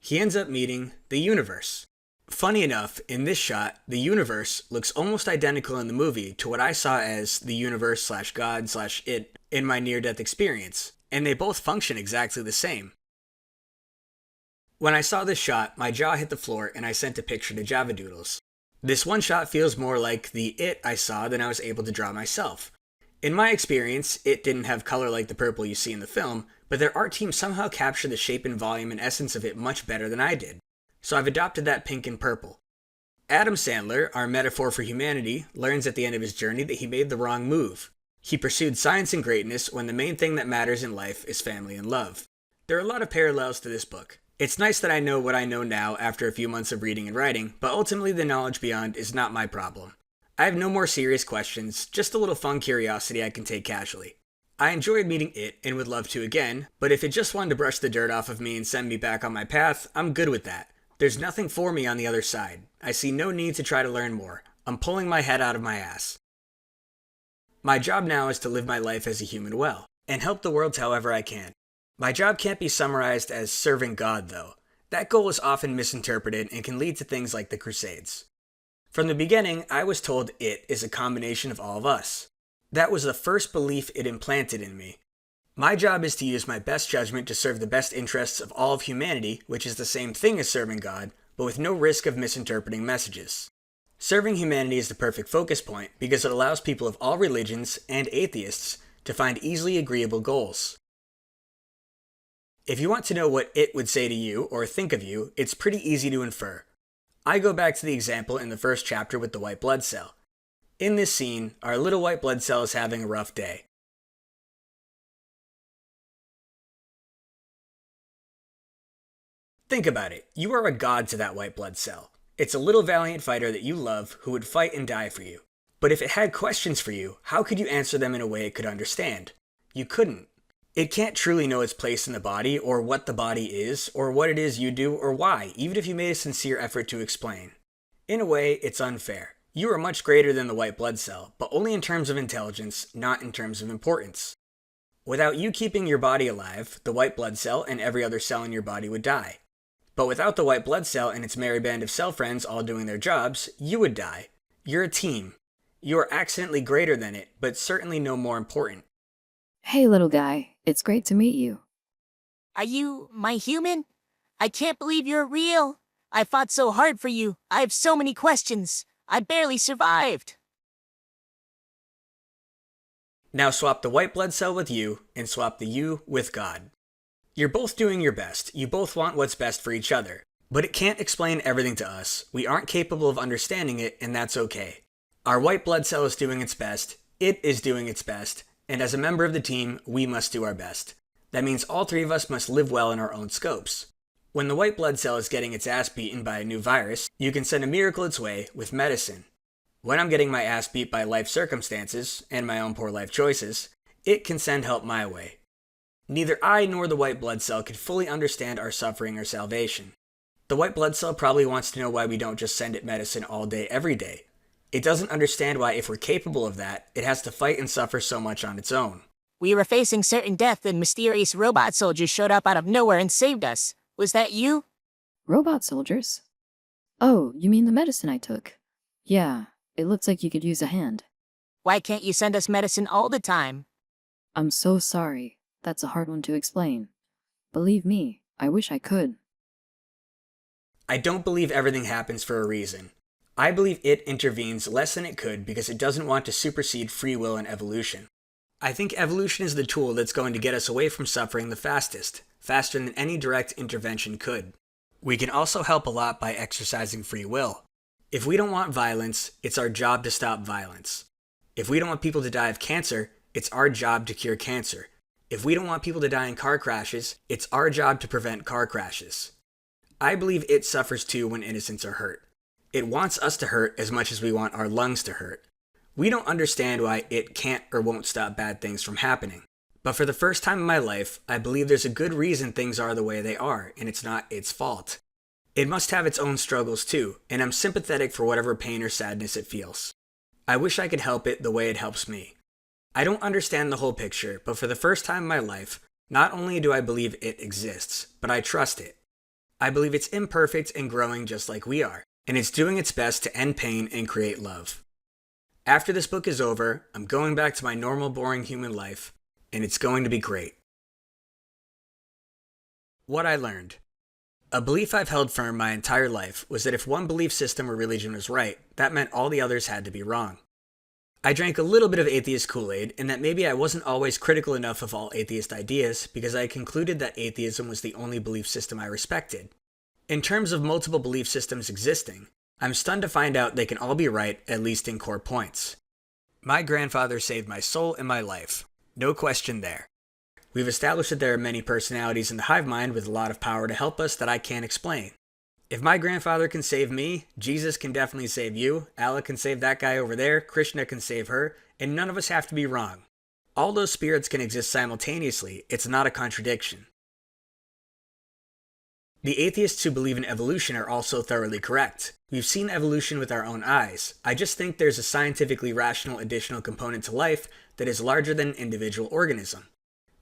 He ends up meeting the universe. Funny enough, in this shot, the universe looks almost identical in the movie to what I saw as the universe/God/it in my near-death experience, and they both function exactly the same. When I saw this shot, my jaw hit the floor and I sent a picture to Javadoodles. This one shot feels more like the it I saw than I was able to draw myself. In my experience, it didn't have color like the purple you see in the film, but their art team somehow captured the shape and volume and essence of it much better than I did. So I've adopted that pink and purple. Adam Sandler, our metaphor for humanity, learns at the end of his journey that he made the wrong move. He pursued science and greatness when the main thing that matters in life is family and love. There are a lot of parallels to this book. It's nice that I know what I know now after a few months of reading and writing, but ultimately the knowledge beyond is not my problem. I have no more serious questions, just a little fun curiosity I can take casually. I enjoyed meeting it and would love to again, but if it just wanted to brush the dirt off of me and send me back on my path, I'm good with that. There's nothing for me on the other side. I see no need to try to learn more. I'm pulling my head out of my ass. My job now is to live my life as a human well, and help the world however I can. My job can't be summarized as serving God, though. That goal is often misinterpreted and can lead to things like the Crusades. From the beginning, I was told it is a combination of all of us. That was the first belief it implanted in me. My job is to use my best judgment to serve the best interests of all of humanity, which is the same thing as serving God, but with no risk of misinterpreting messages. Serving humanity is the perfect focus point because it allows people of all religions and atheists to find easily agreeable goals. If you want to know what it would say to you or think of you, it's pretty easy to infer. I go back to the example in the first chapter with the white blood cell. In this scene, our little white blood cell is having a rough day. Think about it. You are a god to that white blood cell. It's a little valiant fighter that you love who would fight and die for you. But if it had questions for you, how could you answer them in a way it could understand? You couldn't. It can't truly know its place in the body, or what the body is, or what it is you do, or why, even if you made a sincere effort to explain. In a way, it's unfair. You are much greater than the white blood cell, but only in terms of intelligence, not in terms of importance. Without you keeping your body alive, the white blood cell and every other cell in your body would die. But without the white blood cell and its merry band of cell friends all doing their jobs, you would die. You're a team. You are accidentally greater than it, but certainly no more important. Hey, little guy. It's great to meet you. Are you my human? I can't believe you're real. I fought so hard for you. I have so many questions. I barely survived. Now swap the white blood cell with you, and swap the you with God. You're both doing your best. You both want what's best for each other. But it can't explain everything to us. We aren't capable of understanding it, and that's okay. Our white blood cell is doing its best. It is doing its best. And as a member of the team, we must do our best. That means all three of us must live well in our own scopes. When the white blood cell is getting its ass beaten by a new virus, you can send a miracle its way with medicine. When I'm getting my ass beat by life circumstances, and my own poor life choices, it can send help my way. Neither I nor the white blood cell can fully understand our suffering or salvation. The white blood cell probably wants to know why we don't just send it medicine all day, every day. It doesn't understand why, if we're capable of that, it has to fight and suffer so much on its own. We were facing certain death and mysterious robot soldiers showed up out of nowhere and saved us. Was that you? Robot soldiers? Oh, you mean the medicine I took? Yeah, it looks like you could use a hand. Why can't you send us medicine all the time? I'm so sorry. That's a hard one to explain. Believe me, I wish I could. I don't believe everything happens for a reason. I believe it intervenes less than it could because it doesn't want to supersede free will and evolution. I think evolution is the tool that's going to get us away from suffering the fastest, faster than any direct intervention could. We can also help a lot by exercising free will. If we don't want violence, it's our job to stop violence. If we don't want people to die of cancer, it's our job to cure cancer. If we don't want people to die in car crashes, it's our job to prevent car crashes. I believe it suffers too when innocents are hurt. It wants us to hurt as much as we want our lungs to hurt. We don't understand why it can't or won't stop bad things from happening. But for the first time in my life, I believe there's a good reason things are the way they are, and it's not its fault. It must have its own struggles too, and I'm sympathetic for whatever pain or sadness it feels. I wish I could help it the way it helps me. I don't understand the whole picture, but for the first time in my life, not only do I believe it exists, but I trust it. I believe it's imperfect and growing just like we are, and it's doing its best to end pain and create love. After this book is over, I'm going back to my normal, boring human life, and it's going to be great. What I learned. A belief I've held firm my entire life was that if one belief system or religion was right, that meant all the others had to be wrong. I drank a little bit of atheist Kool-Aid, and that maybe I wasn't always critical enough of all atheist ideas because I concluded that atheism was the only belief system I respected. In terms of multiple belief systems existing, I'm stunned to find out they can all be right, at least in core points. My grandfather saved my soul and my life. No question there. We've established that there are many personalities in the hive mind with a lot of power to help us that I can't explain. If my grandfather can save me, Jesus can definitely save you, Allah can save that guy over there, Krishna can save her, and none of us have to be wrong. All those spirits can exist simultaneously, it's not a contradiction. The atheists who believe in evolution are also thoroughly correct. We've seen evolution with our own eyes. I just think there's a scientifically rational additional component to life that is larger than an individual organism.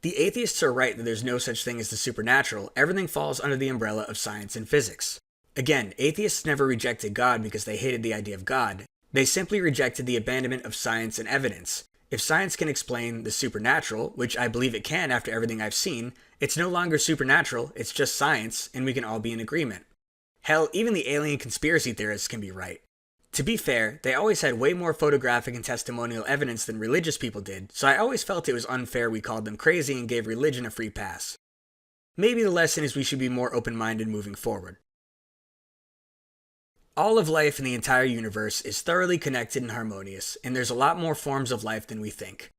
The atheists are right that there's no such thing as the supernatural. Everything falls under the umbrella of science and physics. Again, atheists never rejected God because they hated the idea of God. They simply rejected the abandonment of science and evidence. If science can explain the supernatural, which I believe it can after everything I've seen, it's no longer supernatural, it's just science, and we can all be in agreement. Hell, even the alien conspiracy theorists can be right. To be fair, they always had way more photographic and testimonial evidence than religious people did, so I always felt it was unfair we called them crazy and gave religion a free pass. Maybe the lesson is we should be more open-minded moving forward. All of life in the entire universe is thoroughly connected and harmonious, and there's a lot more forms of life than we think.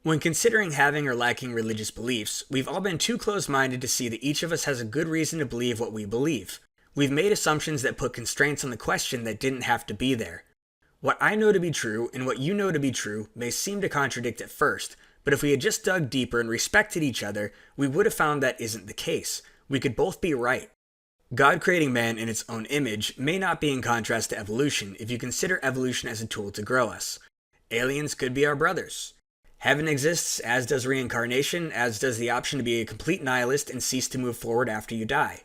When considering having or lacking religious beliefs, we've all been too close-minded to see that each of us has a good reason to believe what we believe. We've made assumptions that put constraints on the question that didn't have to be there. What I know to be true and what you know to be true may seem to contradict at first, but if we had just dug deeper and respected each other, we would have found that isn't the case. We could both be right. God creating man in its own image may not be in contrast to evolution if you consider evolution as a tool to grow us. Aliens could be our brothers. Heaven exists, as does reincarnation, as does the option to be a complete nihilist and cease to move forward after you die.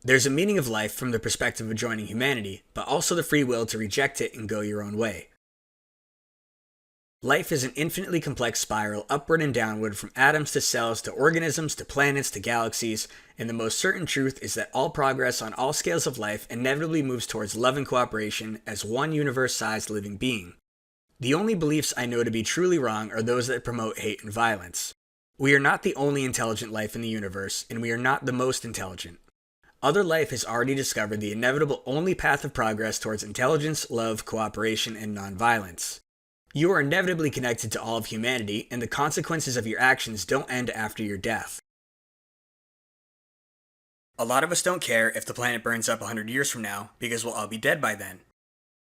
There's a meaning of life from the perspective of joining humanity, but also the free will to reject it and go your own way. Life is an infinitely complex spiral upward and downward from atoms to cells to organisms to planets to galaxies, and the most certain truth is that all progress on all scales of life inevitably moves towards love and cooperation as one universe-sized living being. The only beliefs I know to be truly wrong are those that promote hate and violence. We are not the only intelligent life in the universe, and we are not the most intelligent. Other life has already discovered the inevitable only path of progress towards intelligence, love, cooperation, and nonviolence. You are inevitably connected to all of humanity, and the consequences of your actions don't end after your death. A lot of us don't care if the planet burns up 100 years from now, because we'll all be dead by then.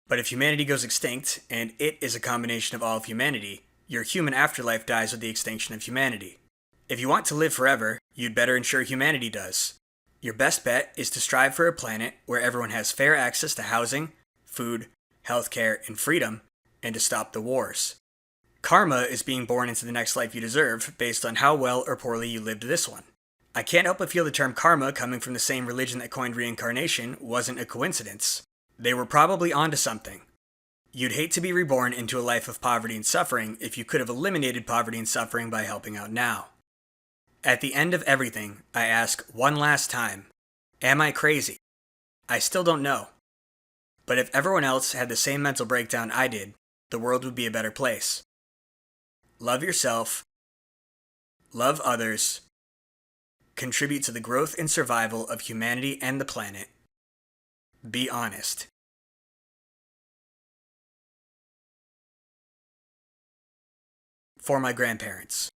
But if humanity goes extinct, and it is a combination of all of humanity, your human afterlife dies with the extinction of humanity. If you want to live forever, you'd better ensure humanity does. Your best bet is to strive for a planet where everyone has fair access to housing, food, healthcare, and freedom, and to stop the wars. Karma is being born into the next life you deserve based on how well or poorly you lived this one. I can't help but feel the term karma, coming from the same religion that coined reincarnation, wasn't a coincidence. They were probably onto something. You'd hate to be reborn into a life of poverty and suffering if you could have eliminated poverty and suffering by helping out now. At the end of everything, I ask one last time, am I crazy? I still don't know. But if everyone else had the same mental breakdown I did, the world would be a better place. Love yourself, love others, contribute to the growth and survival of humanity and the planet. Be honest. For my grandparents.